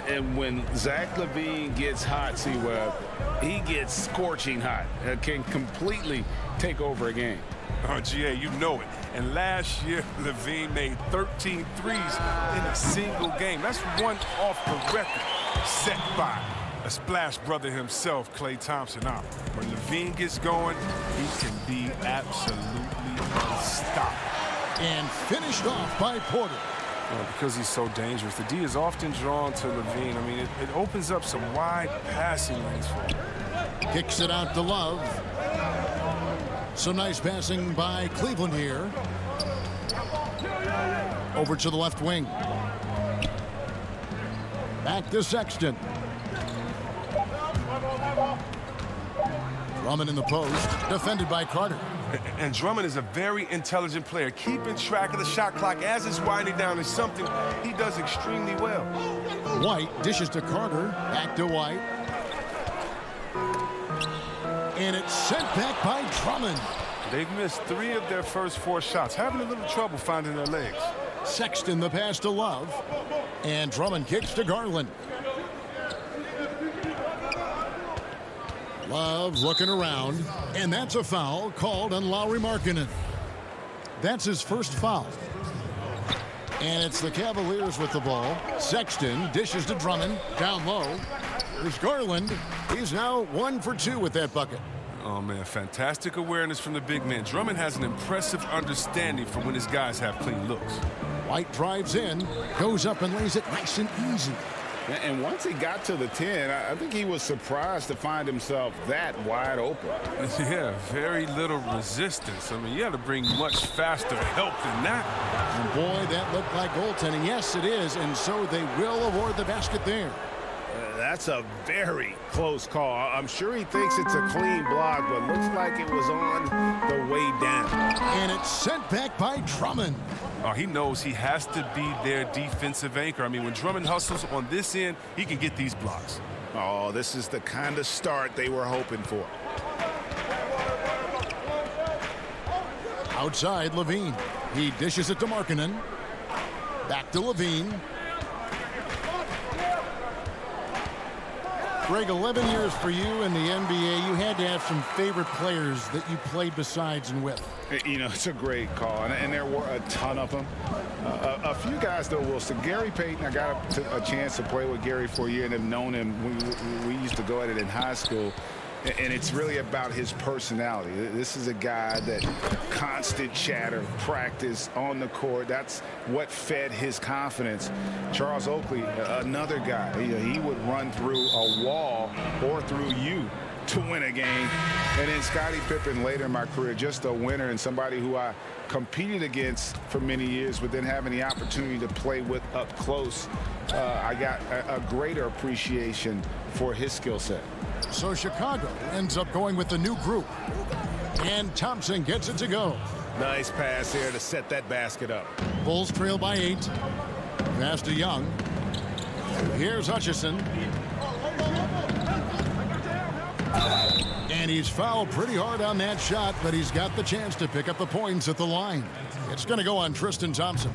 And when Zach LaVine gets hot, C-Web, he gets scorching hot. Can completely take over a game. Oh, GA, you know it. And last year, LaVine made 13 threes in a single game. That's one off the record set by a splash brother himself, Klay Thompson. When LaVine gets going, he can be absolutely unstoppable. And finished off by Porter. Because he's so dangerous, the D is often drawn to LaVine. I mean, it opens up some wide passing lanes for him. Kicks it out to Love. Some nice passing by Cleveland here. Over to the left wing. Back to Sexton. Drummond in the post, defended by Carter. And Drummond is a very intelligent player. Keeping track of the shot clock as it's winding down is something he does extremely well. White dishes to Carter. Back to White. And it's sent back by Drummond. They've missed 3 of their first 4 shots, having a little trouble finding their legs. Sexton the pass to Love. And Drummond kicks to Garland. Love looking around, and that's a foul called on Lauri Markkanen. That's his first foul. And it's the Cavaliers with the ball. Sexton dishes to Drummond, down low. There's Garland. He's now 1 for 2 with that bucket. Oh, man, fantastic awareness from the big man. Drummond has an impressive understanding for when his guys have clean looks. White drives in, goes up and lays it nice and easy. And once he got to the 10, I think he was surprised to find himself that wide open. Yeah, very little resistance. I mean, you had to bring much faster help than that. And boy, that looked like goaltending. Yes, it is, and so they will award the basket there. That's a very close call. I'm sure he thinks it's a clean block, but looks like it was on the way down. And it's sent back by Drummond. Oh, he knows he has to be their defensive anchor. I mean, when Drummond hustles on this end, he can get these blocks. Oh, this is the kind of start they were hoping for. Outside, Levine. He dishes it to Markkanen. Back to Levine. Greg, 11 years for you in the NBA. You had to have some favorite players that you played besides and with. You know, it's a great call, and there were a ton of them. A few guys, though, Wilson. Gary Payton, I got a chance to play with Gary for a year and have known him. We used to go at it in high school. And it's really about his personality. This is a guy that constant chatter, practice on the court. That's what fed his confidence. Charles Oakley, another guy, he would run through a wall or through you to win a game. And then Scottie Pippen later in my career, just a winner and somebody who I competed against for many years, but then having the opportunity to play with up close, I got a greater appreciation for his skill set. So Chicago ends up going with the new group. And Thompson gets it to go. Nice pass here to set that basket up. Bulls trail by 8. Pass to Young. Here's Hutchison. And he's fouled pretty hard on that shot, but he's got the chance to pick up the points at the line. It's going to go on Tristan Thompson.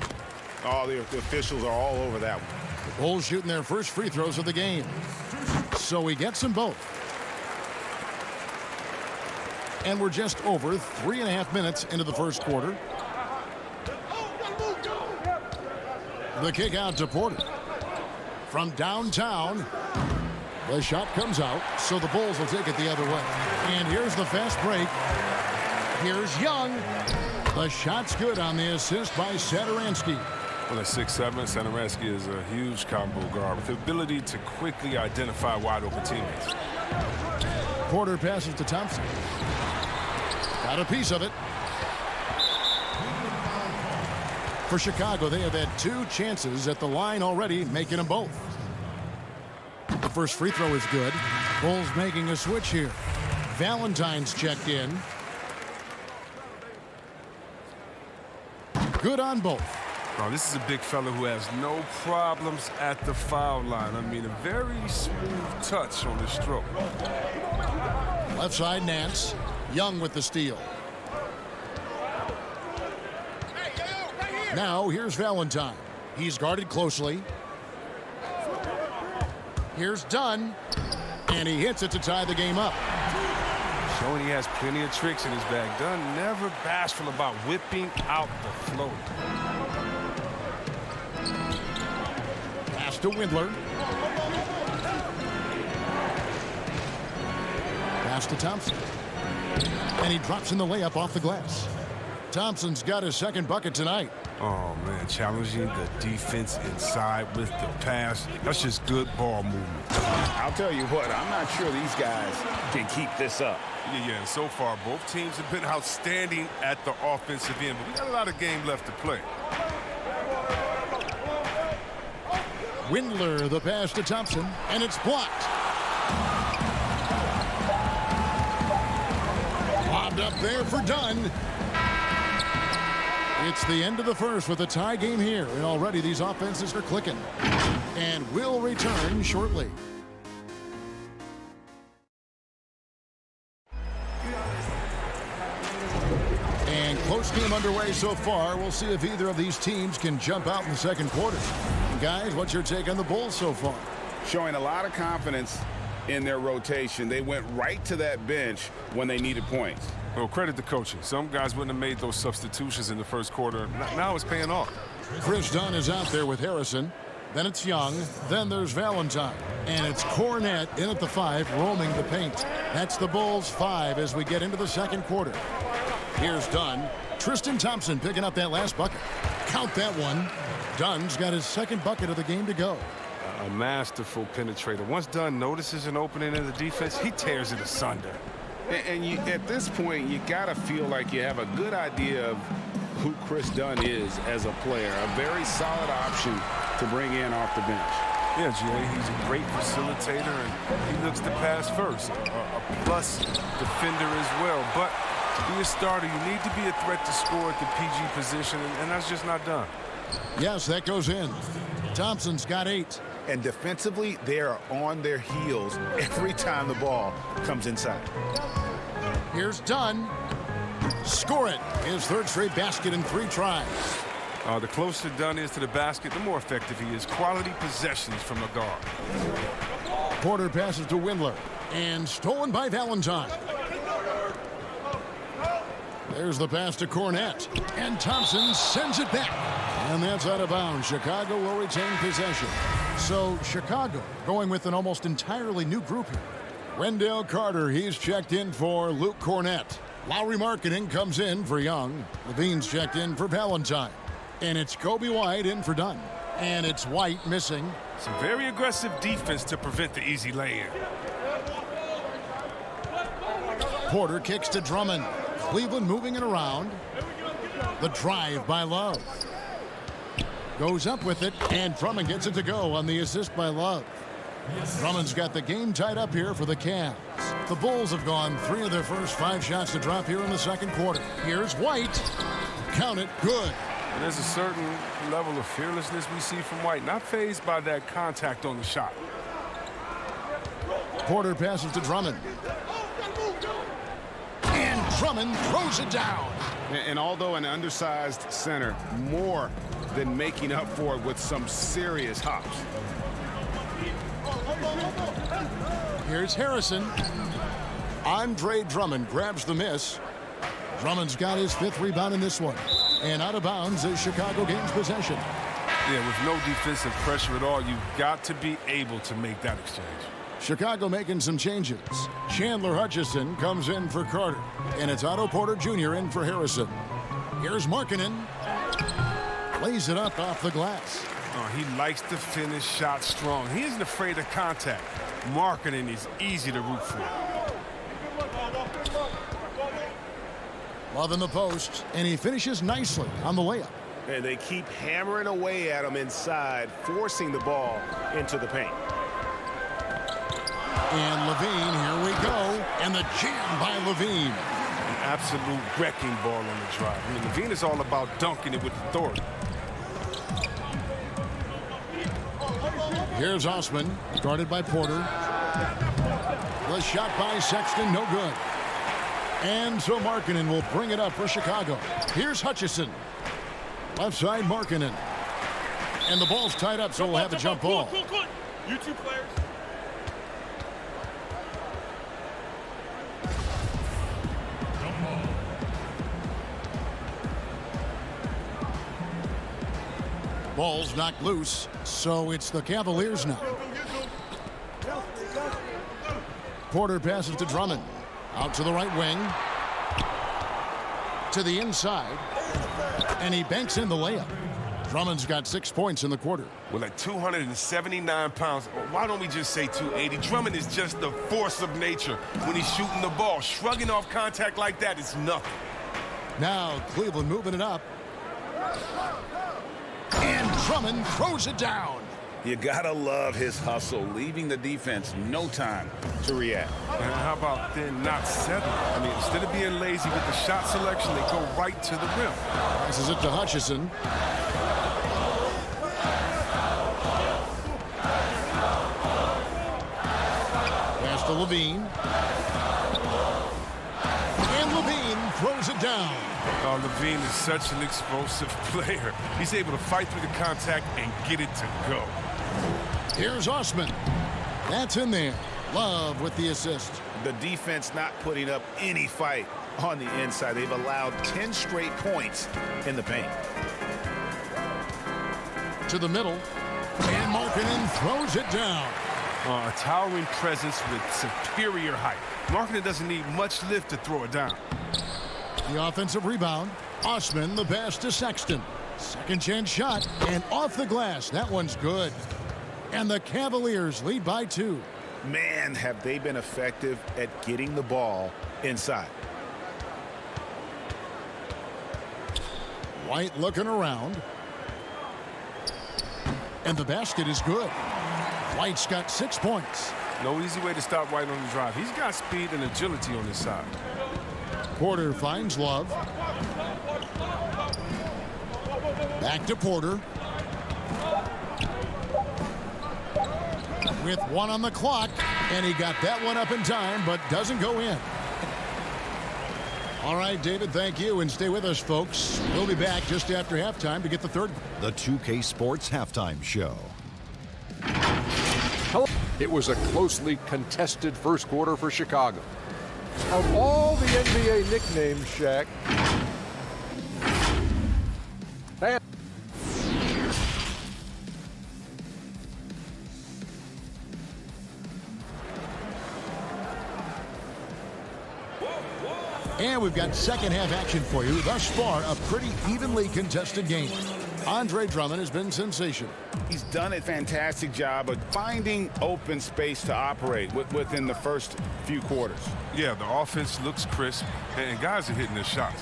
Oh, the officials are all over that one. The Bulls shooting their first free throws of the game. So he gets them both. And we're just over 3.5 minutes into the first quarter. The kick out to Porter. From downtown, the shot comes out, so the Bulls will take it the other way. And here's the fast break. Here's Young. The shot's good on the assist by Satoransky. Well, at 6'7", Satoransky is a huge combo guard with the ability to quickly identify wide-open teammates. Porter passes to Thompson. Got a piece of it. For Chicago, they have had 2 chances at the line already, making them both. The first free throw is good. Bulls making a switch here. Valentine's checked in. Good on both. Oh, this is a big fella who has no problems at the foul line. I mean, a very smooth touch on the stroke. Left side, Nance. Young with the steal. Now, here's Valentine. He's guarded closely. Here's Dunn. And he hits it to tie the game up. Showing he has plenty of tricks in his bag. Dunn never bashful about whipping out the float. Pass to Windler. Pass to Thompson. And he drops in the layup off the glass. Thompson's got his second bucket tonight. Oh, man, challenging the defense inside with the pass. That's just good ball movement. I'll tell you what, I'm not sure these guys can keep this up. Yeah, and so far, both teams have been outstanding at the offensive end, but we got a lot of game left to play. Windler, the pass to Thompson, and it's blocked. Lobbed up there for Dunn. It's the end of the first with a tie game here, and already these offenses are clicking. And we'll return shortly. And close game underway so far. We'll see if either of these teams can jump out in the second quarter. Guys, what's your take on the Bulls so far? Showing a lot of confidence in their rotation. They went right to that bench when they needed points. Well, credit the coaching. Some guys wouldn't have made those substitutions in the first quarter. Now it's paying off. Chris Dunn is out there with Harrison. Then it's Young. Then there's Valentine. And it's Cornette in at the 5, roaming the paint. That's the Bulls' 5 as we get into the second quarter. Here's Dunn. Tristan Thompson picking up that last bucket. Count that one. Dunn's got his second bucket of the game to go. A masterful penetrator. Once Dunn notices an opening in the defense, he tears it asunder. And you, at this point, you got to feel like you have a good idea of who Chris Dunn is as a player. A very solid option to bring in off the bench. Yeah, Jay, he's a great facilitator, and he looks to pass first. A plus defender as well. But to be a starter, you need to be a threat to score at the PG position, and that's just not done. Yes, that goes in. Thompson's got 8. And defensively, they are on their heels every time the ball comes inside. Here's Dunn. Score it. His third straight basket in 3 tries. The closer Dunn is to the basket, the more effective he is. Quality possessions from a guard. Porter passes to Windler. And stolen by Valentine. There's the pass to Cornette. And Thompson sends it back. And that's out of bounds. Chicago will retain possession. So Chicago going with an almost entirely new group here. Wendell Carter, he's checked in for Luke Cornette. Lowry Marketing comes in for Young. Levine's checked in for Valentine. And it's Kobe White in for Dunn. And it's White missing. Some very aggressive defense to prevent the easy lay-in. Porter kicks to Drummond. Cleveland moving it around. The drive by Love. Goes up with it, and Drummond gets it to go on the assist by Love. Drummond's got the game tied up here for the Cavs. The Bulls have gone 3 of their first 5 shots to drop here in the second quarter. Here's White. Count it. Good. And there's a certain level of fearlessness we see from White, not fazed by that contact on the shot. Porter passes to Drummond. And Drummond throws it down. And although an undersized center, more than making up for it with some serious hops. Here's Harrison. Andre Drummond grabs the miss. Drummond's got his 5th rebound in this one. And out of bounds as Chicago gains possession. Yeah, with no defensive pressure at all, you've got to be able to make that exchange. Chicago making some changes. Chandler Hutchison comes in for Carter. And it's Otto Porter Jr. in for Harrison. Here's Markkanen. Lays it up off the glass. Oh, he likes to finish shots strong. He isn't afraid of contact. Markkanen is easy to root for. Love in the post, and he finishes nicely on the layup. And they keep hammering away at him inside, forcing the ball into the paint. And Levine, here we go. And the jam by Levine. An absolute wrecking ball on the drive. I mean, Levine is all about dunking it with authority. Here's Osman, guarded by Porter. The shot by Sexton, no good. And so Markkanen will bring it up for Chicago. Here's Hutchison. Left side, Markkanen. And the ball's tied up, so we'll have a jump ball. You two players. Ball's knocked loose, so it's the Cavaliers now. Porter passes to Drummond. Out to the right wing. To the inside. And he banks in the layup. Drummond's got 6 points in the quarter. Well, at 279 pounds, why don't we just say 280? Drummond is just the force of nature when he's shooting the ball. Shrugging off contact like that is nothing. Now Cleveland moving it up. And Drummond throws it down. You gotta love his hustle, leaving the defense no time to react. And how about then not settling? I mean, instead of being lazy with the shot selection, they go right to the rim. Passes it to Hutchison. Pass to Levine. And Levine throws it down. Oh, Levine is such an explosive player. He's able to fight through the contact and get it to go. Here's Osman. That's in there. Love with the assist. The defense not putting up any fight on the inside. They've allowed 10 straight points in the paint. To the middle. And Markkanen throws it down. A towering presence with superior height. Markkanen doesn't need much lift to throw it down. The offensive rebound. Osman, the pass to Sexton. Second chance shot. And off the glass. That one's good. And the Cavaliers lead by 2. Man, have they been effective at getting the ball inside. White looking around. And the basket is good. White's got 6 points. No easy way to stop White on the drive. He's got speed and agility on his side. Porter finds Love. Back to Porter. With 1 on the clock, and he got that one up in time, but doesn't go in. All right, David, thank you, and stay with us, folks. We'll be back just after halftime to get the third. The 2K Sports Halftime Show. It was a closely contested first quarter for Chicago. Of all the NBA nicknames, Shaq, and we've got second half action for you. Thus far, a pretty evenly contested game. Andre Drummond has been sensational. He's done a fantastic job of finding open space to operate within the first few quarters. Yeah, the offense looks crisp, and guys are hitting their shots.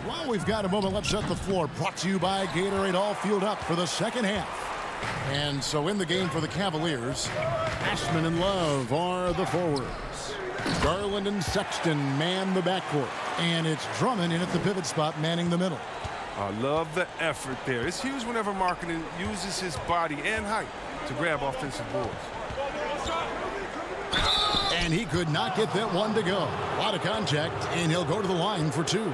While we've got a moment, let's set the floor. Brought to you by Gatorade, all fueled up for the second half. And so in the game for the Cavaliers, Ashman and Love are the forwards. Garland and Sexton man the backcourt. And it's Drummond in at the pivot spot, manning the middle. I love the effort there. It's huge whenever Markkanen uses his body and height to grab offensive boards. And he could not get that one to go. A lot of contact, and he'll go to the line for 2.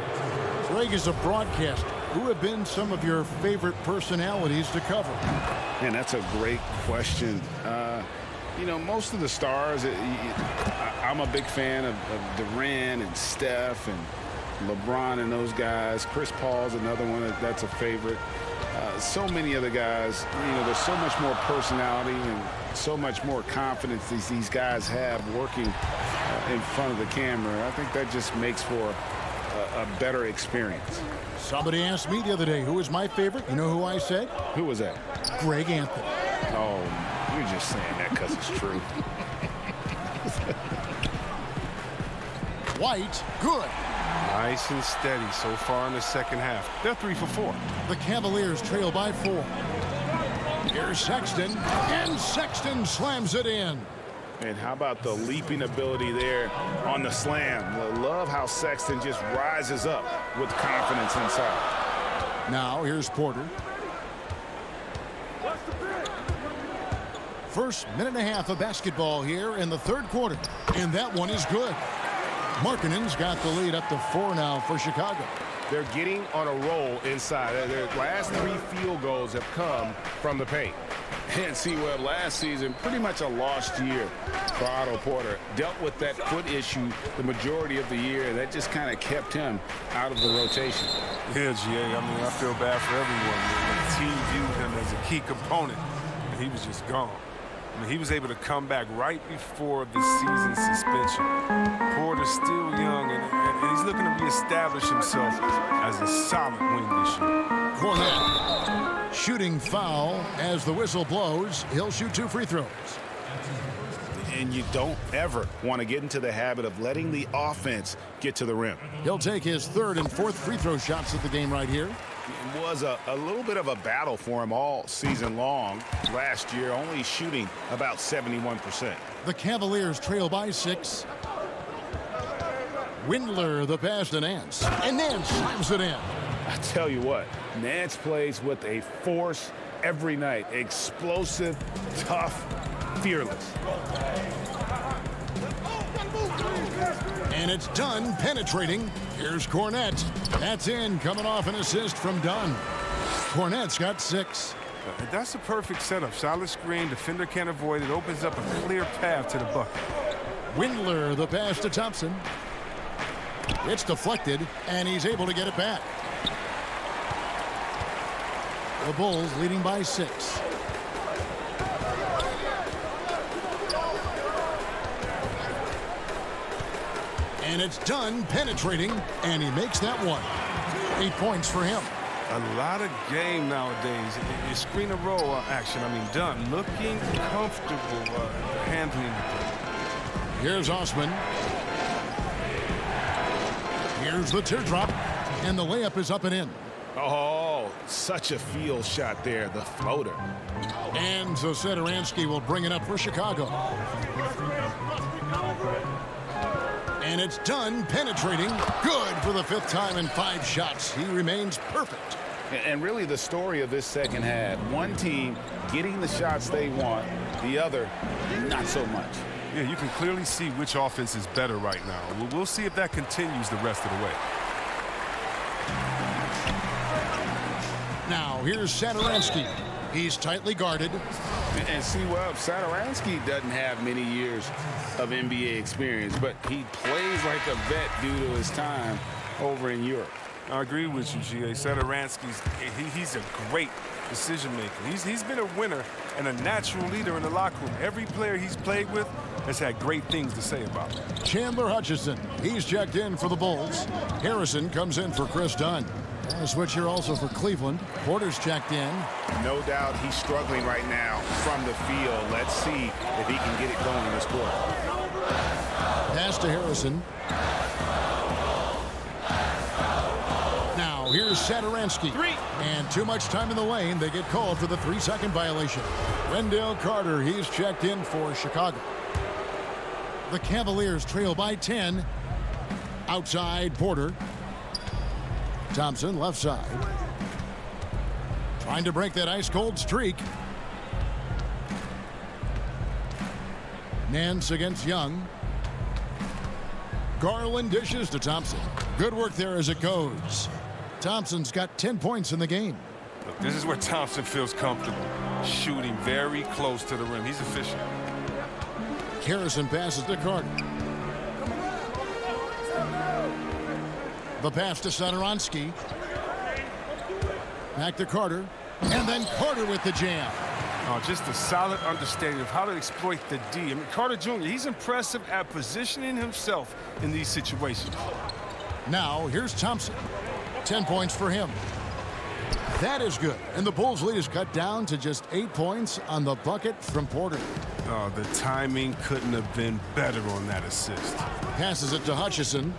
Greg is a broadcaster. Who have been some of your favorite personalities to cover? Man, that's a great question. You know, most of the stars, I'm a big fan of Durant and Steph and LeBron and those guys. Chris Paul's another one that's a favorite. So many other guys, you know, there's so much more personality and so much more confidence these guys have working in front of the camera. I think that just makes for a better experience. Somebody asked me the other day, who was my favorite? You know who I said? Who was that? Greg Anthony. Oh, you're just saying that because it's true. White, good. Nice and steady so far in the second half. They're 3 for 4. The Cavaliers trail by 4. Here's Sexton, and Sexton slams it in. And how about the leaping ability there on the slam? I love how Sexton just rises up with confidence inside. Now here's Porter. First minute and a half of basketball here in the third quarter. And that one is good. Markkanen's got the lead up to 4 now for Chicago. They're getting on a roll inside. Their last 3 field goals have come from the paint. And see, well, last season, pretty much a lost year for Otto Porter. Dealt with that foot issue the majority of the year. That just kind of kept him out of the rotation. Yeah, GA, I mean, I feel bad for everyone. The team viewed him as a key component, and he was just gone. I mean, he was able to come back right before the season suspension. Porter's still young, and he's looking to reestablish himself as a solid wing this year. Cornette, shooting foul as the whistle blows. He'll shoot 2 free throws. And you don't ever want to get into the habit of letting the offense get to the rim. He'll take his 3rd and 4th free throw shots of the game right here. It was a little bit of a battle for him all season long. Last year, only shooting about 71%. The Cavaliers trail by 6. Windler, the pass to Nance. And Nance slams it in. I tell you what, Nance plays with a force every night. Explosive, tough, fearless. And it's Dunn penetrating. Here's Cornette. That's in, coming off an assist from Dunn. Cornette's got 6. That's a perfect setup. Solid screen, defender can't avoid it. Opens up a clear path to the bucket. Windler, the pass to Thompson. It's deflected, and he's able to get it back. The Bulls leading by 6. And it's Dunn penetrating, and he makes that one. 8 points for him. A lot of game nowadays is screen and roll action. I mean, Dunn looking comfortable handling it. Here's Osman. Here's the teardrop, and the layup is up and in. Oh, such a field shot there, the floater. And so Satoransky will bring it up for Chicago. And it's Dunn penetrating. Good for the 5th time in 5 shots. He remains perfect. And really the story of this second half, one team getting the shots they want, the other not so much. Yeah, you can clearly see which offense is better right now. We'll see if that continues the rest of the way. Now here's Satoransky. He's tightly guarded. And see, well, Satoransky doesn't have many years of NBA experience, but he plays like a vet due to his time over in Europe. I agree with you, GA. Satoransky's he's a great decision maker. He's been a winner and a natural leader in the locker room. Every player he's played with has had great things to say about him. Chandler Hutchison, he's checked in for the Bulls. Harrison comes in for Chris Dunn. A switch here also for Cleveland. Porter's checked in. No doubt he's struggling right now from the field. Let's see if he can get it going in this quarter. Pass to Harrison. Now here's Satoransky. 3. And too much time in the lane. They get called for the 3-second violation. Wendell Carter, he's checked in for Chicago. The Cavaliers trail by 10. Outside Porter. Thompson left side. Trying to break that ice-cold streak. Nance against Young. Garland dishes to Thompson. Good work there as it goes. Thompson's got 10 points in the game. Look, this is where Thompson feels comfortable. Shooting very close to the rim. He's efficient. Harrison passes to Carter. The pass to Satoransky. Back to Carter. And then Carter with the jam. Oh, just a solid understanding of how to exploit the D. I mean, Carter Jr., he's impressive at positioning himself in these situations. Now, here's Thompson. 10 points for him. That is good. And the Bulls' lead is cut down to just 8 points on the bucket from Porter. Oh, the timing couldn't have been better on that assist. Passes it to Hutchison.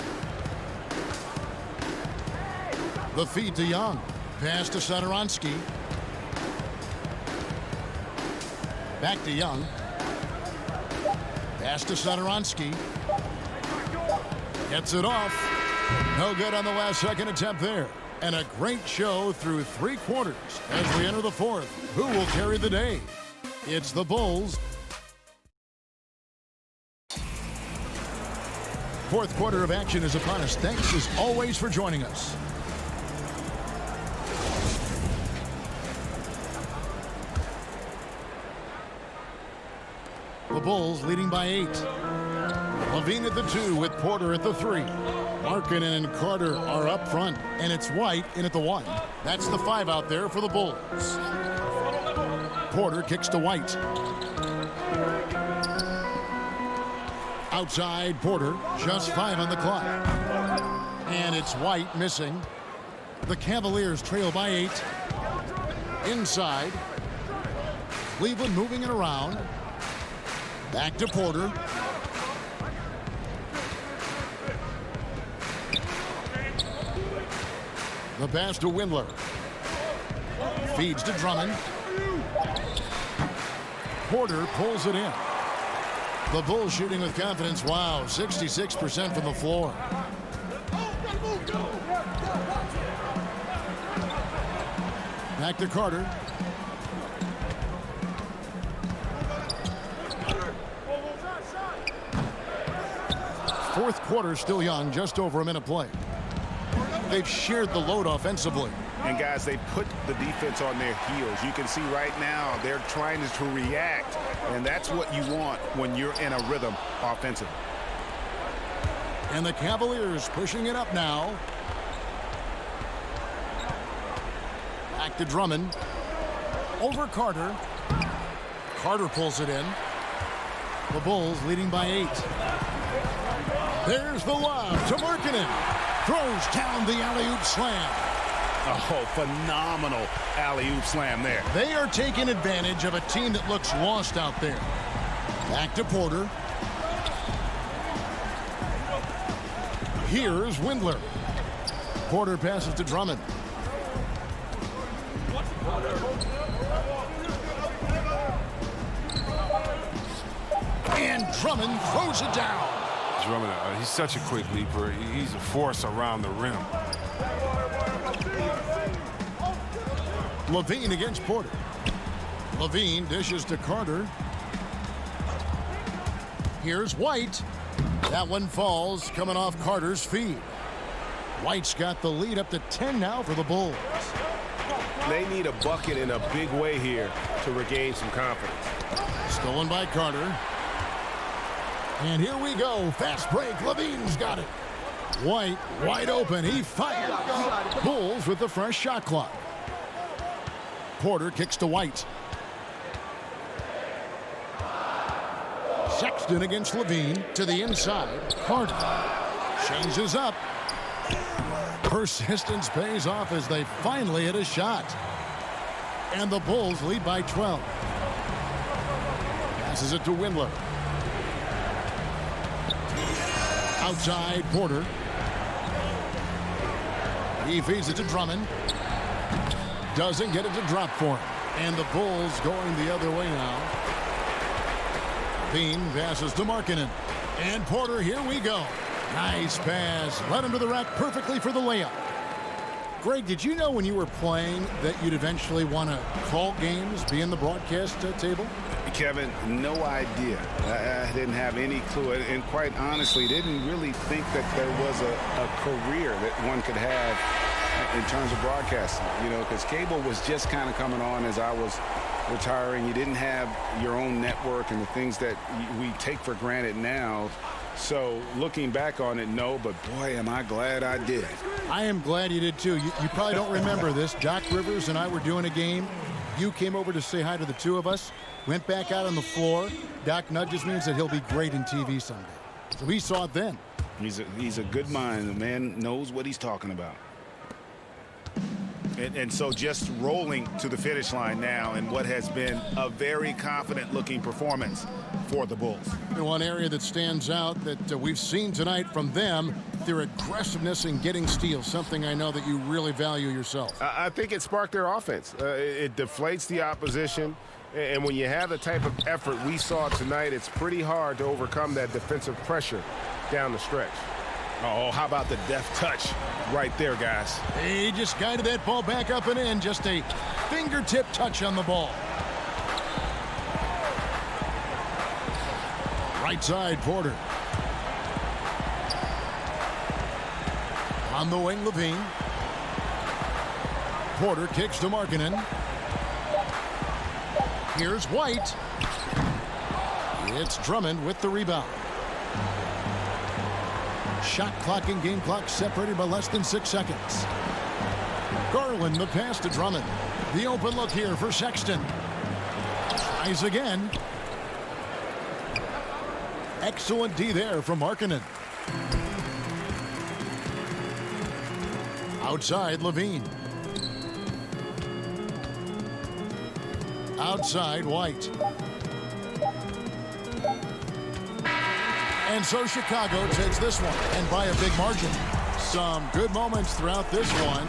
The feed to Young. Pass to Satoransky. Back to Young. Pass to Satoransky. Gets it off. No good on the last second attempt there. And a great show through 3 quarters as we enter the 4th. Who will carry the day? It's the Bulls. 4th quarter of action is upon us. Thanks as always for joining us. The Bulls leading by 8. Levine at the 2 with Porter at the 3. Markkanen and Carter are up front, and it's White in at the 1. That's the 5 out there for the Bulls. Porter kicks to White. Outside Porter, just 5 on the clock. And it's White missing. The Cavaliers trail by 8. Inside. Cleveland moving it around. Back to Porter. The pass to Windler. Feeds to Drummond. Porter pulls it in. The Bulls shooting with confidence. Wow, 66% from the floor. Back to Carter. Fourth quarter still young, just over a minute play. They've shared the load offensively. And guys, they put the defense on their heels. You can see right now they're trying to react, and that's what you want when you're in a rhythm offensively. And the Cavaliers pushing it up now. Back to Drummond. Over Carter. Carter pulls it in. The Bulls leading by 8. There's the lob to Markkanen. Throws down the alley-oop slam. Oh, phenomenal alley-oop slam there. They are taking advantage of a team that looks lost out there. Back to Porter. Here's Windler. Porter passes to Drummond. And Drummond throws it down. Drummond, he's such a quick leaper. He's a force around the rim. Levine against Porter. Levine dishes to Carter. Here's White. That one falls, coming off Carter's feed. White's got the lead up to 10 now for the Bulls. They need a bucket in a big way here to regain some confidence. Stolen by Carter. And here we go. Fast break. Levine's got it. White wide open. He fires. Bulls with the fresh shot clock. Porter kicks to White. Sexton against Levine to the inside. Carter changes up. Persistence pays off as they finally hit a shot. And the Bulls lead by 12. Passes it to Windler. Outside Porter. He feeds it to Drummond. Doesn't get it to drop for him. And the Bulls going the other way now. Bean passes to Markkanen. And Porter, here we go. Nice pass. Led him to the rack perfectly for the layup. Greg, did you know when you were playing that you'd eventually want to call games, be in the broadcast table? Kevin, no idea. I didn't have any clue. And quite honestly, didn't really think that there was a career that one could have in terms of broadcasting. You know, because cable was just kind of coming on as I was retiring. You didn't have your own network and the things that we take for granted now. So looking back on it, no, but boy, am I glad I did. I am glad you did too. You probably don't remember this. Doc Rivers and I were doing a game. You came over to say hi to the two of us. Went back out on the floor. Doc nudges me and said he'll be great in TV someday. So we saw it then. He's a good mind. The man knows what he's talking about. And so just rolling to the finish line now in what has been a very confident-looking performance for the Bulls. One area that stands out that we've seen tonight from them, their aggressiveness in getting steals, something I know that you really value yourself. I think it sparked their offense. It deflates the opposition. And when you have the type of effort we saw tonight, it's pretty hard to overcome that defensive pressure down the stretch. Oh, how about the deft touch right there, guys? He just guided that ball back up and in. Just a fingertip touch on the ball. Right side, Porter. On the wing, Levine. Porter kicks to Markkanen. Here's White. It's Drummond with the rebound. Shot clock and game clock separated by less than 6 seconds. Garland, the pass to Drummond. The open look here for Sexton. Tries again. Excellent D there from Markkanen. Outside, Levine. Outside, White. And so Chicago takes this one, and by a big margin. Some good moments throughout this one.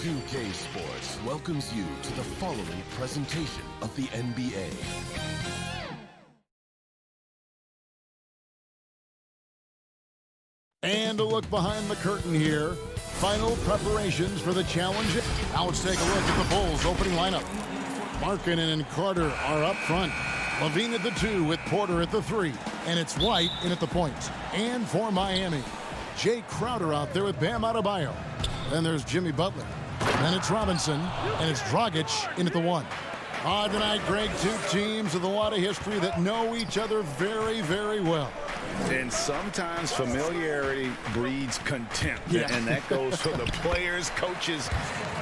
2K Sports welcomes you to the following presentation of the NBA. And a look behind the curtain here. Final preparations for the challenge. Now let's take a look at the Bulls' opening lineup. Markkanen and Carter are up front. Levine at the 2 with Porter at the 3. And it's White in at the point. And for Miami, Jay Crowder out there with Bam Adebayo. Then there's Jimmy Butler. Then it's Robinson. And it's Dragic in at the 1. Tonight, Greg, two teams with a lot of history that know each other very, very well. And sometimes familiarity breeds contempt. Yeah. And that goes for the players, coaches,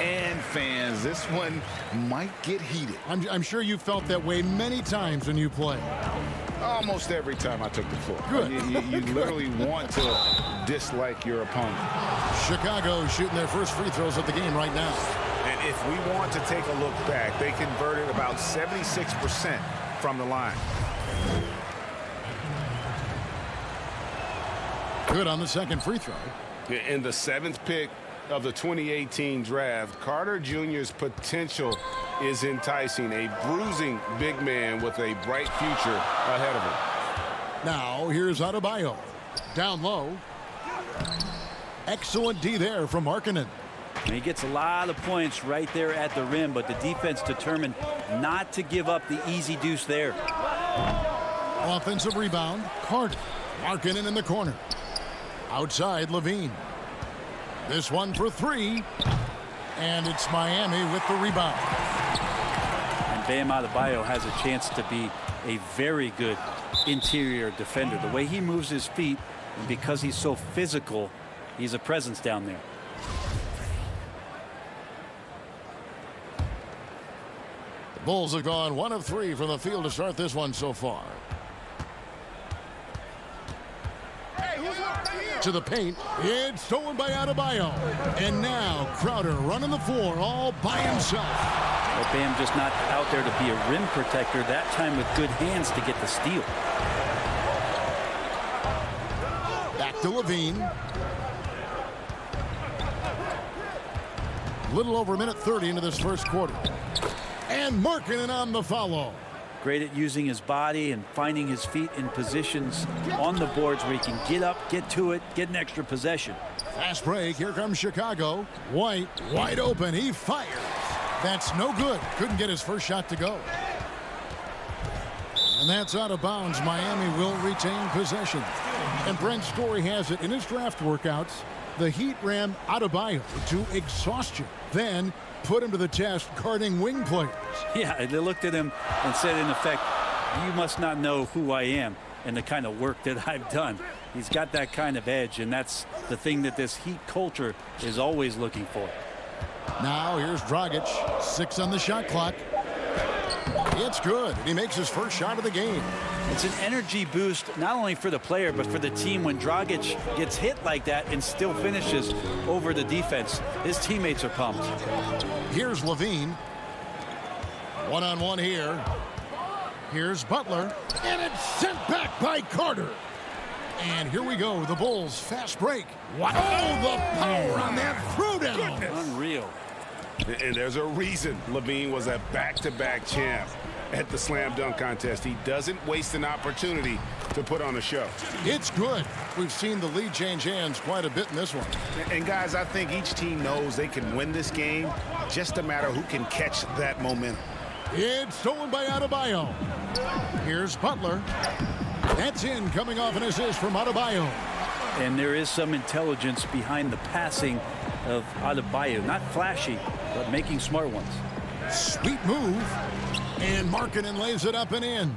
and fans. This one might get heated. I'm sure you felt that way many times when you play. Almost every time I took the floor. Good. You literally want to dislike your opponent. Chicago shooting their first free throws of the game right now. And if we want to take a look back, they converted about 76% from the line. Good on the second free throw. In the 7th pick of the 2018 draft, Carter Jr.'s potential is enticing. A bruising big man with a bright future ahead of him. Now here's Adebayo. Down low. Excellent D there from Markkanen. He gets a lot of points right there at the rim, but the defense determined not to give up the easy deuce there. Offensive rebound. Carter. Markkanen in the corner. Outside, Levine. This one for 3. And it's Miami with the rebound. And Bam Adebayo has a chance to be a very good interior defender. The way he moves his feet, and because he's so physical, he's a presence down there. Bulls have gone 1 of 3 from the field to start this one so far. To the paint. It's stolen by Adebayo. And now Crowder running the floor all by himself. Well, Bam just not out there to be a rim protector, that time with good hands to get the steal. Back to Levine. Little over a minute 30 into this first quarter. And Markkanen on the follow. Great at using his body and finding his feet in positions on the boards where he can get up, get to it, get an extra possession. Fast break. Here comes Chicago. White wide open. He fires. That's no good. Couldn't get his first shot to go. And that's out of bounds. Miami will retain possession. And Brent Story has it in his draft workouts. The Heat ran Adebayo to exhaustion. Then put him to the test guarding wing players. Yeah, they looked at him and said, in effect, you must not know who I am and the kind of work that I've done. He's got that kind of edge, and that's the thing that this Heat culture is always looking for. Now here's Dragic. 6 on the shot clock. It's good. He makes his first shot of the game. It's an energy boost not only for the player but for the team when Dragic gets hit like that and still finishes over the defense. His teammates are pumped. Here's Levine. One-on-one here. Here's Butler. And it's sent back by Carter. And here we go. The Bulls fast break. Wow. Oh, the power on that throwdown. Unreal. And there's a reason Levine was a back-to-back champ at the slam dunk contest. He doesn't waste an opportunity to put on a show. It's good. We've seen the lead change hands quite a bit in this one. And guys, I think each team knows they can win this game. Just a matter who can catch that momentum. It's stolen by Adebayo. Here's Butler. That's in, coming off an assist from Adebayo. And there is some intelligence behind the passing of Adebayo. Not flashy, but making smart ones. Sweet move. And Markkanen lays it up and in.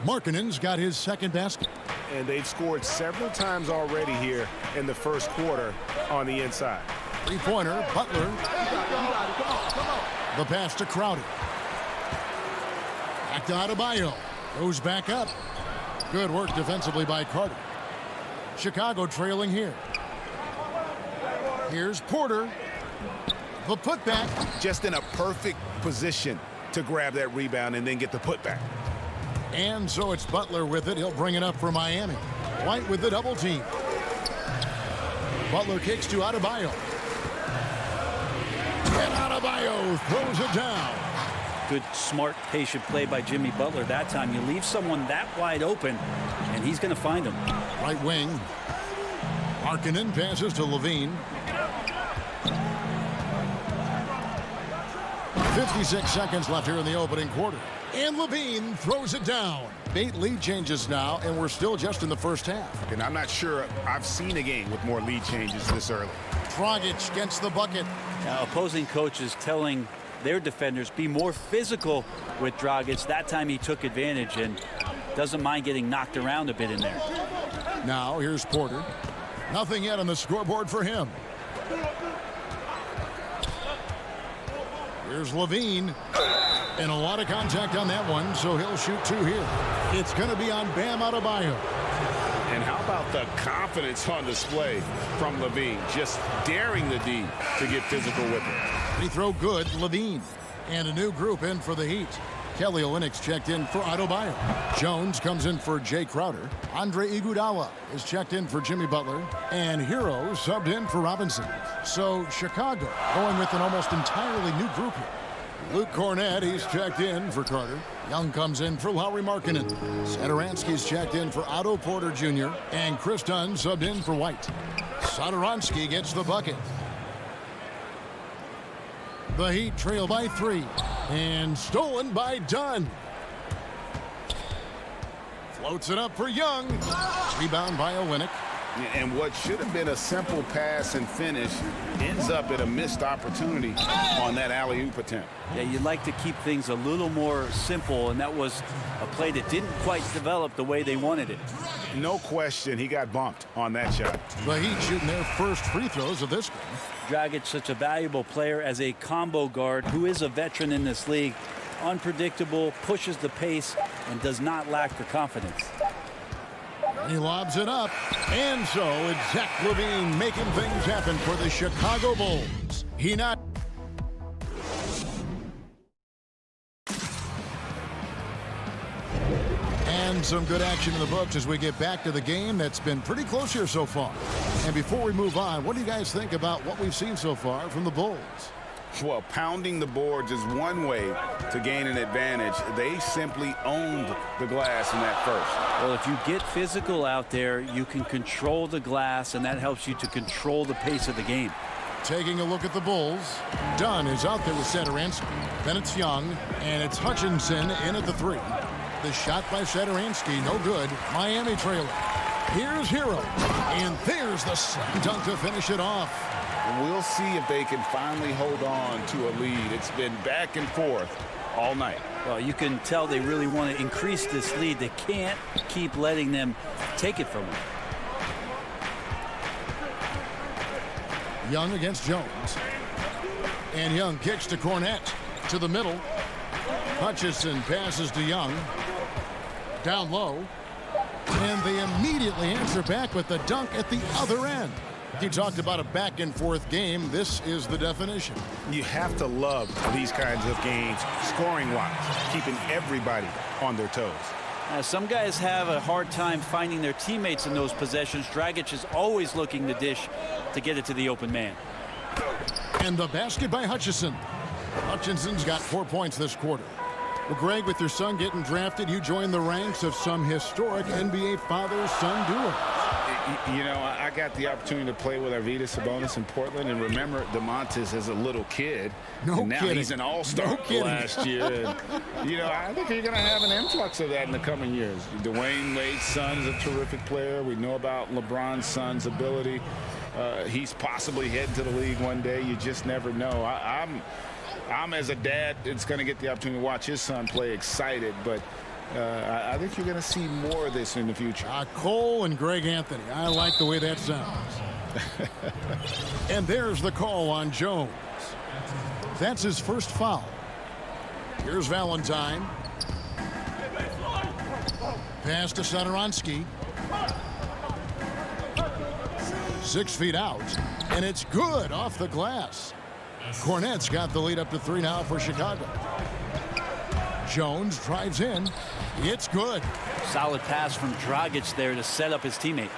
Markkanen's got his second basket. And they've scored several times already here in the first quarter on the inside. Three-pointer, Butler. The pass to Crowder. Back to Adebayo. Goes back up. Good work defensively by Carter. Chicago trailing here. Here's Porter. The putback. Just in a perfect position to grab that rebound and then get the putback. And so it's Butler with it. He'll bring it up for Miami. White with the double team. Butler kicks to Adebayo. And Adebayo throws it down. Good, smart, patient play by Jimmy Butler that time. You leave someone that wide open, and he's going to find him. Right wing. Markkanen passes to Levine. 56 seconds left here in the opening quarter. And Levine throws it down. 8 lead changes now, and we're still just in the first half. And I'm not sure I've seen a game with more lead changes this early. Dragic gets the bucket. Now, opposing coaches telling their defenders be more physical with Dragic. That time he took advantage and doesn't mind getting knocked around a bit in there. Now here's Porter. Nothing yet on the scoreboard for him. Here's Levine. And a lot of contact on that one, so he'll shoot 2 here. It's going to be on Bam Adebayo. And how about the confidence on display from Levine, just daring the D to get physical with it. Free throw good, Levine. And a new group in for the Heat. Kelly Olynyk's checked in for Adebayo. Jones comes in for Jay Crowder. Andre Iguodala is checked in for Jimmy Butler. And Hero subbed in for Robinson. So Chicago going with an almost entirely new group here. Luke Cornett, he's checked in for Carter. Young comes in for Lauri Markkanen. Satoransky's checked in for Otto Porter Jr. And Chris Dunn subbed in for White. Satoransky gets the bucket. The Heat trail by 3. And stolen by Dunn. Floats it up for Young. Rebound by Oleynik. And what should have been a simple pass and finish ends up at a missed opportunity on that alley-oop attempt. Yeah, you'd like to keep things a little more simple, and that was a play that didn't quite develop the way they wanted it. No question, he got bumped on that shot. The Heat shooting their first free throws of this game. Dragic, such a valuable player as a combo guard who is a veteran in this league. unpredictable, pushes the pace, and does not lack the confidence. And he lobs it up. And so it's Zach LaVine making things happen for the Chicago Bulls. He not. And some good action in the books as we get back to the game that's been pretty close here so far. And before we move on, what do you guys think about what we've seen so far from the Bulls? Well, pounding the boards is one way to gain an advantage. They simply owned the glass in that first. Well, if you get physical out there, you can control the glass, and that helps you to control the pace of the game. Taking a look at the Bulls, Dunn is out there with Satoransky. Then it's Young, and it's Hutchinson in at the 3. The shot by Satoransky, no good. Miami trailing. Here's Hero, and there's the slam dunk to finish it off. We'll see if they can finally hold on to a lead. It's been back and forth all night. Well, you can tell they really want to increase this lead. They can't keep letting them take it from them. Young against Jones. And Young kicks to Cornette. To the middle. Hutchison passes to Young. Down low. And they immediately answer back with the dunk at the other end. You talked about a back-and-forth game. This is the definition. You have to love these kinds of games, scoring-wise, keeping everybody on their toes. Some guys have a hard time finding their teammates in those possessions. Dragic is always looking to dish to get it to the open man. And the basket by Hutchison. Hutchinson's got 4 points this quarter. Well, Greg, with your son getting drafted, you join the ranks of some historic NBA father-son duo. You know, I got the opportunity to play with Arvydas Sabonis in Portland, and remember DeMontis as a little kid. And now he's an all-star last year. And, you know, I think you're going to have an influx of that in the coming years. Dwayne Wade's son is a terrific player. We know about LeBron's son's ability. He's possibly heading to the league one day. You just never know. I'm as a dad, it's going to get the opportunity to watch his son play, excited, but I think you're going to see more of this in the future. Cole and Greg Anthony. I like the way that sounds. And there's the call on Jones. That's his first foul. Here's Valentine. Pass to Satoransky. 6 feet out. And it's good off the glass. Cornette's got the lead up to 3 now for Chicago. Jones drives in. It's good. Solid pass from Dragic there to set up his teammate.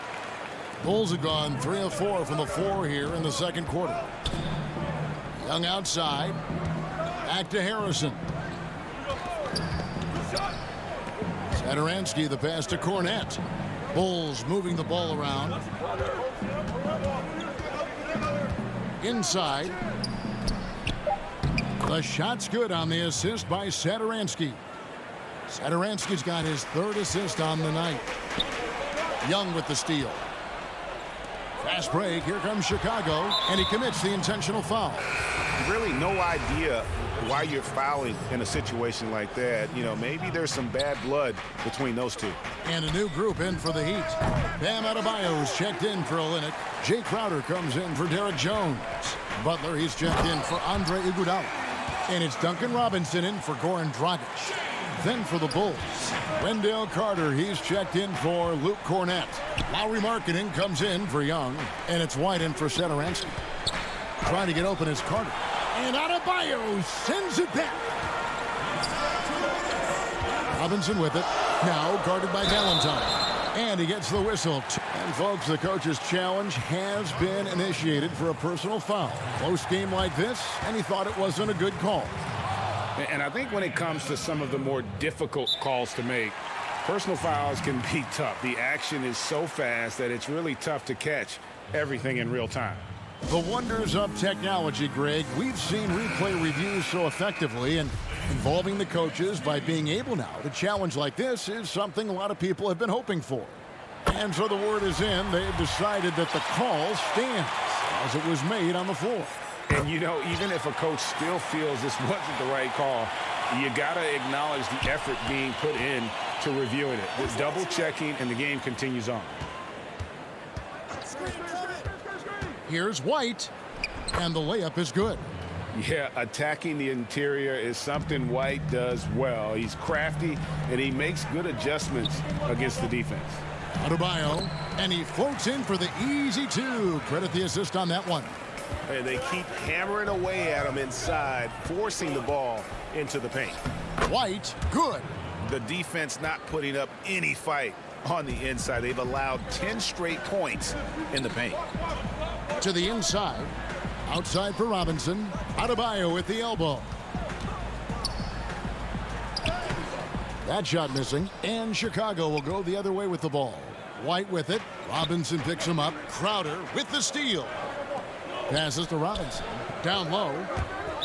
Bulls have gone 3 of 4 from the floor here in the second quarter. Young outside. Back to Harrison. Satoransky, the pass to Cornette. Bulls moving the ball around. Inside. The shot's good on the assist by Satoransky. Satoransky's got his 3rd assist on the night. Young with the steal. Fast break. Here comes Chicago. And he commits the intentional foul. Really no idea why you're fouling in a situation like that. You know, maybe there's some bad blood between those two. And a new group in for the Heat. Bam Adebayo's checked in for Olynyk. Jay Crowder comes in for Derek Jones. Butler, he's checked in for Andre Iguodala. And it's Duncan Robinson in for Goran Dragic. Then for the Bulls, Wendell Carter, he's checked in for Luke Cornette. Lowry Markkanen comes in for Young. And it's White in for Satoransky. Trying to get open is Carter. And Adebayo sends it back. Robinson with it. Now guarded by Valentine. And he gets the whistle. And folks, the coach's challenge has been initiated for a personal foul. Close game like this, and he thought it wasn't a good call. And I think when it comes to some of the more difficult calls to make, personal fouls can be tough. The action is so fast that it's really tough to catch everything in real time. The wonders of technology, Greg. We've seen replay reviews so effectively, and involving the coaches by being able now to challenge like this is something a lot of people have been hoping for. And so the word is in. They've decided that the call stands as it was made on the floor. And, you know, even if a coach still feels this wasn't the right call, you got to acknowledge the effort being put in to reviewing it. With double checking, and the game continues on. Here's White, and the layup is good. Yeah, attacking the interior is something White does well. He's crafty, and he makes good adjustments against the defense. Adebayo, and he floats in for the easy two. Credit the assist on that one. And they keep hammering away at him inside, forcing the ball into the paint. White, good. The defense not putting up any fight on the inside. They've allowed 10 straight points in the paint. To the inside. Outside for Robinson. Adebayo with the elbow. That shot missing. And Chicago will go the other way with the ball. White with it. Robinson picks him up. Crowder with the steal. Passes to Robinson. Down low.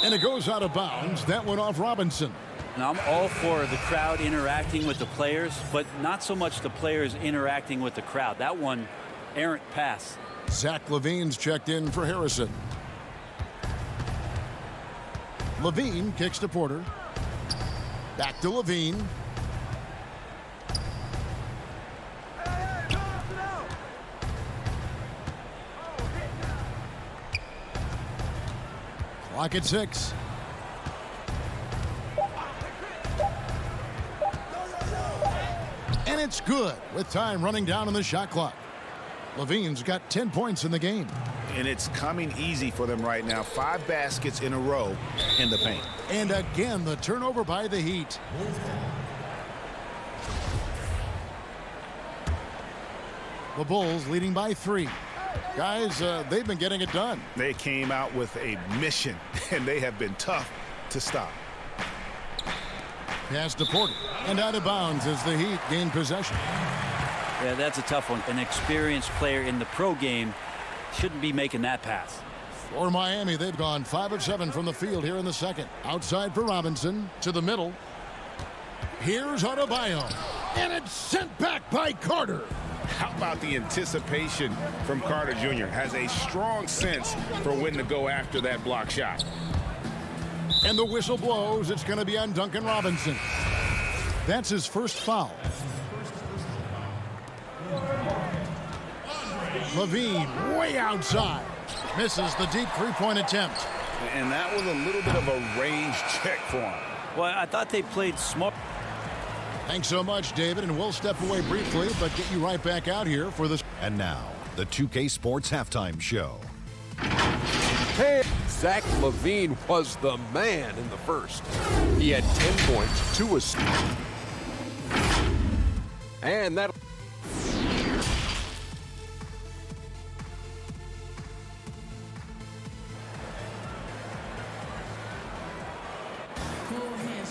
And it goes out of bounds. That went off Robinson. Now, I'm all for the crowd interacting with the players, but not so much the players interacting with the crowd. That one, errant pass. Zach LaVine's checked in for Harrison. LaVine kicks to Porter. Back to LaVine. Clock at 6. And it's good with time running down on the shot clock. LaVine's got 10 points in the game. And it's coming easy for them right now. 5 baskets in a row in the paint. And again, the turnover by the Heat. The Bulls leading by 3. Guys, they've been getting it done. They came out with a mission, and they have been tough to stop. Pass to Porter. And out of bounds as the Heat gain possession. Yeah, that's a tough one. An experienced player in the pro game shouldn't be making that pass. For Miami, they've gone 5 of 7 from the field here in the second. Outside for Robinson. To the middle. Here's Adebayo. And it's sent back by Carter. How about the anticipation from Carter Jr.? Has a strong sense for when to go after that block shot. And the whistle blows. It's going to be on Duncan Robinson. That's his first foul. LaVine way outside. Misses the deep three-point attempt. And that was a little bit of a range check for him. Well, I thought they played smart. Thanks so much, David, and we'll step away briefly, but get you right back out here for this. And now, the 2K Sports Halftime Show. Hey, Zach LaVine was the man in the first. He had 10 points, 2 assists. And that...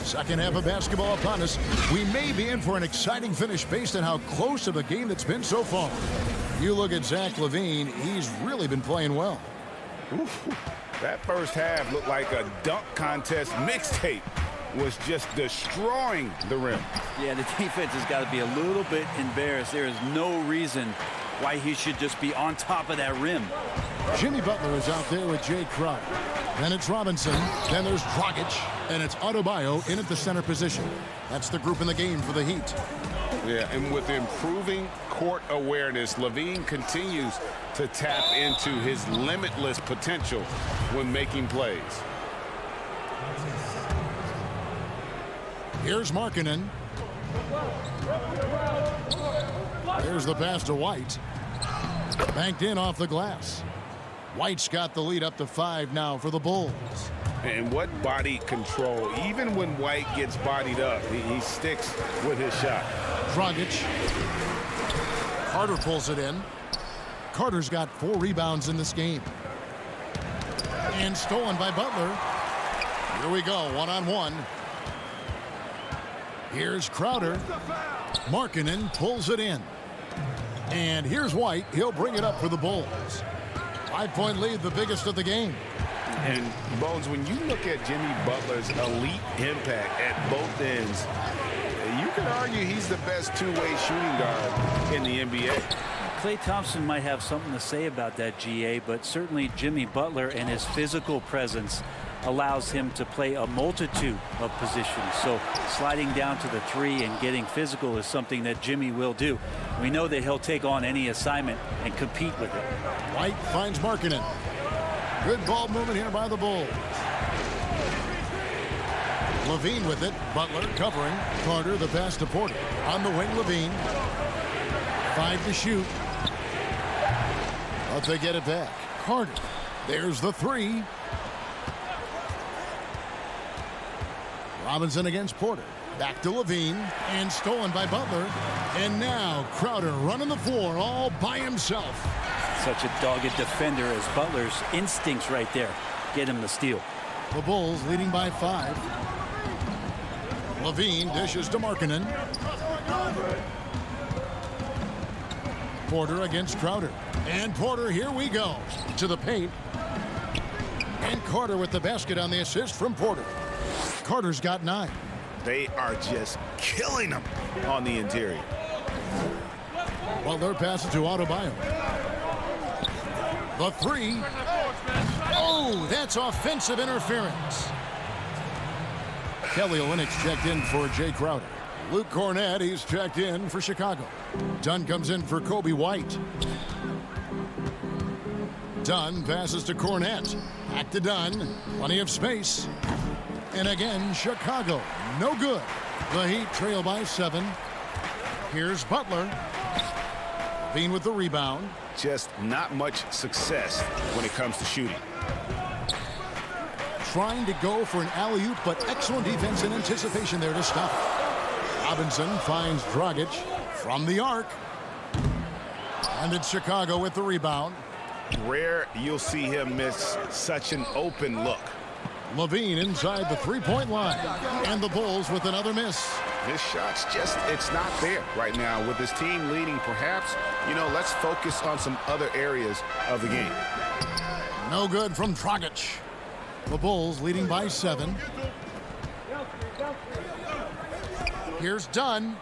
Second half of basketball upon us. We may be in for an exciting finish based on how close of a game that's been so far. You look at Zach LaVine, he's really been playing well. Oof, that first half looked like a dunk contest mixtape. Was just destroying the rim. Yeah, the defense has got to be a little bit embarrassed. There is no reason why he should just be on top of that rim. Jimmy Butler is out there with Jay Crowder. Then it's Robinson. Then there's Dragic. And it's Adebayo in at the center position. That's the group in the game for the Heat. Yeah, and with improving court awareness, LaVine continues to tap into his limitless potential when making plays. Here's Markkanen. There's the pass to White. Banked in off the glass. White's got the lead up to 5 now for the Bulls. And what body control. Even when White gets bodied up, he sticks with his shot. Dragic. Carter pulls it in. Carter's got 4 rebounds in this game. And stolen by Butler. Here we go, one-on-one. Here's Crowder. Markkanen pulls it in. And here's White. He'll bring it up for the Bulls. 5-point lead, the biggest of the game. And, Bones, when you look at Jimmy Butler's elite impact at both ends, you can argue he's the best two-way shooting guard in the NBA. Klay Thompson might have something to say about that, GA, but certainly Jimmy Butler and his physical presence allows him to play a multitude of positions. So sliding down to the 3 and getting physical is something that Jimmy will do. We know that he'll take on any assignment and compete with it. White finds Markkanen. Good ball movement here by the Bulls. Levine with it. Butler covering. Carter the pass to Porter. On the wing, Levine. 5 to shoot. But they get it back. Carter. There's the 3. Robinson against Porter. Back to Levine. And stolen by Butler. And now Crowder running the floor all by himself. Such a dogged defender as Butler's instincts right there get him the steal. The Bulls leading by 5. Levine dishes to Markkanen. Porter against Crowder. And Porter, here we go. To the paint. And Carter with the basket on the assist from Porter. Carter's got 9. They are just killing them on the interior. Butler passes to Adebayo. The 3. Oh, that's offensive interference. Kelly Olynyk's checked in for Jay Crowder. Luke Cornett, he's checked in for Chicago. Dunn comes in for Kobe White. Dunn passes to Cornett. Back to Dunn. Plenty of space. And again, Chicago. No good. The Heat trail by 7. Here's Butler. Levine with the rebound. Just not much success when it comes to shooting. Trying to go for an alley-oop, but excellent defense and anticipation there to stop it. Robinson finds Dragic from the arc. And it's Chicago with the rebound. Rare you'll see him miss such an open look. Levine inside the three-point line. And the Bulls with another miss. This shot's just, it's not there right now. With his team leading, perhaps, let's focus on some other areas of the game. No good from Dragic. The Bulls leading by 7. Here's Dunn.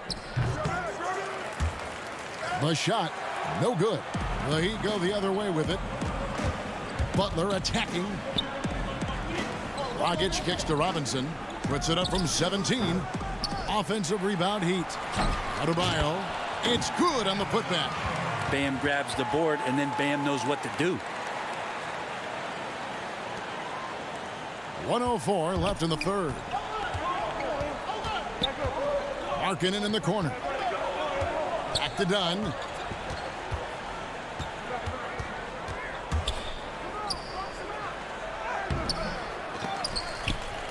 The shot, no good. The Heat go the other way with it. Butler attacking. Dragic kicks to Robinson. Puts it up from 17. Offensive rebound, Heat. Adebayo. It's good on the putback. Bam grabs the board, and then Bam knows what to do. 1:04 left in the third. Markkanen in the corner. Back to Dunn.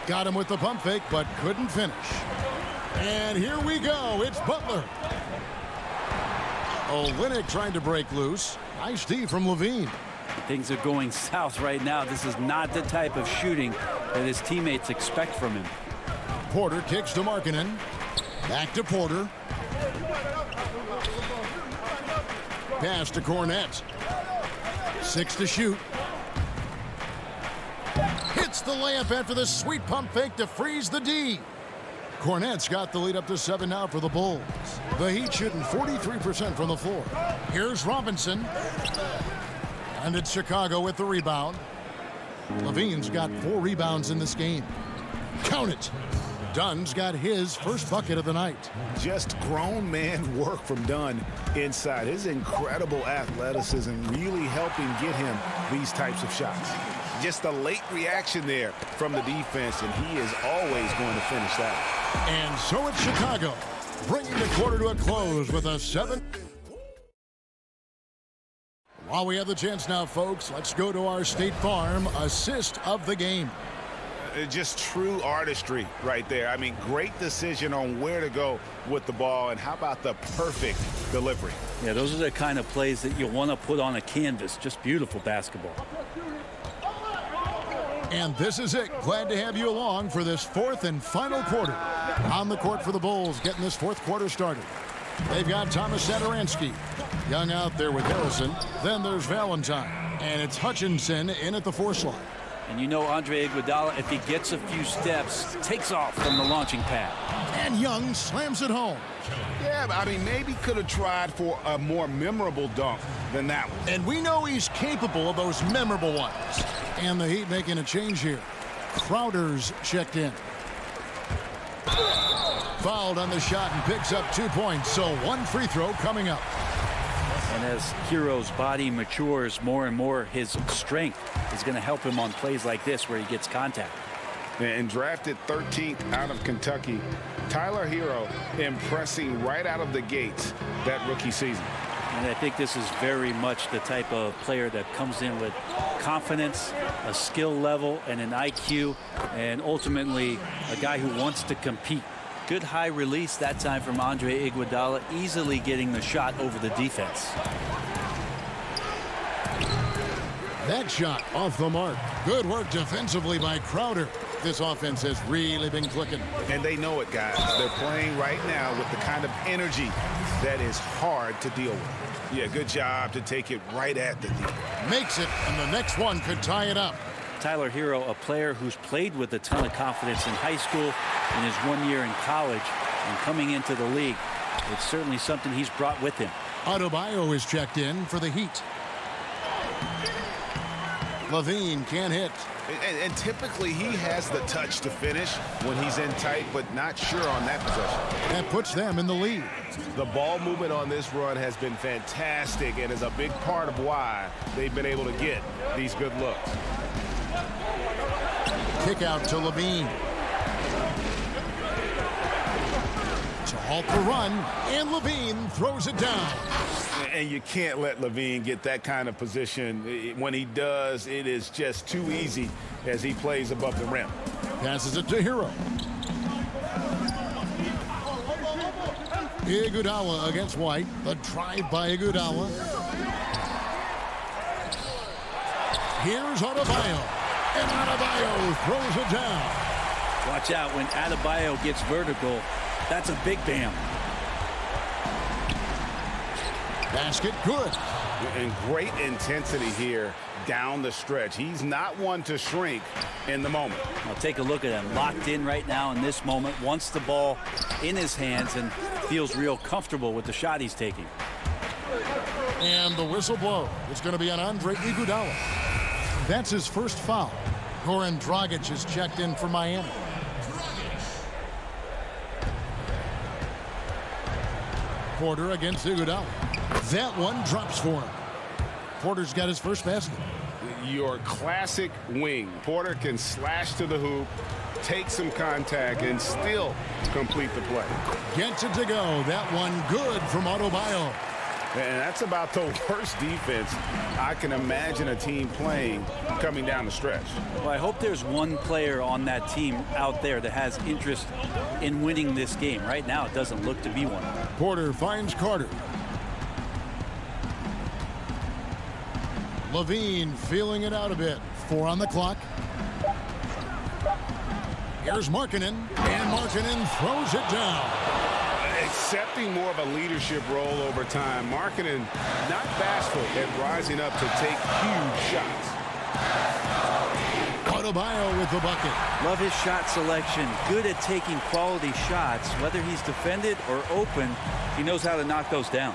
Got him with the pump fake, but couldn't finish. And here we go. It's Butler. Olynyk trying to break loose. Nice D from Levine. Things are going south right now. This is not the type of shooting that his teammates expect from him. Porter kicks to Markkanen. Back to Porter. Pass to Cornett. 6 to shoot. Hits the layup after the sweet pump fake to freeze the D. Cornett's got the lead up to 7 now for the Bulls. The Heat shooting 43% from the floor. Here's Robinson. And it's Chicago with the rebound. Levine's got 4 rebounds in this game. Count it. Dunn's got his first bucket of the night. Just grown man work from Dunn inside. His incredible athleticism really helping get him these types of shots. Just a late reaction there from the defense, and he is always going to finish that. And so it's Chicago, bringing the quarter to a close with a 7. While we have the chance now, folks, let's go to our State Farm assist of the game. Just true artistry right there. I mean, great decision on where to go with the ball, and how about the perfect delivery? Yeah, those are the kind of plays that you want to put on a canvas. Just beautiful basketball. And this is it. Glad to have you along for this 4th and final quarter. On the court for the Bulls, getting this 4th quarter started. They've got Thomas Satoransky. Young out there with Harrison. Then there's Valentine. And it's Hutchinson in at the 4 slot. And you know Andre Iguodala, if he gets a few steps, takes off from the launching pad. And Young slams it home. Yeah, but I mean, maybe could have tried for a more memorable dunk than that one. And we know he's capable of those memorable ones. And the Heat making a change here. Crowder's checked in. Fouled on the shot and picks up 2 points. So 1 free throw coming up. And as Hero's body matures more and more, his strength is going to help him on plays like this where he gets contact. and drafted 13th out of Kentucky. Tyler Hero impressing right out of the gates that rookie season. And I think this is very much the type of player that comes in with confidence, a skill level, and an IQ, and ultimately a guy who wants to compete. Good high release that time from Andre Iguodala, easily getting the shot over the defense. That shot off the mark. Good work defensively by Crowder. This offense has really been clicking. And they know it, guys. They're playing right now with the kind of energy that is hard to deal with. Yeah, good job to take it right at the D. Makes it, and the next one could tie it up. Tyler Hero, a player who's played with a ton of confidence in high school and his 1 year in college, and coming into the league, it's certainly something he's brought with him. Adebayo is checked in for the Heat. Levine can't hit. And typically he has the touch to finish when he's in tight, but not sure on that possession. That puts them in the lead. The ball movement on this run has been fantastic and is a big part of why they've been able to get these good looks. Kick out to Levine. To halt the run, and Levine throws it down. And you can't let Levine get that kind of position. When he does, it is just too easy as he plays above the rim. Passes it to Hero. Iguodala against White. The drive by Iguodala. Here's Adebayo. And Adebayo throws it down. Watch out when Adebayo gets vertical. That's a big bam. Basket good. And great intensity here down the stretch. He's not one to shrink in the moment. Now take a look at him. Locked in right now in this moment. Wants the ball in his hands and feels real comfortable with the shot he's taking. And the whistle blow. It's going to be on Andre Iguodala. That's his first foul. Goran Dragic is checked in for Miami. Porter against Iguodala. That one drops for him. Porter's got his first basket. Your classic wing. Porter can slash to the hoop, take some contact, and still complete the play. Gets it to go. That one good from Adebayo. And that's about the worst defense I can imagine a team playing coming down the stretch. Well, I hope there's one player on that team out there that has interest in winning this game. Right now, it doesn't look to be one. Porter finds Carter. Levine feeling it out a bit. 4 on the clock. Here's Markkanen, and Markkanen throws it down. Accepting more of a leadership role over time. Markkanen not bashful at rising up to take huge shots. Adebayo with the bucket. Love his shot selection. Good at taking quality shots. Whether he's defended or open, he knows how to knock those down.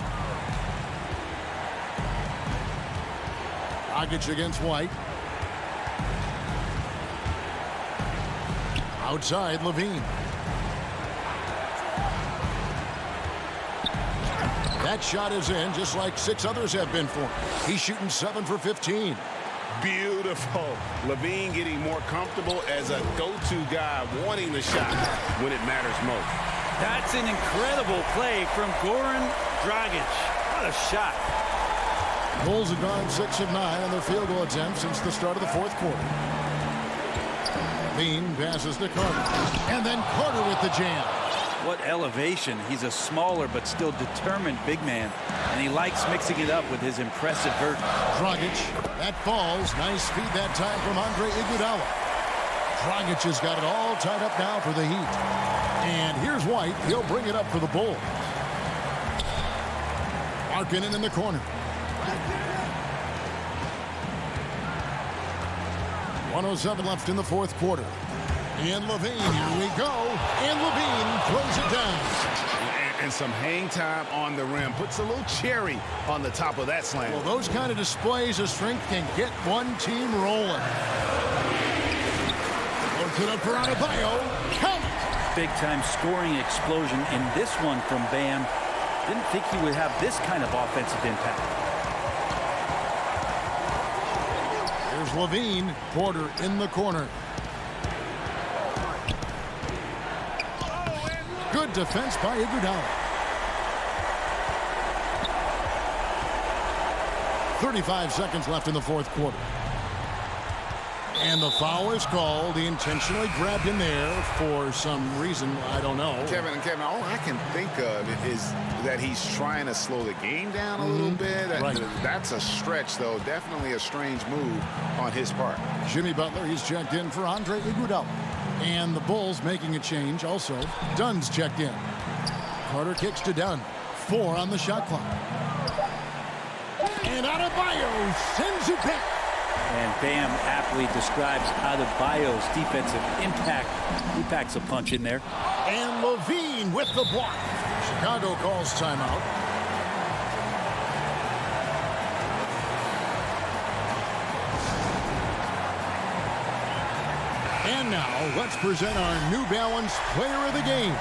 Dragic against White. Outside, Levine. That shot is in, just like 6 others have been for him. He's shooting 7 for 15. Beautiful. Levine getting more comfortable as a go-to guy, wanting the shot when it matters most. That's an incredible play from Goran Dragic. What a shot. Bulls have gone 6 of 9 on their field goal attempts since the start of the 4th quarter. Levine passes to Carter. And then Carter with the jam. What elevation. He's a smaller but still determined big man. And he likes mixing it up with his impressive vert. Dragic. That falls. Nice feed that time from Andre Iguodala. Dragic has got it all tied up now for the Heat. And here's White. He'll bring it up for the Bulls. Markkanen in the corner. 1:07 left in the 4th quarter. And Levine, here we go. And Levine throws it down. And some hang time on the rim. Puts a little cherry on the top of that slam. Well, those kind of displays of strength can get one team rolling. Loads it up for Adebayo. Count it. Big-time scoring explosion in this one from Bam. Didn't think he would have this kind of offensive impact. Here's Levine. Porter in the corner. Good defense by Iguodala. 35 seconds left in the fourth quarter. And the foul is called. He intentionally grabbed him there for some reason. I don't know. Kevin, all I can think of is that he's trying to slow the game down a little bit. Right. That's a stretch, though. Definitely a strange move on his part. Jimmy Butler, he's checked in for Andre Iguodala. And the Bulls making a change also. Dunn's checked in. Carter kicks to Dunn. 4 on the shot clock. And Adebayo sends it back. And Bam aptly describes Adebayo's defensive impact. He packs a punch in there. And Levine with the block. Chicago calls timeout. And now let's present our New Balance Player of the Game,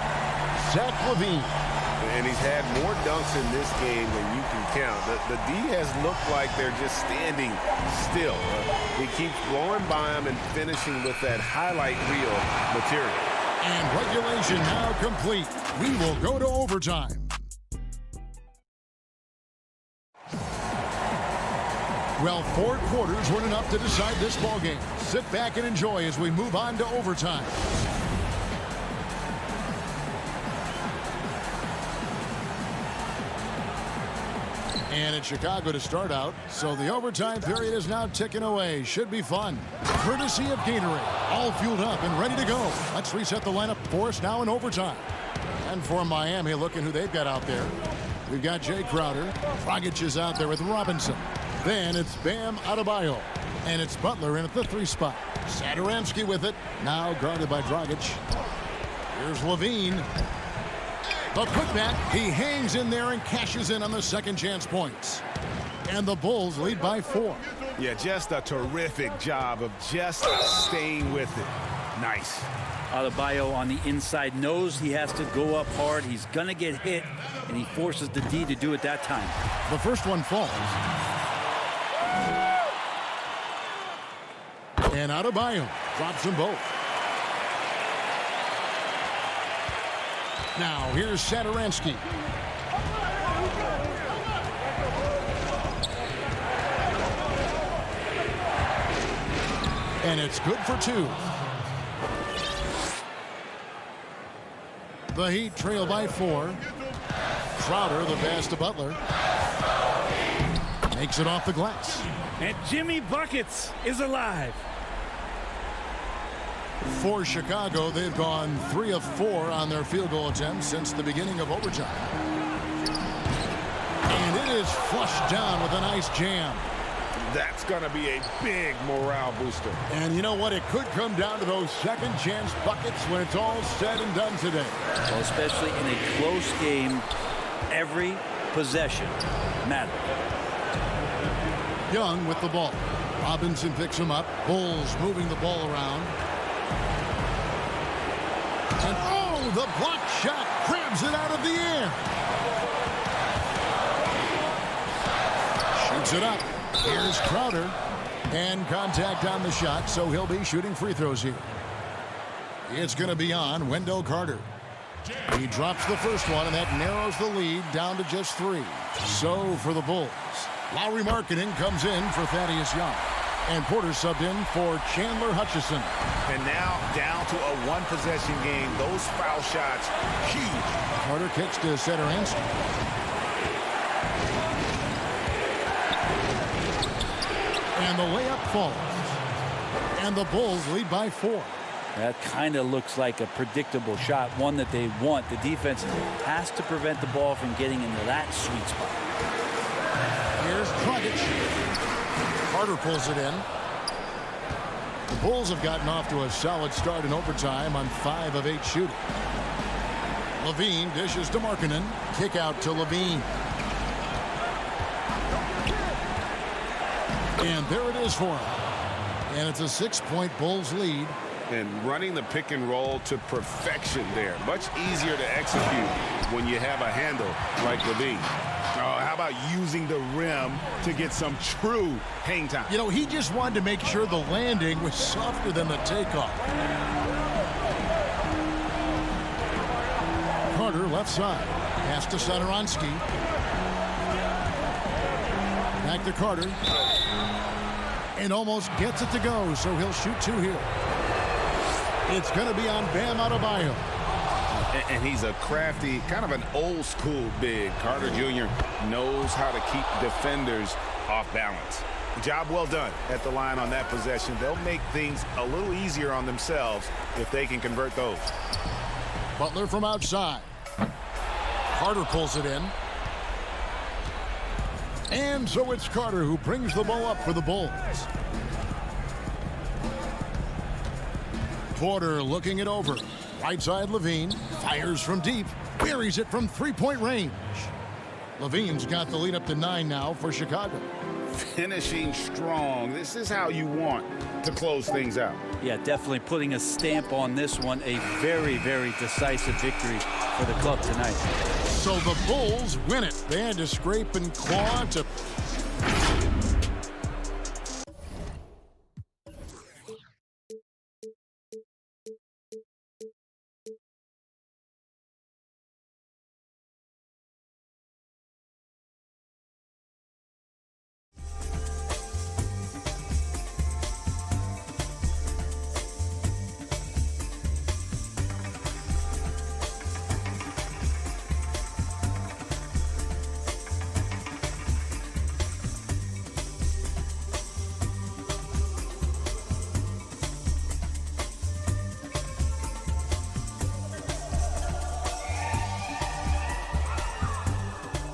Zach LaVine. And he's had more dunks in this game than you can count. The D has looked like they're just standing still. He keeps blowing by them and finishing with that highlight reel material. And regulation now complete. We will go to overtime. Well, 4 quarters weren't enough to decide this ball game. Sit back and enjoy as we move on to overtime. And it's Chicago to start out, so the overtime period is now ticking away. Should be fun. Courtesy of Gatorade. All fueled up and ready to go. Let's reset the lineup for us now in overtime. And for Miami, looking who they've got out there. We've got Jay Crowder. Dragic is out there with Robinson. Then it's Bam Adebayo. And it's Butler in at the 3 spot. Satoransky with it. Now guarded by Dragic. Here's Levine. The putback, he hangs in there and cashes in on the second chance points. And the Bulls lead by 4. Yeah, just a terrific job of just staying with it. Nice. Adebayo on the inside knows he has to go up hard. He's going to get hit, and he forces the D to do it that time. The first one falls. And Adebayo drops them both. Now, here's Satoransky. And it's good for 2. The Heat trail by 4. Crowder, the pass to Butler. Makes it off the glass. And Jimmy Buckets is alive. For Chicago, they've gone 3 of 4 on their field goal attempts since the beginning of overtime. And it is flushed down with a nice jam. That's going to be a big morale booster. And you know what? It could come down to those second chance buckets when it's all said and done today. Well, especially in a close game, every possession matters. Young with the ball. Robinson picks him up. Bulls moving the ball around. And oh, the block shot grabs it out of the air. Shoots it up. Here's Crowder. And contact on the shot, so he'll be shooting free throws here. It's going to be on Wendell Carter. He drops the first one, and that narrows the lead down to just 3. So for the Bulls, Lauri Markkanen comes in for Thaddeus Young. And Porter subbed in for Chandler Hutchison. And now down to a 1-possession game. Those foul shots, huge. Carter kicks to Satoransky. And the layup falls. And the Bulls lead by 4. That kind of looks like a predictable shot, one that they want. The defense has to prevent the ball from getting into that sweet spot. Here's Dragic. Carter pulls it in. The Bulls have gotten off to a solid start in overtime on 5 of 8 shooting. Levine dishes to Markkanen. Kick out to Levine. And there it is for him. And it's a 6-point Bulls lead. And running the pick and roll to perfection there. Much easier to execute when you have a handle like Levine. Oh, how about using the rim to get some true hang time? You know, he just wanted to make sure the landing was softer than the takeoff. Carter left side. Pass to Satoransky. Back to Carter. And almost gets it to go, so he'll shoot two here. It's going to be on Bam Adebayo. And he's a crafty, kind of an old school big. Carter Jr. knows how to keep defenders off balance. Job well done at the line on that possession. They'll make things a little easier on themselves if they can convert those. Butler from outside. Carter pulls it in. And so it's Carter who brings the ball up for the Bulls. Porter looking it over. Right side Levine. Fires from deep. Buries it from three-point range. Levine's got the lead up to 9 now for Chicago. Finishing strong. This is how you want to close things out. Yeah, definitely putting a stamp on this one. A very, very decisive victory for the club tonight. So the Bulls win it. They had to scrape and claw to